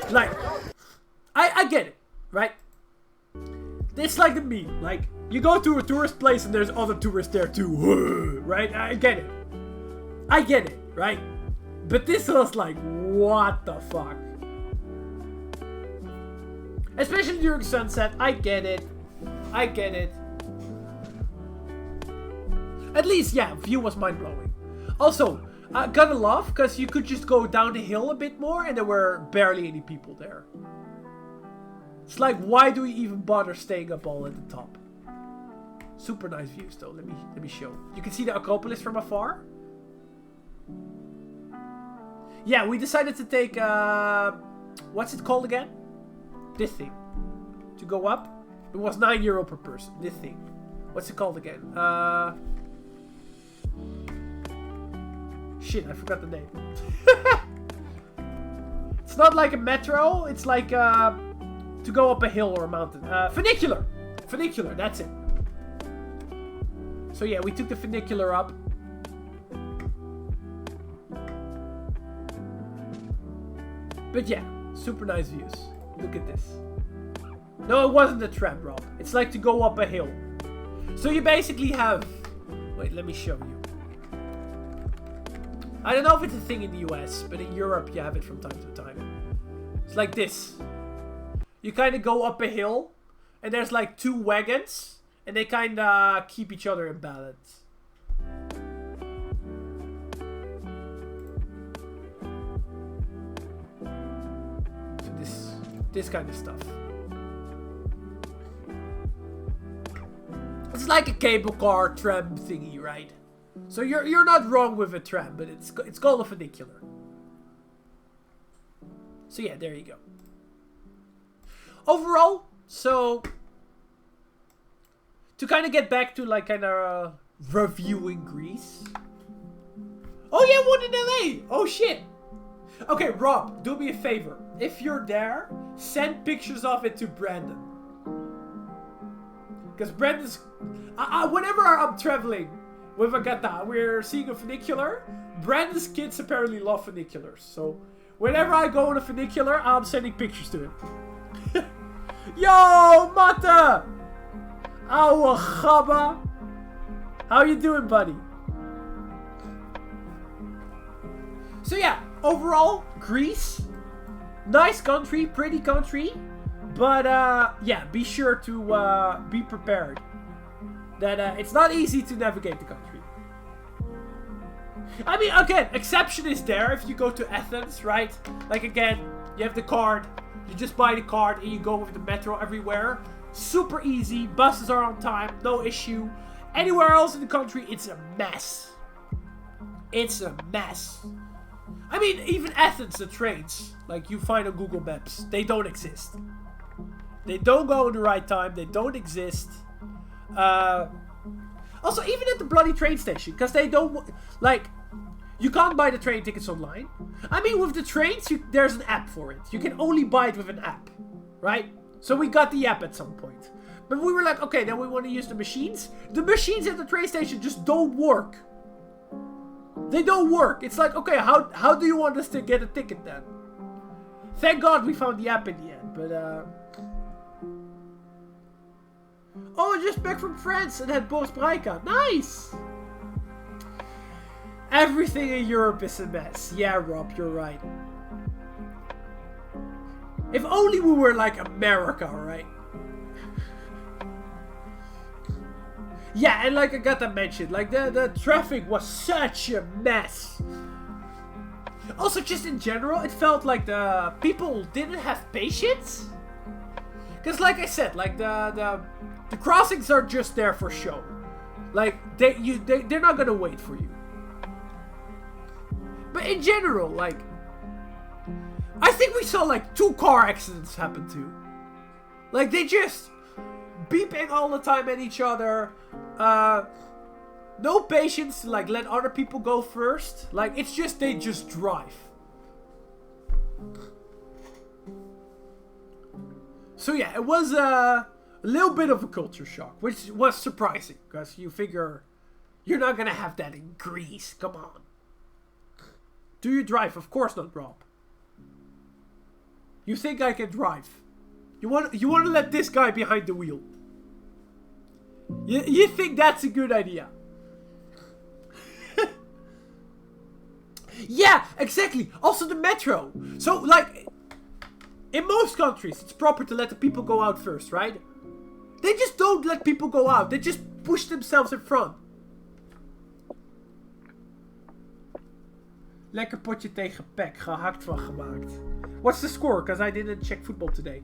Like, I get it, right? It's like the meme, like, you go to a tourist place and there's other tourists there too, right? I get it. I get it, right? But this was like, what the fuck? Especially during sunset, I get it. I get it. At least, yeah, view was mind-blowing. Also, gotta love, because you could just go down the hill a bit more and there were barely any people there. It's like, why do we even bother staying up all at the top? Super nice views though, let me show. You can see the Acropolis from afar. Yeah, we decided to take, what's it called again? This thing. To go up. It was €9 per person. This thing. What's it called again? Shit, I forgot the name. It's not like a metro. It's like to go up a hill or a mountain. Funicular. Funicular, that's it. So yeah, we took the funicular up. But yeah, super nice views. Look at this. No, it wasn't a tram, Rob. It's like to go up a hill. So you basically have... Wait, let me show you. I don't know if it's a thing in the US, but in Europe you have it from time to time. It's like this. You kind of go up a hill, and there's like 2 wagons, and they kind of keep each other in balance. So this kind of stuff. It's like a cable car tram thingy, right? So you're not wrong with a tram, but it's called a funicular. So yeah, there you go. Overall, so to kind of get back to like kind of reviewing Greece. Oh yeah, one in LA. Oh shit. Okay, Rob, do me a favor. If you're there, send pictures of it to Brandon. Because Brandon's... whenever I'm traveling with Agatha, we're seeing a funicular. Brandon's kids apparently love funiculars. So, whenever I go on a funicular, I'm sending pictures to him. Yo, Mata! Ouwe gabba! How you doing, buddy? So yeah, overall, Greece. Nice country, pretty country. But, yeah, be sure to be prepared. That it's not easy to navigate the country. I mean, again, exception is there if you go to Athens, right? Like, again, you have the card. You just buy the card and you go with the metro everywhere. Super easy. Buses are on time. No issue. Anywhere else in the country, it's a mess. It's a mess. I mean, even Athens, the trains, like you find on Google Maps, they don't exist. They don't go in the right time. They don't exist. Also, even at the bloody train station, because they don't, like, you can't buy the train tickets online. I mean, with the trains, there's an app for it. You can only buy it with an app, right? So we got the app at some point. But we were like, okay, then we want to use the machines. The machines at the train station just don't work. They don't work. It's like, okay, how do you want us to get a ticket then? Thank God we found the app in the end, but, oh, just back from France and had Boris Breika. Nice! Everything in Europe is a mess. Yeah, Rob, you're right. If only we were like America, right? Yeah, and like I got to mention, like the traffic was such a mess. Also, just in general, it felt like the people didn't have patience. Because like I said, like the crossings are just there for show. Like they're not gonna wait for you. But in general, like I think we saw like 2 car accidents happen too. Like they just beeping all the time at each other. No patience to like let other people go first. Like it's just they just drive. So yeah, it was a little bit of a culture shock, which was surprising because you figure you're not gonna have that in Greece. Come on. Do you drive? Of course not, Rob. You think I can drive? You want to let this guy behind the wheel? You think that's a good idea? Yeah, exactly. Also the metro. So like, in most countries, it's proper to let the people go out first, right? They just don't let people go out. They just push themselves in front. Lekker potje tegen PEC, gehakt van gemaakt. What's the score? Because I didn't check football today.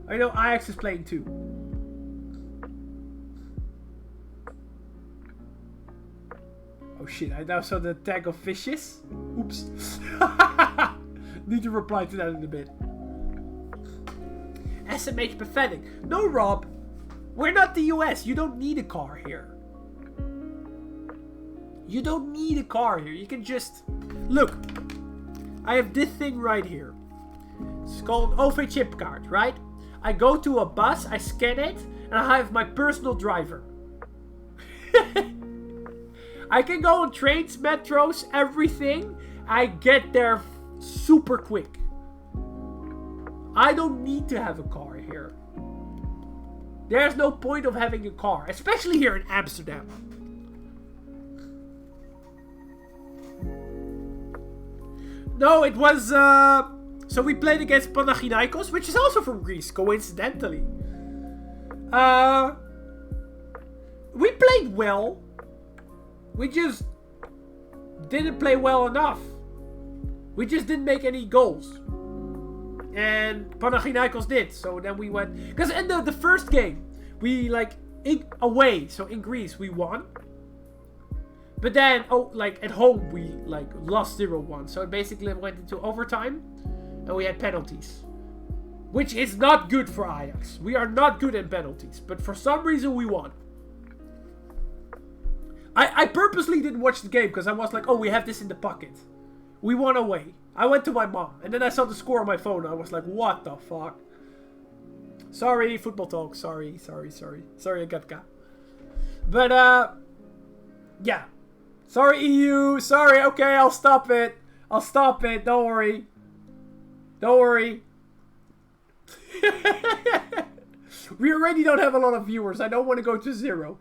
I know Ajax is playing too. Oh shit, I now saw the tag of fishes. Oops. Need to reply to that in a bit. SMH pathetic. No, Rob. We're not the US. You don't need a car here. You don't need a car here. You can just... Look. I have this thing right here. It's called OV chip card, right? I go to a bus, I scan it, and I have my personal driver. I can go on trains, metros, everything. I get there super quick. I don't need to have a car here. There's no point of having a car, especially here in Amsterdam. No, it was, so we played against Panathinaikos, which is also from Greece, coincidentally. We played well. We just didn't play well enough. We just didn't make any goals. And Panathinaikos did. So then we went... Because in the first game, we away, so in Greece, we won. But then, at home, we lost 0-1. So it basically went into overtime. And we had penalties. Which is not good for Ajax. We are not good in penalties. But for some reason, we won. I purposely didn't watch the game because I was like, oh, we have this in the pocket. We won away. I went to my mom. And then I saw the score on my phone. And I was like, what the fuck? Sorry, football talk. Sorry, Agatka. But, yeah. Sorry, EU. Sorry, okay, I'll stop it. Don't worry. We already don't have a lot of viewers. I don't want to go to 0.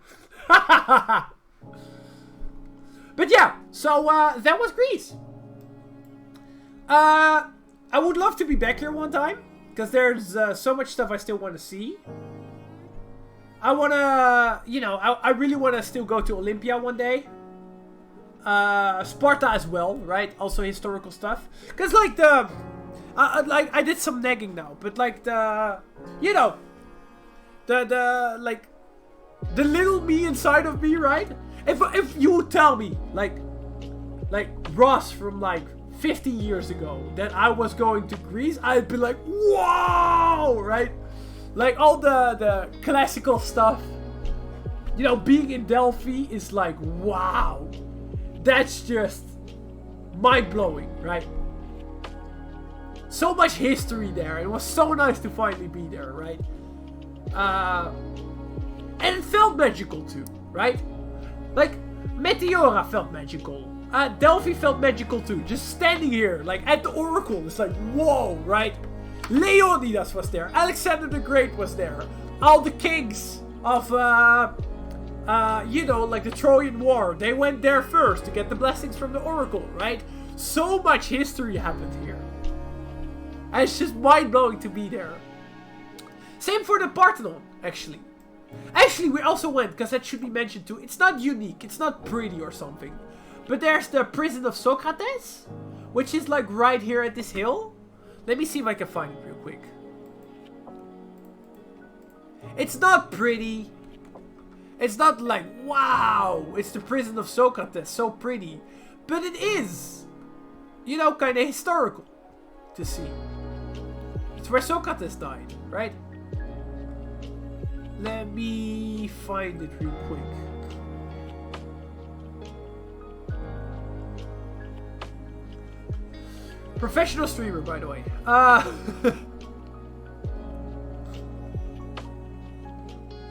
But yeah, so that was Greece. I would love to be back here one time. Because there's so much stuff I still want to see. I want to, I really want to still go to Olympia one day. Sparta as well, right? Also historical stuff. Because I did some nagging now. But the little me inside of me, right? If you would tell me, like Ross from 50 years ago that I was going to Greece, I'd be like, whoa, right? All the classical stuff. Being in Delphi is like, wow. That's just mind-blowing, right? So much history there. It was so nice to finally be there, right? And it felt magical too, right? Meteora felt magical. Delphi felt magical too. Just standing here, at the Oracle, it's like, whoa, right? Leonidas was there. Alexander the Great was there. All the kings of, the Trojan War. They went there first to get the blessings from the Oracle, right? So much history happened here. And it's just mind-blowing to be there. Same for the Parthenon, actually. Actually, we also went, because that should be mentioned too. It's not unique. It's not pretty or something. But there's the prison of Socrates, which is right here at this hill. Let me see if I can find it real quick. It's not pretty. It's not wow, it's the prison of Socrates, so pretty. But it is, kind of historical to see. It's where Socrates died, right? Let me find it real quick. Professional streamer, by the way.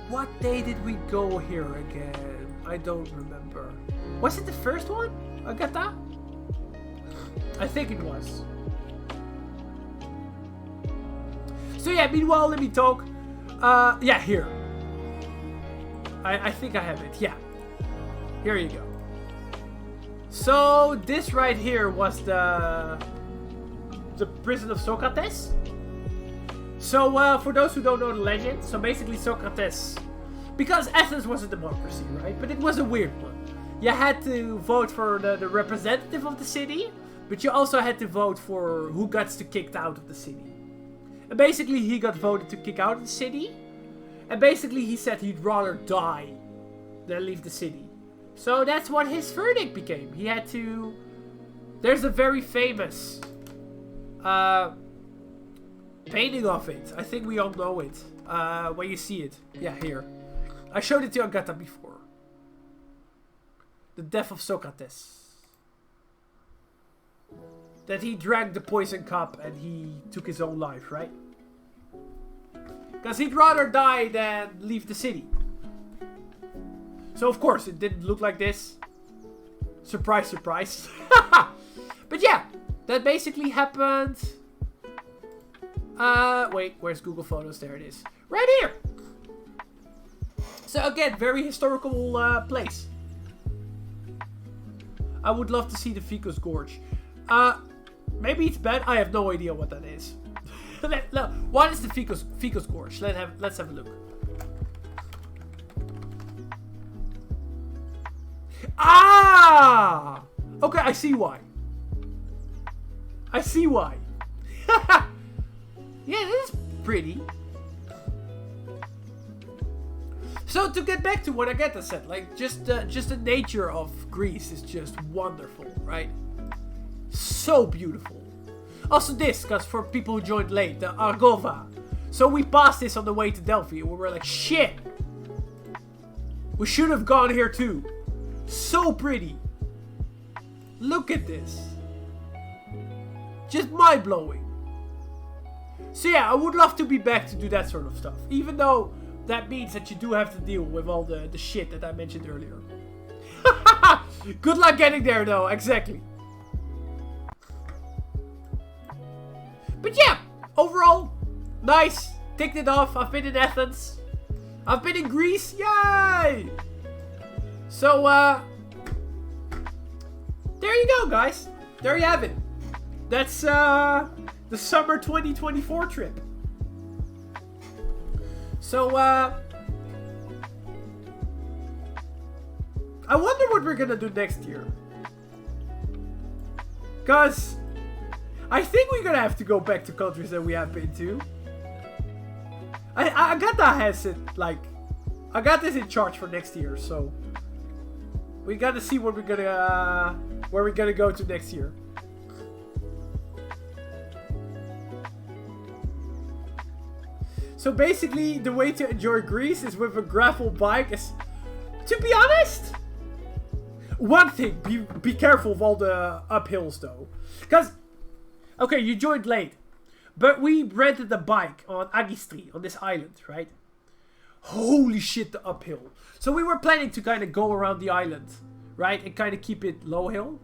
What day did we go here again? I don't remember. Was it the first one? Agatha? I think it was. So yeah, meanwhile, let me talk. Yeah, here. I think I have it. Yeah. Here you go. So this right here was the prison of Socrates. So for those who don't know the legend, so basically Socrates, because Athens was a democracy, right? But it was a weird one. You had to vote for the representative of the city, but you also had to vote for who gets to kicked out of the city. And basically he got voted to kick out of the city. And basically he said he'd rather die than leave the city. So that's what his verdict became. He had to... There's a very famous painting of it. I think we all know it. When you see it. Yeah, here. I showed it to Agatha before. The death of Socrates. That he drank the poison cup and he took his own life, right? Because he'd rather die than leave the city. So of course it didn't look like this. Surprise, surprise. But yeah, that basically happened Wait, where's Google Photos? There it is. Right here! So again, very historical place. I would love to see the Ficus Gorge. Maybe it's bad. I have no idea what that is. What is the Ficus Gorge? Let's have a look. Ah! Okay, I see why. I see why. Yeah, this is pretty. So to get back to what Agatha said, like just the nature of Greece is just wonderful, right? So beautiful. Also this, because for people who joined late, the Argova. So we passed this on the way to Delphi, and we were like, shit! We should have gone here too. So pretty. Look at this. Just mind-blowing. So yeah, I would love to be back to do that sort of stuff. Even though that means that you do have to deal with all the shit that I mentioned earlier. Good luck getting there though, exactly. But yeah, overall, nice. Ticked it off. I've been in Athens. I've been in Greece. Yay! So, there you go, guys. There you have it. That's, the summer 2024 trip. So, I wonder what we're gonna do next year. Cause I think we're gonna have to go back to countries that we have been to. Agatha has it, like, Agatha's in charge for next year, so we gotta see what we're gonna, where we're gonna go to next year. So basically, the way to enjoy Greece is with a gravel bike. Is, to be honest, one thing, be careful of all the uphills though. Because, okay, you joined late. But we rented a bike on Agistri, on this island, right? Holy shit, the uphill. So we were planning to kind of go around the island, right? And kind of keep it low hill.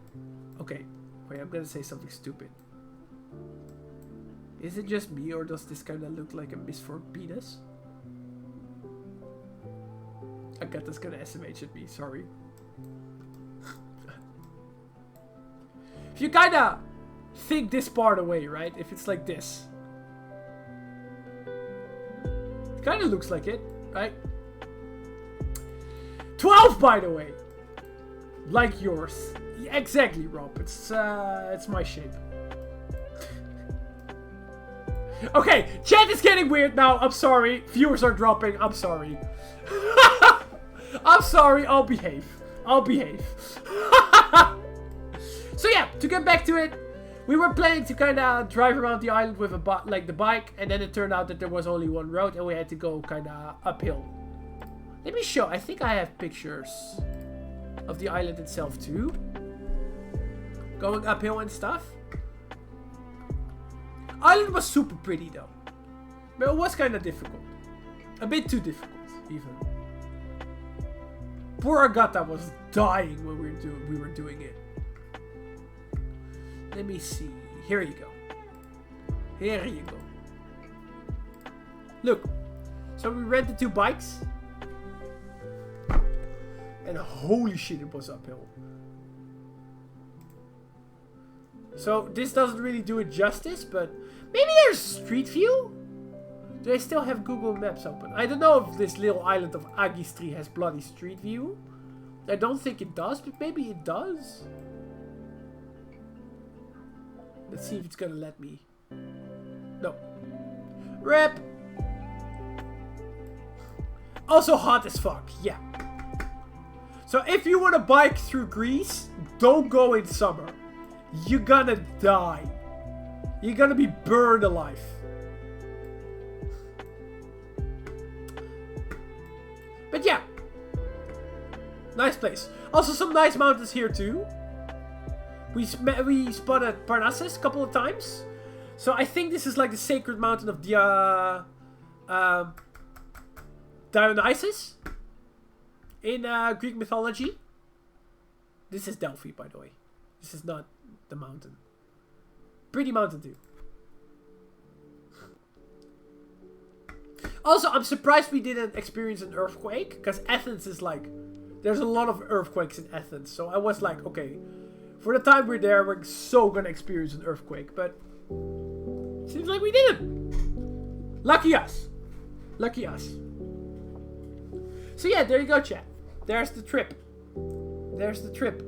Okay, wait, I'm going to say something stupid. Is it just me, or does this kind of look like a Miss for penis? Agatha's gonna SMH at me, sorry. If you kind of think this part away, right? If it's like this. It kind of looks like it, right? 12, by the way! Like yours. Yeah, exactly, Rob. It's my shape. Okay, chat is getting weird now. I'm sorry. Viewers are dropping. I'm sorry. I'm sorry. I'll behave. I'll behave. So yeah, to get back to it, we were planning to kind of drive around the island with the bike, and then it turned out that there was only one road, and we had to go kind of uphill. Let me show. I think I have pictures of the island itself too. Going uphill and stuff. Island was super pretty though, but it was kind of difficult. A bit too difficult, even. Poor Agatha was dying when we were doing it. Let me see. Here you go. Here you go. Look. So we rented 2 bikes. And holy shit, it was uphill. So this doesn't really do it justice, but maybe there's Street View? Do I still have Google Maps open? I don't know if this little island of Agistri has bloody Street View. I don't think it does, but maybe it does. Let's see if it's gonna let me. No. Rip! Also hot as fuck, yeah. So if you want to bike through Greece, don't go in summer. You're gonna die. You're gonna be burned alive. But yeah. Nice place. Also some nice mountains here too. We spotted Parnassus a couple of times. So I think this is like the sacred mountain of Dionysus. In Greek mythology. This is Delphi, by the way. This is not the mountain. Pretty mountain too. Also, I'm surprised we didn't experience an earthquake, because Athens is like, there's a lot of earthquakes in Athens. So I was like, okay, for the time we're there, we're so gonna experience an earthquake, but seems like we didn't. Lucky us. Lucky us. So yeah, there you go, chat. There's the trip. There's the trip.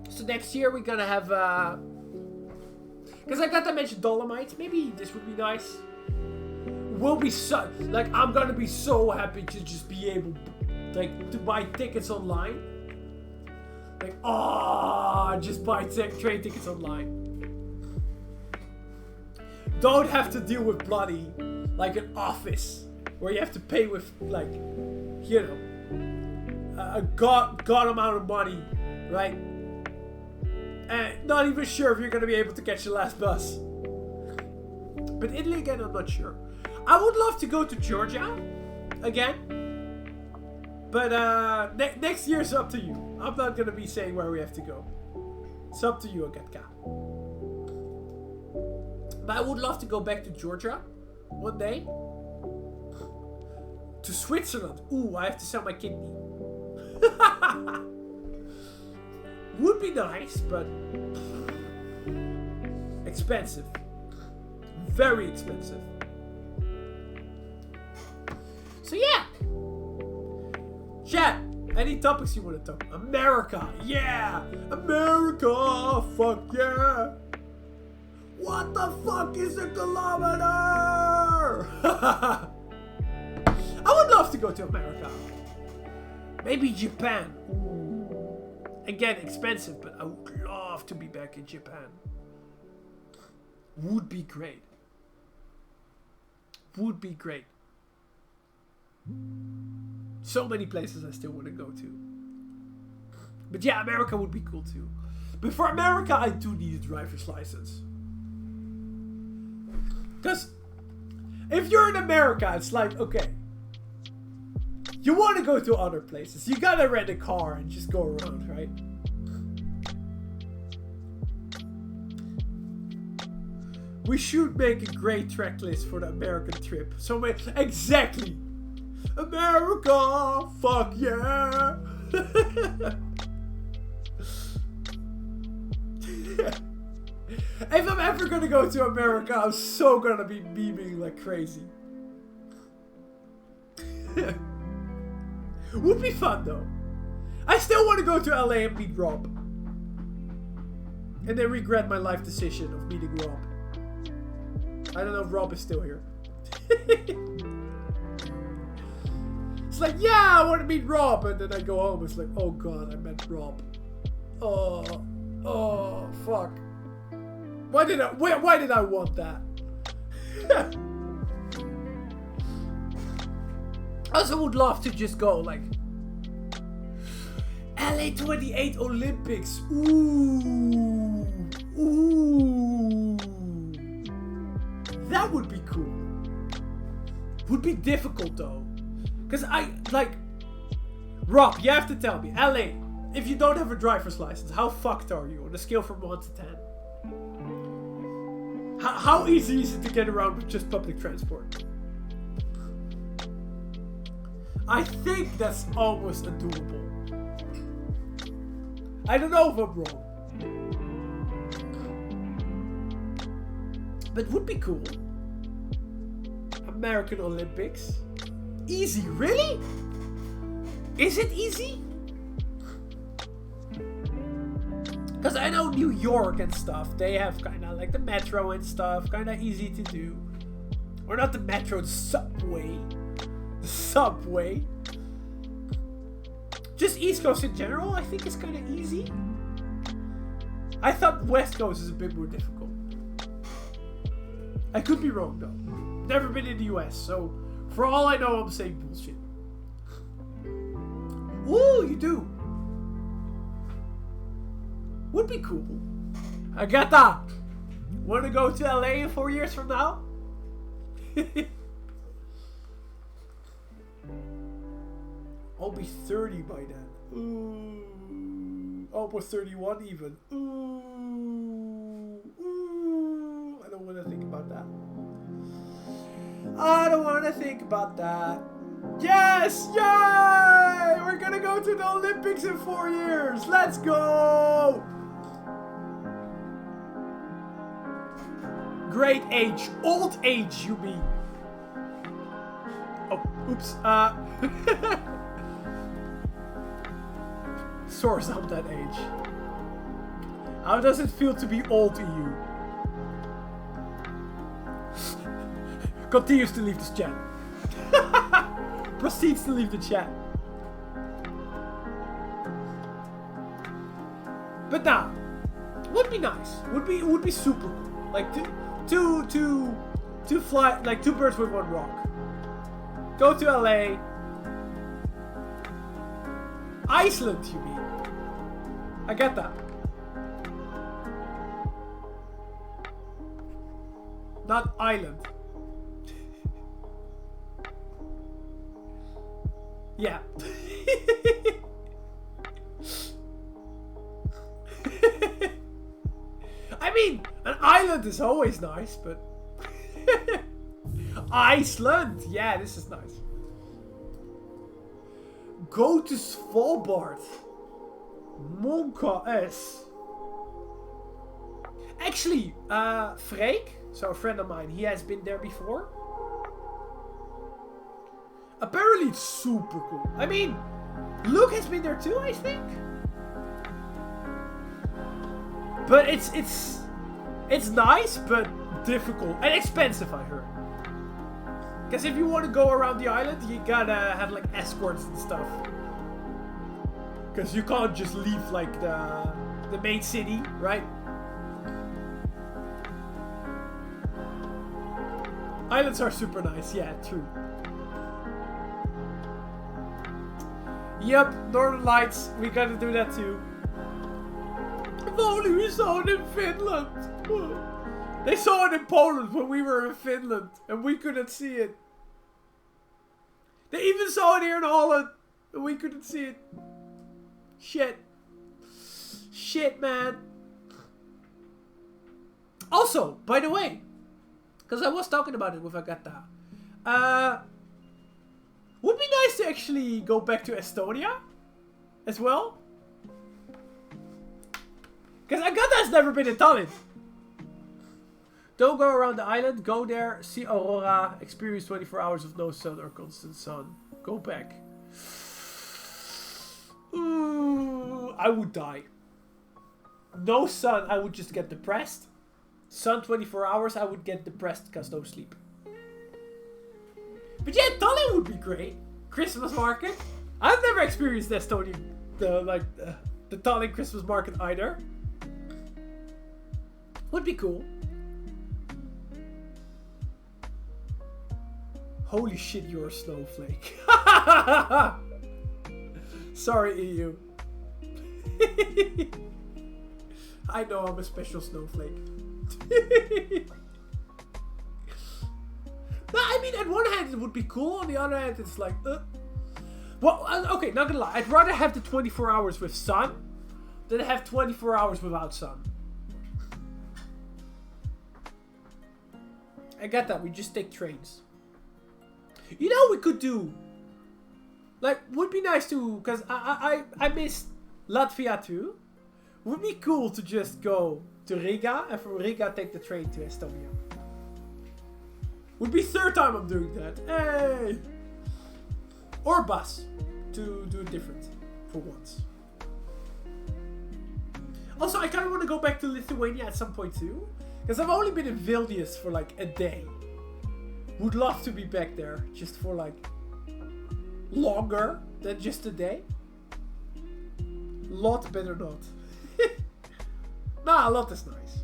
So next year we're gonna have, because I got to mention Dolomites. Maybe this would be nice. Will be so, like, I'm gonna be so happy to just be able, like, to buy tickets online. Like, just buy train tickets online. Don't have to deal with bloody, like, an office where you have to pay with, like, you know, a god amount of money, right? And not even sure if you're gonna be able to catch the last bus. But Italy again, I'm not sure. I would love to go to Georgia again. But next year is up to you. I'm not gonna be saying where we have to go. It's up to you, Agatka. But I would love to go back to Georgia one day. To Switzerland. Ooh, I have to sell my kidney. Would be nice, but expensive. Very expensive. So yeah. Chat, any topics you want to talk? America, yeah! America, fuck yeah! What the fuck is a kilometer? I would love to go to America. Maybe Japan. Ooh. Again, expensive, but I would love to be back in Japan. Would be great. Would be great. So many places I still want to go to. But yeah, America would be cool too. But for America, I do need a driver's license. Because if you're in America, it's like, okay, you want to go to other places. You gotta rent a car and just go around, right? We should make a great track list for the American trip. So exactly. America, fuck yeah. If I'm ever gonna go to America, I'm so gonna be memeing like crazy. Would be fun though. I still want to go to LA and meet Rob. And then regret my life decision of meeting Rob. I don't know if Rob is still here. It's like, yeah, I want to meet Rob. And then I go home. It's like, oh god, I met Rob. Oh, fuck. Why did I want that? I also would love to just go, like, LA 28 Olympics. Ooh. That would be cool. Would be difficult though. Because Rob, you have to tell me, LA, if you don't have a driver's license, how fucked are you on a scale from 1 to 10? How easy is it to get around with just public transport? I think that's almost undoable. I don't know if I'm wrong. But would be cool. American Olympics. Easy, really? Is it easy? Because I know New York and stuff, they have kind of like the metro and stuff, kind of easy to do. Or not the metro, the subway. The subway. Just East Coast in general, I think is kind of easy. I thought West Coast is a bit more difficult. I could be wrong though. Never been in the US, so for all I know, I'm saying bullshit. Ooh, you do. Would be cool. Agata, wanna go to LA in 4 years from now? I'll be 30 by then. Ooh, almost 31 even. Ooh, I don't want to think about that. I don't want to think about that. Yes! Yay! We're gonna go to the Olympics in 4 years. Let's go! Great age. Old age, you mean. Oh, oops. Source, I'm that age. How does it feel to be old to you? Continues to leave this chat. Proceeds to leave the chat. But now, would be nice. Would be super cool. Like two fly, like 2 birds with 1 rock. Go to LA. Iceland, you mean? I get that. Not island. Yeah. I mean, an island is always nice, but... Iceland! Yeah, this is nice. Go to Svalbard. Monka S. Actually, Freek, so a friend of mine, he has been there before. Apparently it's super cool. I mean, Luke has been there too, I think. But it's nice, but difficult and expensive, I heard. Because if you want to go around the island, you gotta have like escorts and stuff. Because you can't just leave like the main city, right? Islands are super nice, yeah, true. Yep, Northern Lights, we gotta do that too. If only we saw it in Finland. They saw it in Poland when we were in Finland, and we couldn't see it. They even saw it here in Holland, and we couldn't see it. Shit. Shit, man. Also, by the way, because I was talking about it with Agatha. Would be nice to actually go back to Estonia as well. Because Agatha has never been in Tallinn. Don't go around the island. Go there, see Aurora, experience 24 hours of no sun or constant sun. Go back. Ooh, I would die. No sun, I would just get depressed. Sun 24 hours, I would get depressed because no sleep. But yeah, Tallinn would be great. Christmas market. I've never experienced the Estonian, the Tallinn Christmas market either. Would be cool. Holy shit, you're a snowflake. Sorry, EU. I know I'm a special snowflake. No, I mean, at one hand it would be cool, on the other hand it's like, Well, okay, not gonna lie. I'd rather have the 24 hours with sun than have 24 hours without sun. I get that, we just take trains. You know we could do? Like, would be nice to, because I miss Latvia too. Would be cool to just go to Riga, and from Riga take the train to Estonia. Would be 3rd time I'm doing that. Hey! Or bus. To do it different. For once. Also, I kind of want to go back to Lithuania at some point too. Because I've only been in Vilnius for like a day. Would love to be back there. Just for like... longer than just a day. Lot better not. Nah, a lot is nice.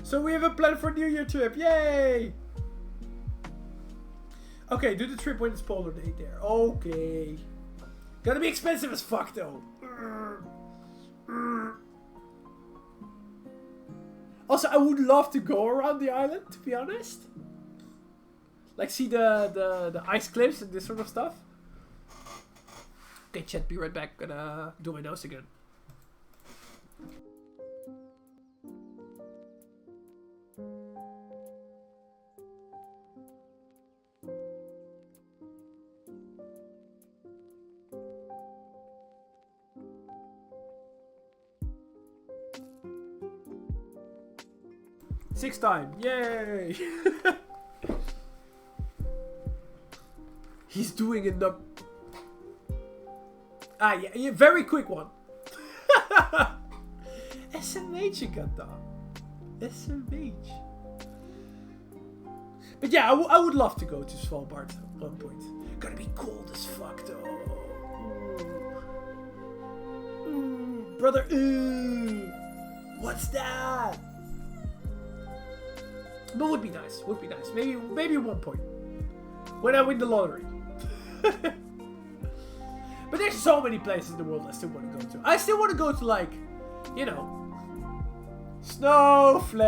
So we have a plan for New Year trip. Yay! Okay, do the trip when it's polar day there. Okay. Gonna be expensive as fuck though. Also, I would love to go around the island, to be honest. Like see the ice cliffs and this sort of stuff. Okay, chat, be right back. Gonna do my nose again. 6th time. Yay! He's doing it up. Ah, yeah, very quick one. SMH again, though. SMH. But yeah, I would love to go to Svalbard at one point. Gonna be cold as fuck, though. Ooh, brother, ooh. What's that? But would be nice. Would be nice. Maybe at one point. When I win the lottery. But there's so many places in the world I still want to go to. I still want to go to, like, you know, Snowflake.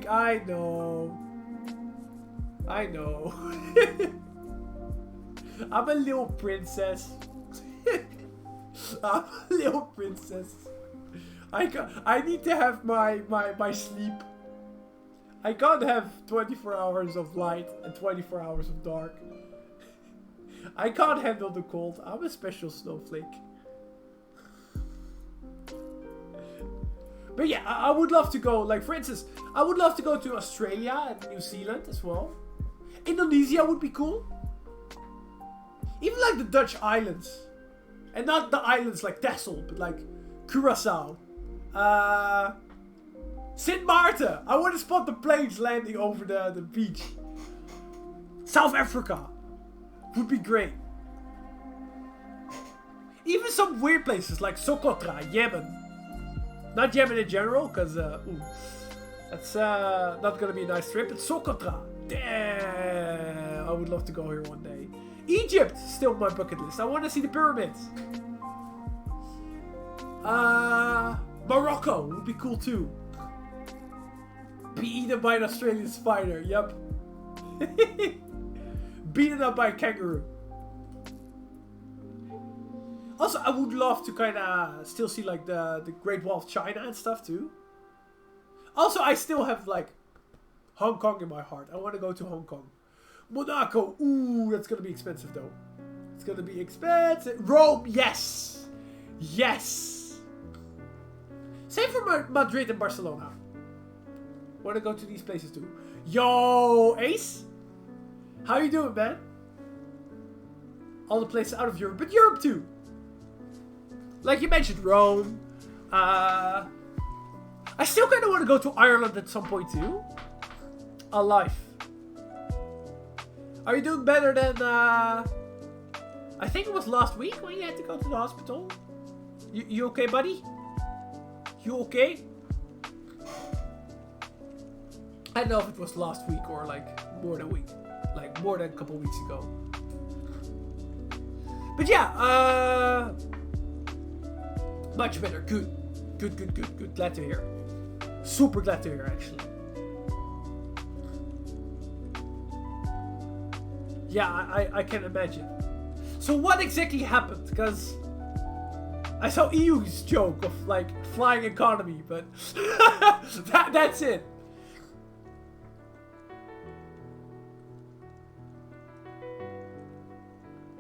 I know. I'm a little princess. I'm a little princess. I need to have my sleep. I can't have 24 hours of light and 24 hours of dark. I can't handle the cold. I'm a special snowflake. But yeah, I would love to go, like, for instance, I would love to go to Australia and New Zealand as well. Indonesia would be cool. Even like the Dutch islands. And not the islands like Texel, but like Curacao. Sint Maarten. I want to spot the planes landing over the beach. South Africa. Would be great. Even some weird places like Socotra, Yemen. Not Yemen in general, because that's not going to be a nice trip. But Socotra. Damn. I would love to go here one day. Egypt. Still on my bucket list. I want to see the pyramids. Morocco would be cool too. Be eaten by an Australian spider. Yep. Beaten up by a kangaroo. Also, I would love to kind of still see like the Great Wall of China and stuff too. Also, I still have like Hong Kong in my heart. I want to go to Hong Kong. Monaco. Ooh, that's going to be expensive though. It's going to be expensive. Rome. Yes. Yes. Same for Madrid and Barcelona. Want to go to these places too. Yo, Ace. How you doing, man? All the places out of Europe, but Europe too. Like you mentioned, Rome. I still kind of want to go to Ireland at some point too. Alive. Are you doing better than? I think it was last week when you had to go to the hospital. You okay, buddy? You okay? I don't know if it was last week or like more than a week. Like more than a couple weeks ago. But yeah, much better. Good. Glad to hear. Super glad to hear, actually. Yeah, I can imagine. So what exactly happened? Because I saw EU's joke of like flying economy, but that's it.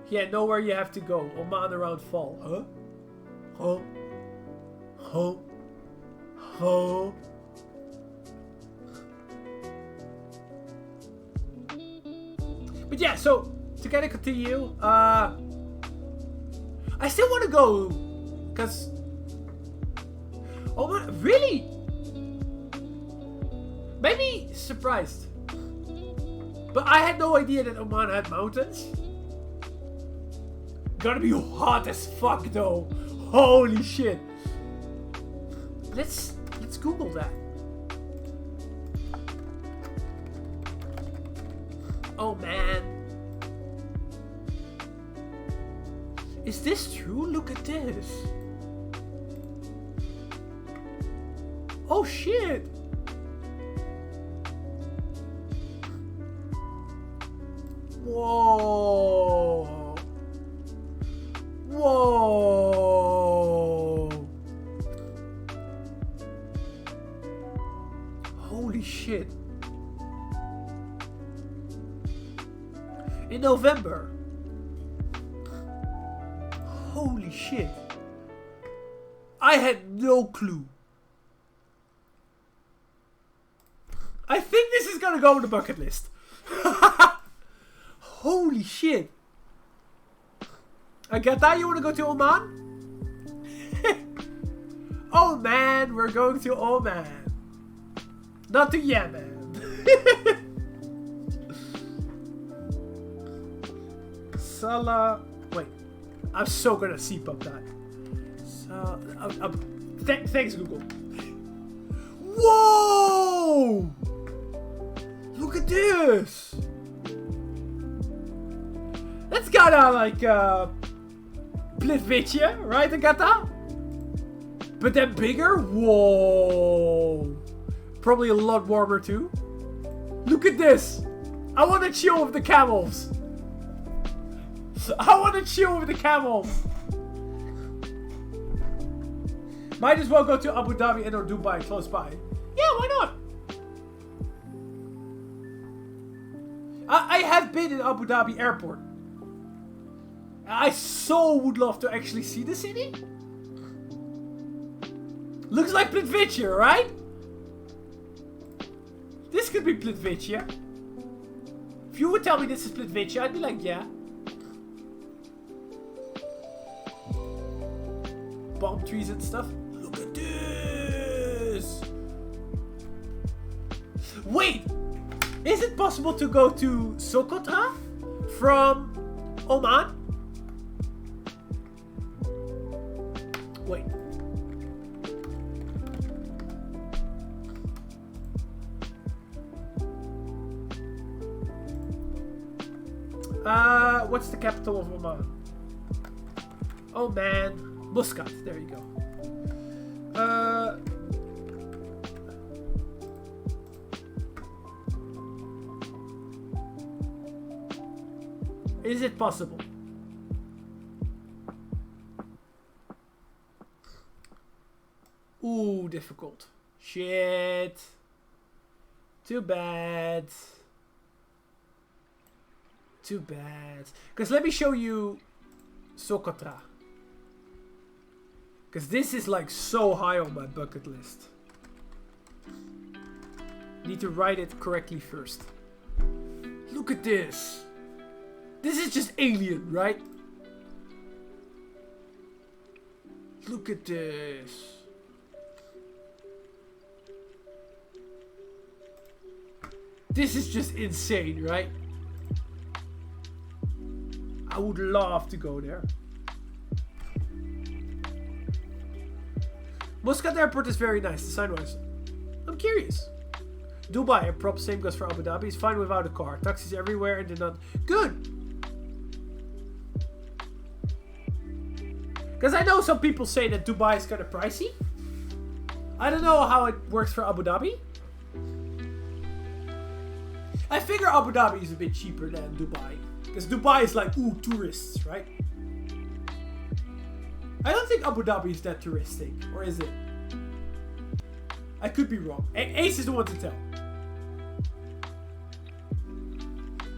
Yeah, know where you have to go. Oman around fall. Huh? But yeah, so to kind of continue, I still want to go, cause Oman, really? Maybe surprised, but I had no idea that Oman had mountains. Gonna be hot as fuck though. Holy shit. Let's Google that. Oh man. Is this true? Look at this. Oh shit. Whoa. Whoa. Holy shit. In November. Holy shit. I had no clue. I think this is gonna go on the bucket list. Holy shit. Agatha, you wanna go to Oman? Oh man, we're going to Oman. Not to Yemen. Salah. Wait. I'm so gonna seep up that. Thanks, Google. Whoa! Look at this! That's kinda like Plitvitje, right, Agatha? But then bigger? Whoa! Probably a lot warmer too. Look at this! I wanna chill with the camels! I wanna chill with the camels! Might as well go to Abu Dhabi and or Dubai close by. Yeah, why not? I have been in Abu Dhabi airport. I so would love to actually see the city. Looks like Plitvitje, right? This could be Plitvitje. If you would tell me this is Plitvitje, I'd be like, yeah. Palm trees and stuff. Look at this! Wait! Is it possible to go to Socotra from Oman? Wait. What's the capital of Oman? Oh man, Muscat. There you go. Is it possible? Ooh, difficult. Shit. Too bad. Too bad. Because let me show you Socotra. Because this is like so high on my bucket list. Need to write it correctly first. Look at this. This is just alien, right? Look at this. This is just insane, right? I would love to go there. Muscat Airport is very nice, design-wise. I'm curious. Dubai, prop same goes for Abu Dhabi. It's fine without a car. Taxis everywhere and did not... Good! Because I know some people say that Dubai is kind of pricey. I don't know how it works for Abu Dhabi. I figure Abu Dhabi is a bit cheaper than Dubai. Because Dubai is like, ooh, tourists, right? I don't think Abu Dhabi is that touristic. Or is it? I could be wrong. Ace is the one to tell.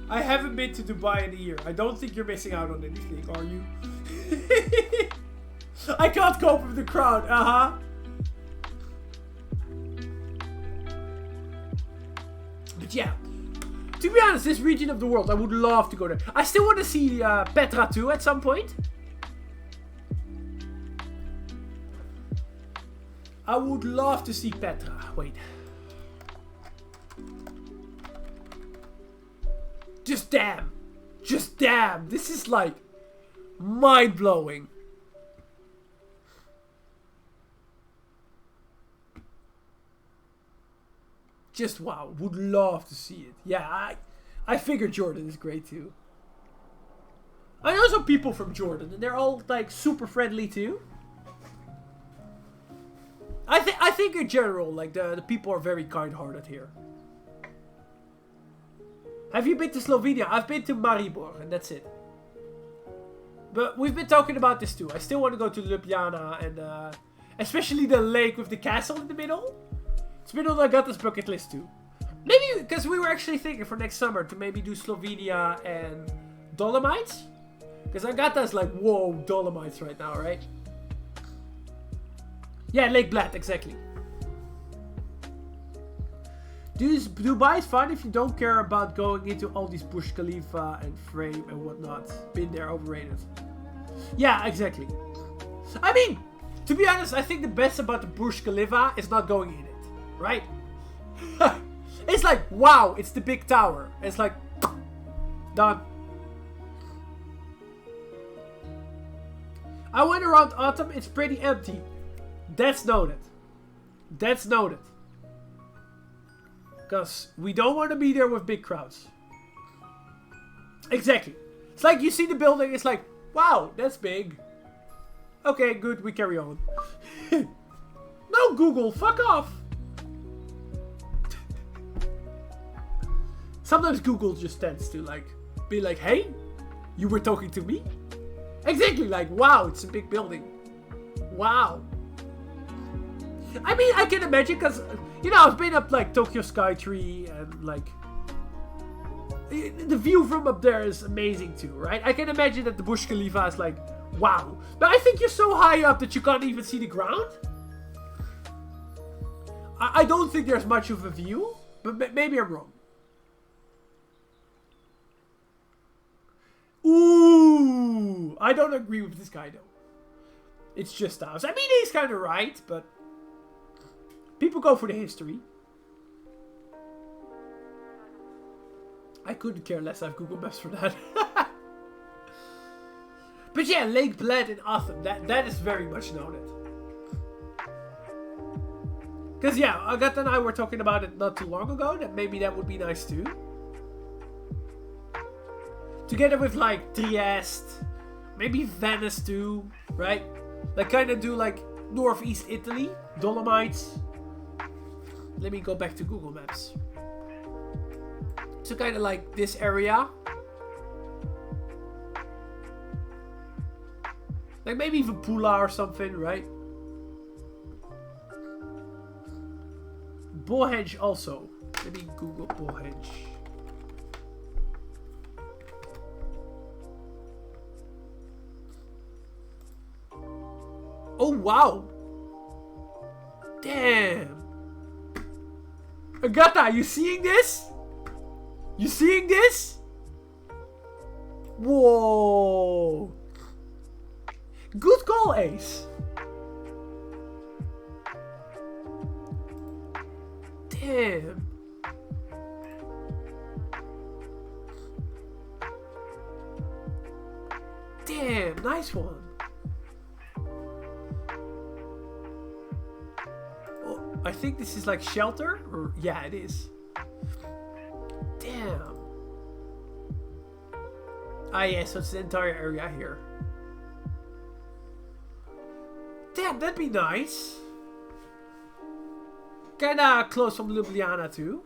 I haven't been to Dubai in a year. I don't think you're missing out on anything, are you? I can't cope with the crowd. Uh-huh. But yeah. To be honest, this region of the world, I would love to go there. I still want to see Petra too at some point. I would love to see Petra. Wait. Just damn. Just damn. This is like mind-blowing. Just wow. Would love to see it. Yeah, I figure Jordan is great too. I know some people from Jordan and they're all like super friendly too. I think in general, like the people are very kind-hearted here. Have you been to Slovenia? I've been to Maribor and that's it. But we've been talking about this too. I still want to go to Ljubljana and especially the lake with the castle in the middle. It's been on Agatha's bucket list too. Maybe because we were actually thinking for next summer to maybe do Slovenia and Dolomites. Because Agatha's like, whoa, Dolomites right now, right? Yeah, Lake Bled, exactly. Dubai is fun if you don't care about going into all these Burj Khalifa and Frame and whatnot. Been there, overrated. Yeah, exactly. I mean, to be honest, I think the best about the Burj Khalifa is not going in it, right? It's like, wow, it's the big tower. It's like, done. I went around autumn, it's pretty empty. That's noted. That's noted. Because we don't want to be there with big crowds. Exactly. It's like you see the building, it's like, wow, that's big. Okay, good, we carry on. No, Google, fuck off. Sometimes Google just tends to like be like, hey, you were talking to me? Exactly, like, wow, it's a big building. Wow. I mean, I can imagine, because, you know, I've been up, like, Tokyo Skytree, and, like, the view from up there is amazing, too, right? I can imagine that the Burj Khalifa is, like, wow. But I think you're so high up that you can't even see the ground. I don't think there's much of a view, but maybe I'm wrong. Ooh, I don't agree with this guy, though. It's just ours. I mean, he's kind of right, but people go for the history. I couldn't care less. I have Google Maps for that. But yeah, Lake Bled in Autumn. That is very much noted. Because yeah, Agatha and I were talking about it not too long ago. That maybe that would be nice too. Together with like Trieste. Maybe Venice too. Right? Like kind of do like Northeast Italy. Dolomites. Let me go back to Google Maps. So kind of like this area. Like maybe even Pula or something, right? Bullhenge also. Let me Google Bullhenge. Oh wow! Damn! Agatha, you seeing this? You seeing this? Whoa! Good call, Ace. Damn. Damn, nice one. Oh, I think this is like shelter, or yeah, it is. Damn. Ah, yeah, so it's the entire area here. Damn, that'd be nice. Kinda close from Ljubljana too.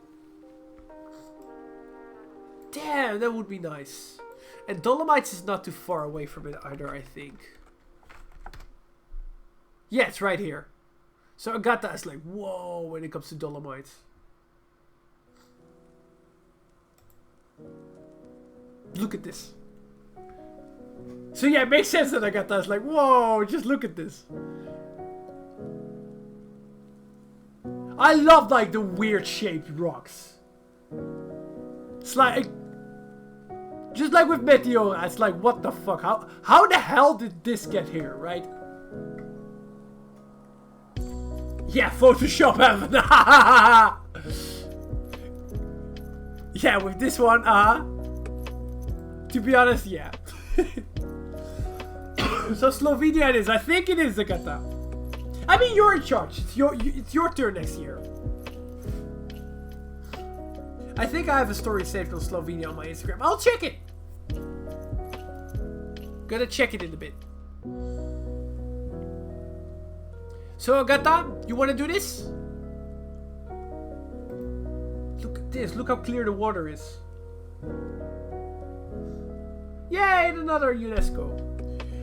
Damn, that would be nice. And Dolomites is not too far away from it either, I think. Yeah, it's right here. So Agatha is like, whoa, when it comes to Dolomites. Look at this. So yeah, it makes sense that Agatha is like, whoa, just look at this. I love like the weird shaped rocks. It's like, just like with Meteora, it's like, what the fuck? How the hell did this get here, right? Yeah, Photoshop heaven. Yeah, with this one, to be honest, yeah. So Slovenia it is. I think it is, Agatha. I mean, you're in charge. It's your turn next year. I think I have a story saved on Slovenia on my Instagram. I'll check it. Gonna check it in a bit. So Agatha, you want to do this? Look at this. Look how clear the water is. Yay, and another UNESCO.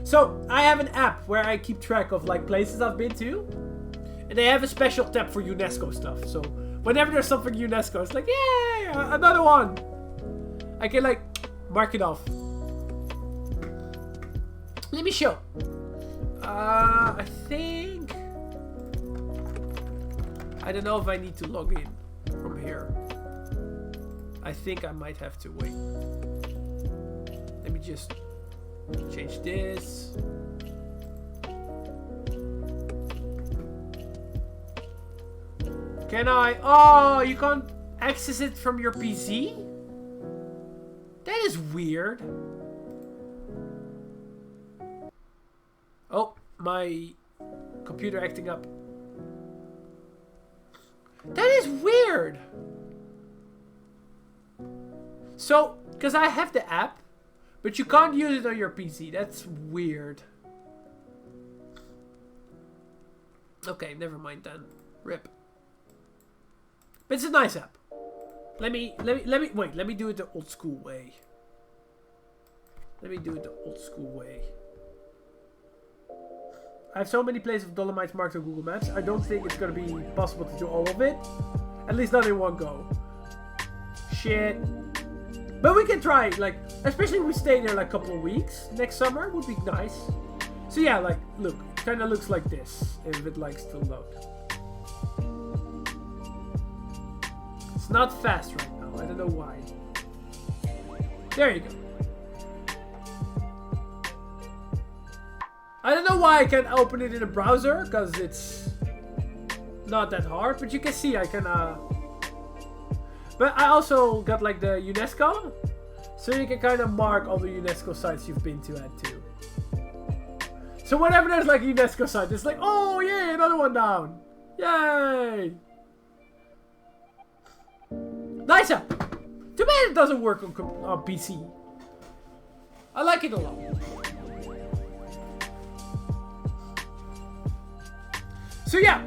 So I have an app where I keep track of like places I've been to, and they have a special tab for UNESCO stuff. So whenever there's something UNESCO, it's like, yay, another one. I can like mark it off. Let me show. I think I don't know if I need to log in from here. I think I might have to wait. Let me just change this. Can I? Oh, you can't access it from your PC? That is weird. Oh, my computer acting up. That is weird. So, because I have the app, but you can't use it on your PC. That's weird. Okay, never mind then. RIP. But it's a nice app. Let me do it the old school way. Let me do it the old school way. I have so many places of Dolomites marked on Google Maps. I don't think it's gonna be possible to do all of it. At least not in one go. Shit. But we can try, like, especially if we stay there like a couple of weeks next summer, would be nice. So yeah, like, look, it kind of looks like this, if it likes to load. It's not fast right now, I don't know why. There you go. I don't know why I can't open it in a browser, because it's not that hard, but you can see I can, But I also got like the UNESCO, so you can kind of mark all the UNESCO sites you've been to at too. So whenever there's like a UNESCO site, it's like, oh yay, another one down. Yay! Nice app! Too bad it doesn't work on PC. I like it a lot. So yeah.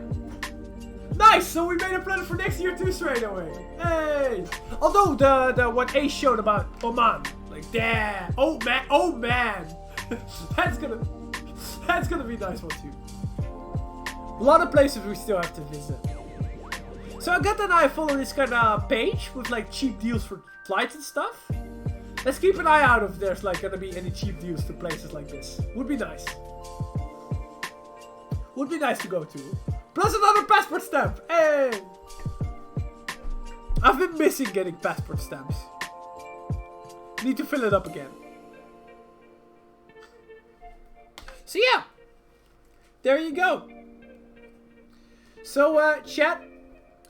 Nice! So we made a plan for next year too straight away. Hey! Although the what Ace showed about Oman, like damn, oh man, that's gonna be a nice one too. A lot of places we still have to visit. So I got that I follow this kind of page with like cheap deals for flights and stuff. Let's keep an eye out if there's like gonna be any cheap deals to places like this. Would be nice. Would be nice to go to. Plus another passport stamp! Hey! I've been missing getting passport stamps. Need to fill it up again. So yeah. There you go. So chat.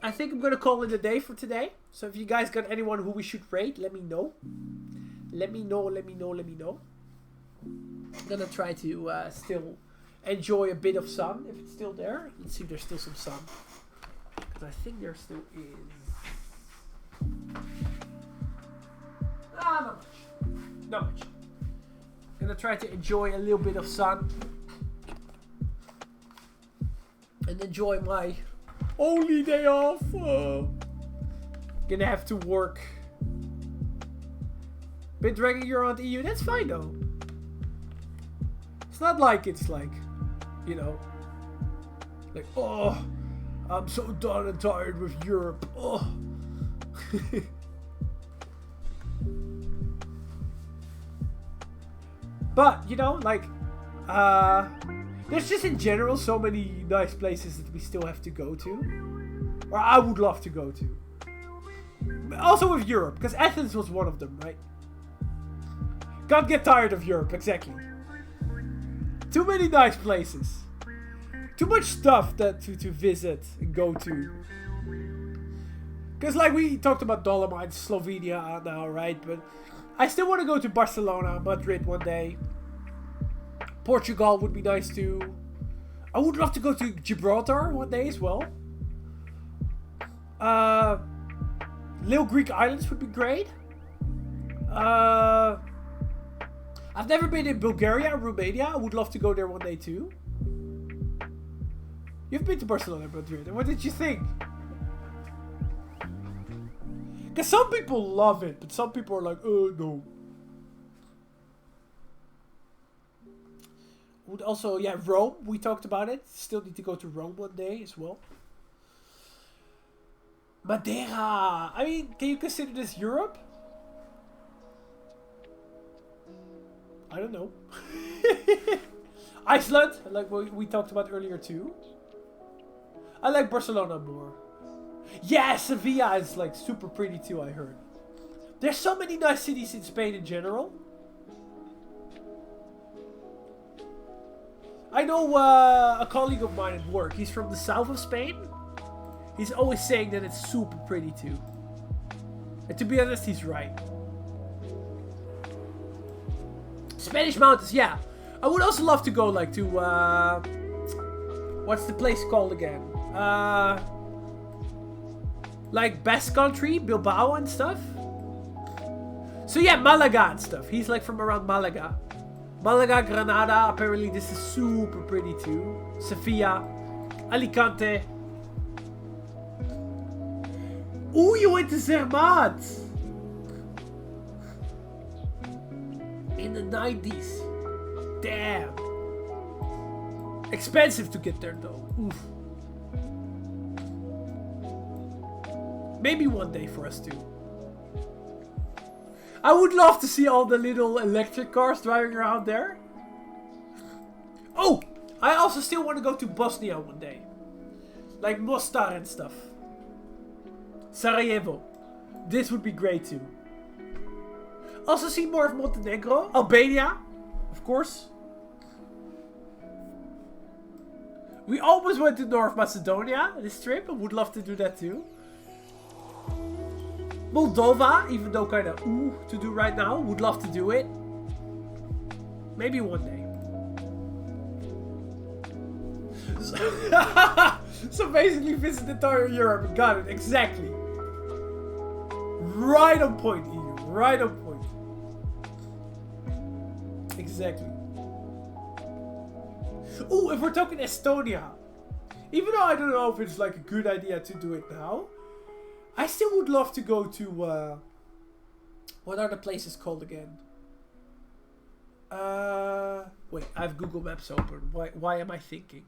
I think I'm gonna call it a day for today. So if you guys got anyone who we should rate, let me know. Let me know. I'm gonna try to still enjoy a bit of sun if it's still there. Let's see if there's still some sun. Because I think there still is. Not much. Not much. Gonna try to enjoy a little bit of sun. And enjoy my only day off. Gonna have to work. Been dragging you around the EU. That's fine though. It's not like it's like, you know, like, oh, I'm so done and tired with Europe. Oh. But, you know, like, there's just in general so many nice places that we still have to go to. Or I would love to go to. Also with Europe, because Athens was one of them, right? Can't get tired of Europe, exactly. Too many nice places. Too much stuff that to visit and go to. Because like we talked about Dolomites, Slovenia now, right? But I still want to go to Barcelona, Madrid one day. Portugal would be nice too. I would love to go to Gibraltar one day as well. Little Greek islands would be great. I've never been in Bulgaria or Romania. I would love to go there one day too. You've been to Barcelona and Madrid. And what did you think? Because some people love it, but some people are like, oh, no. Would also, yeah, Rome. We talked about it. Still need to go to Rome one day as well. Madeira. I mean, can you consider this Europe? I don't know. Iceland, like what we talked about earlier too. I like Barcelona more. Yeah, Sevilla is like super pretty too, I heard. There's so many nice cities in Spain in general. I know a colleague of mine at work. He's from the south of Spain. He's always saying that it's super pretty too. And to be honest, he's right. Spanish mountains, yeah. I would also love to go like to what's the place called again? Like Basque Country, Bilbao and stuff. So yeah, Malaga and stuff. He's like from around Malaga. Malaga, Granada, apparently this is super pretty too. Sevilla, Alicante. Ooh, you went to Zermatt! In the 90s. Damn. Expensive to get there though. Oof. Maybe one day for us too. I would love to see all the little electric cars driving around there. Oh! I also still want to go to Bosnia one day. Like Mostar and stuff. Sarajevo. This would be great too. Also see more of Montenegro. Albania. Of course. We almost went to North Macedonia this trip. I would love to do that too. Moldova, even though kind of to do right now. Would love to do it. Maybe one day. So basically visit entire Europe. Got it, exactly. Right on point, EU. Right on point. Exactly. Oh, if we're talking Estonia. Even though I don't know if it's like a good idea to do it now. I still would love to go to, what are the places called again? Wait, I have Google Maps open. Why am I thinking?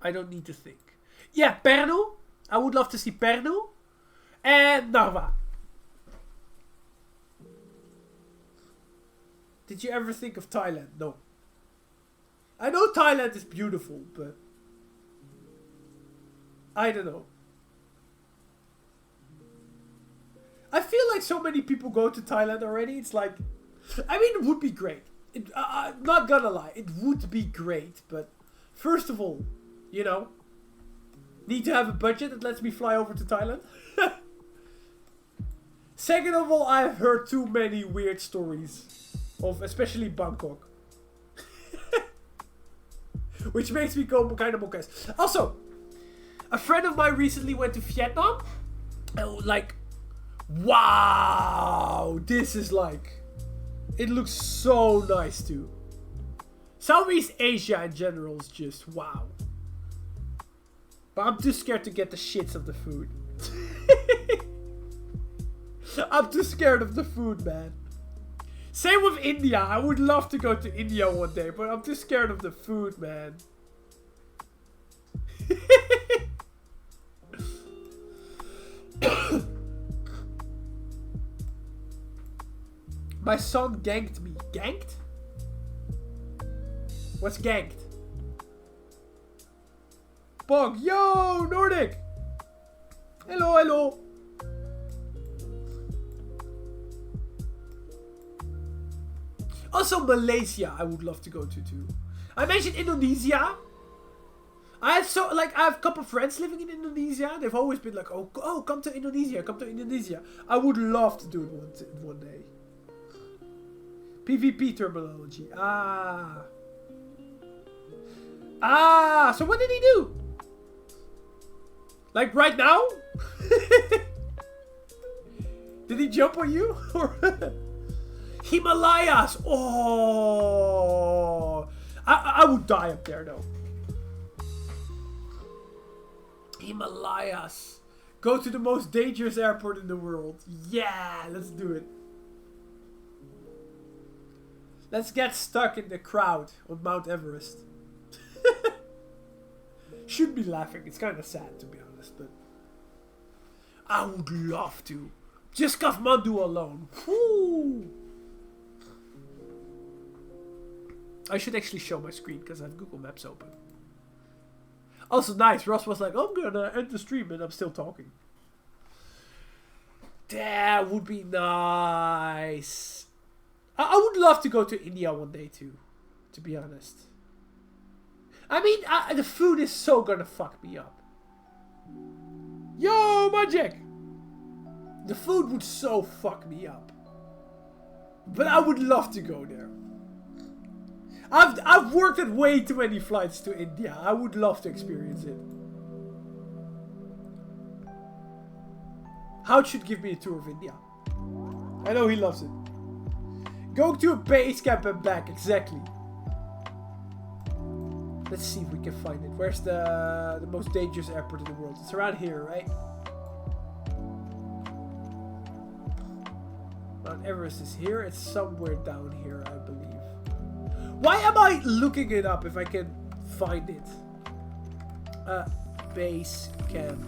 I don't need to think. Yeah, Pärnu. I would love to see Pärnu. And Narva. Did you ever think of Thailand? No. I know Thailand is beautiful, but I don't know. I feel like so many people go to Thailand already. It's like, I mean, it would be great. I'm not gonna lie, it would be great. But first of all, you know, need to have a budget that lets me fly over to Thailand. Second of all, I've heard too many weird stories of especially Bangkok. Which makes me go kind of okay. Also, a friend of mine recently went to Vietnam. Like, wow, this is like, it looks so nice too. Southeast Asia in general is just wow. But I'm too scared to get the shits of the food. I'm too scared of the food, man. Same with India. I would love to go to India one day, but I'm too scared of the food, man. My son ganked me. Ganked? What's ganked? Bog. Yo, Nordic. Hello, hello. Also Malaysia, I would love to go to too. I mentioned Indonesia. I have a couple of friends living in Indonesia. They've always been like, oh, come to Indonesia, come to Indonesia. I would love to do it one day. PvP terminology. So what did he do? Like right now? Did he jump on you? Himalayas! Oh! I would die up there though. Himalayas. Go to the most dangerous airport in the world. Yeah, let's do it. Let's get stuck in the crowd on Mount Everest. Should be laughing. It's kind of sad to be honest, but I would love to. Just Kathmandu alone. Woo! I should actually show my screen because I have Google Maps open. Also nice. Ross was like, I'm gonna end the stream and I'm still talking. That would be nice. I would love to go to India one day too, to be honest. I mean, the food is so gonna fuck me up. Yo, Magic! The food would so fuck me up. But I would love to go there. I've worked at way too many flights to India. I would love to experience it. Hout should give me a tour of India. I know he loves it. Going to a base camp and back, exactly. Let's see if we can find it. Where's the most dangerous airport in the world? It's around here, right? Mount Everest is here. It's somewhere down here, I believe. Why am I looking it up if I can find it? Base camp.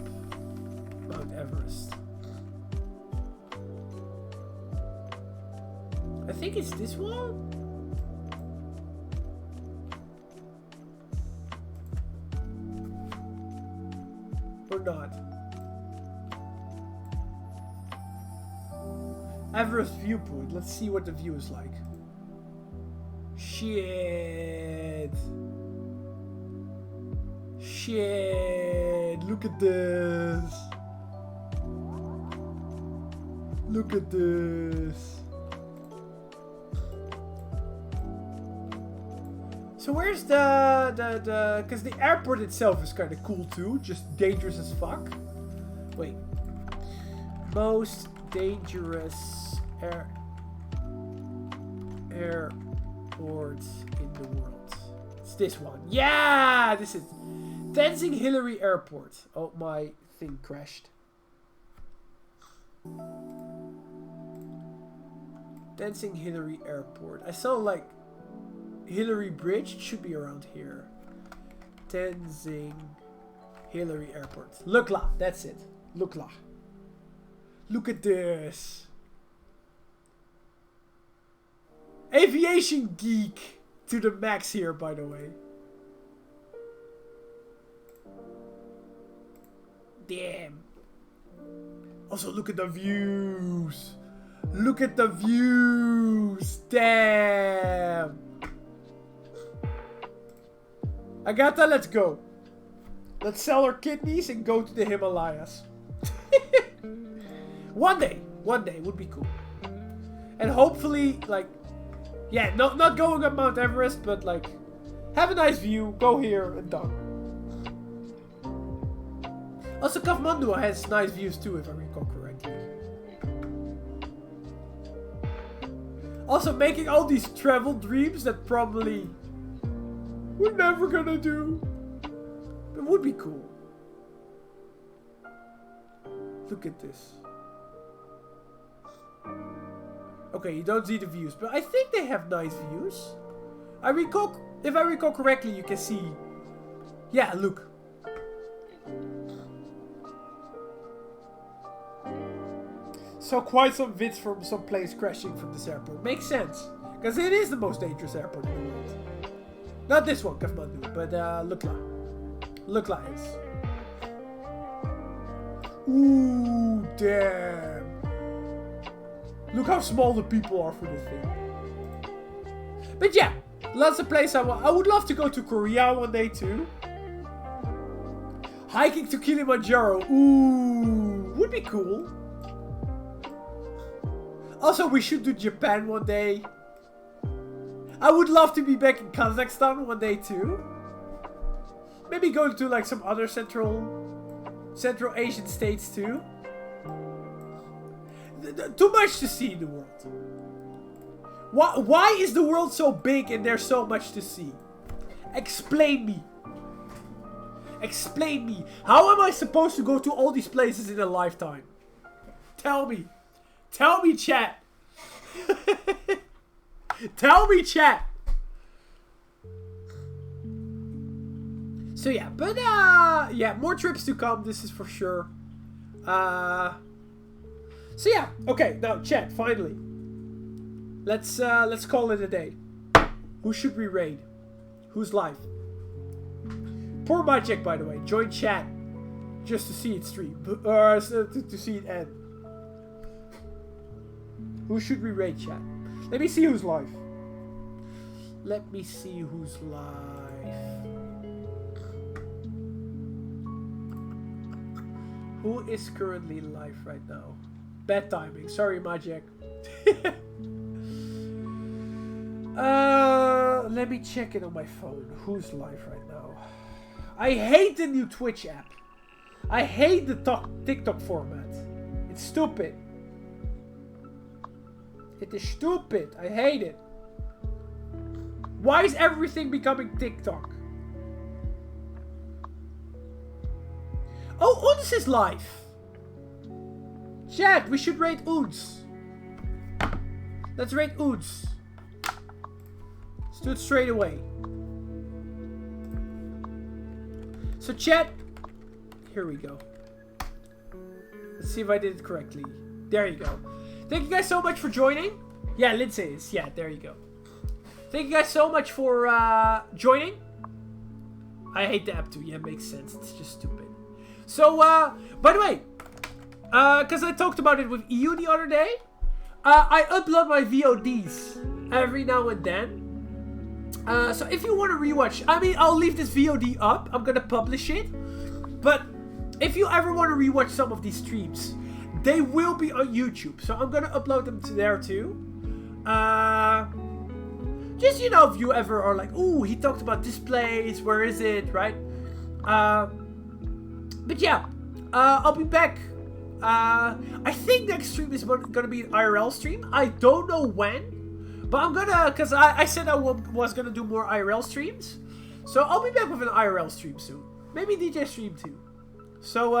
Mount Everest. I think it's this one. Or not. Everest viewpoint. Let's see what the view is like. Shit. Shit. Look at this. Look at this. So where's the because the airport itself is kind of cool too, just dangerous as fuck. Wait. Most dangerous airports in the world. It's this one. Yeah, this is Tenzing Hillary Airport. Oh, my thing crashed. Tenzing Hillary Airport. I saw like Hillary Bridge. It should be around here. Tenzing Hillary Airport. Lukla. That's it. Lukla. Look at this. Aviation geek to the max here, by the way. Damn. Also, look at the views. Look at the views. Damn. Agatha, let's go. Let's sell our kidneys and go to the Himalayas. One day would be cool. And hopefully, like, yeah, not going up Mount Everest, but like, have a nice view, go here, and done. Also, Kathmandu has nice views too, if I recall correctly. Also, making all these travel dreams that probably we're never gonna do. It would be cool. Look at this. Okay, you don't see the views, but I think they have nice views. If I recall correctly, you can see. Yeah, look. So quite some vids from some planes crashing from this airport. Makes sense, because it is the most dangerous airport in the world. Not this one, Kathmandu, but Lukla. Lukla is. Ooh, damn. Look how small the people are for this thing. But yeah, lots of places I would love to go to Korea one day too. Hiking to Kilimanjaro. Ooh, would be cool. Also, we should do Japan one day. I would love to be back in Kazakhstan one day too. Maybe going to like some other Central Asian states too. Too much to see in the world. Why is the world so big and there's so much to see? Explain me. Explain me. How am I supposed to go to all these places in a lifetime? Tell me. Tell me, chat. Tell me, chat. So yeah, but yeah, more trips to come. This is for sure. So yeah, okay. Now, chat. Finally, let's call it a day. Who should we raid? Who's live? Poor Magic, by the way. Join chat just to see it stream, or to see it end. Who should we rate, chat? Let me see who's live. Let me see who's live. Who is currently live right now? Bad timing. Sorry, Majek. Let me check it on my phone. Who's live right now? I hate the new Twitch app. I hate the TikTok format. It's stupid. It is stupid. I hate it. Why is everything becoming TikTok? Oh, Oons is live. Chat, we should rate Oons. Let's rate Oons. Let's do it straight away. So chat, here we go. Let's see if I did it correctly. There you go. Thank you guys so much for joining. Yeah, Lindsay is. Yeah, there you go. Thank you guys so much for joining. I hate the app too. Yeah, makes sense. It's just stupid. So, by the way, because I talked about it with EU the other day, I upload my VODs every now and then. So if you want to rewatch, I mean, I'll leave this VOD up. I'm gonna publish it. But if you ever want to rewatch some of these streams, they will be on YouTube. So I'm gonna upload them to there too. Just, you know, if you ever are like, ooh, he talked about this place, where is it, right? But yeah, I'll be back. I think next stream is gonna be an IRL stream. I don't know when, but I'm gonna, because I said I was gonna do more IRL streams. So I'll be back with an IRL stream soon. Maybe DJ stream too. So,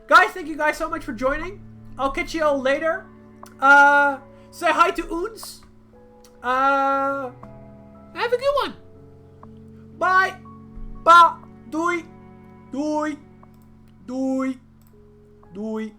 guys, thank you guys so much for joining. I'll catch you all later. Say hi to Oons. Have a good one. Bye. Ba. Doei. Doei. Doei. Doei.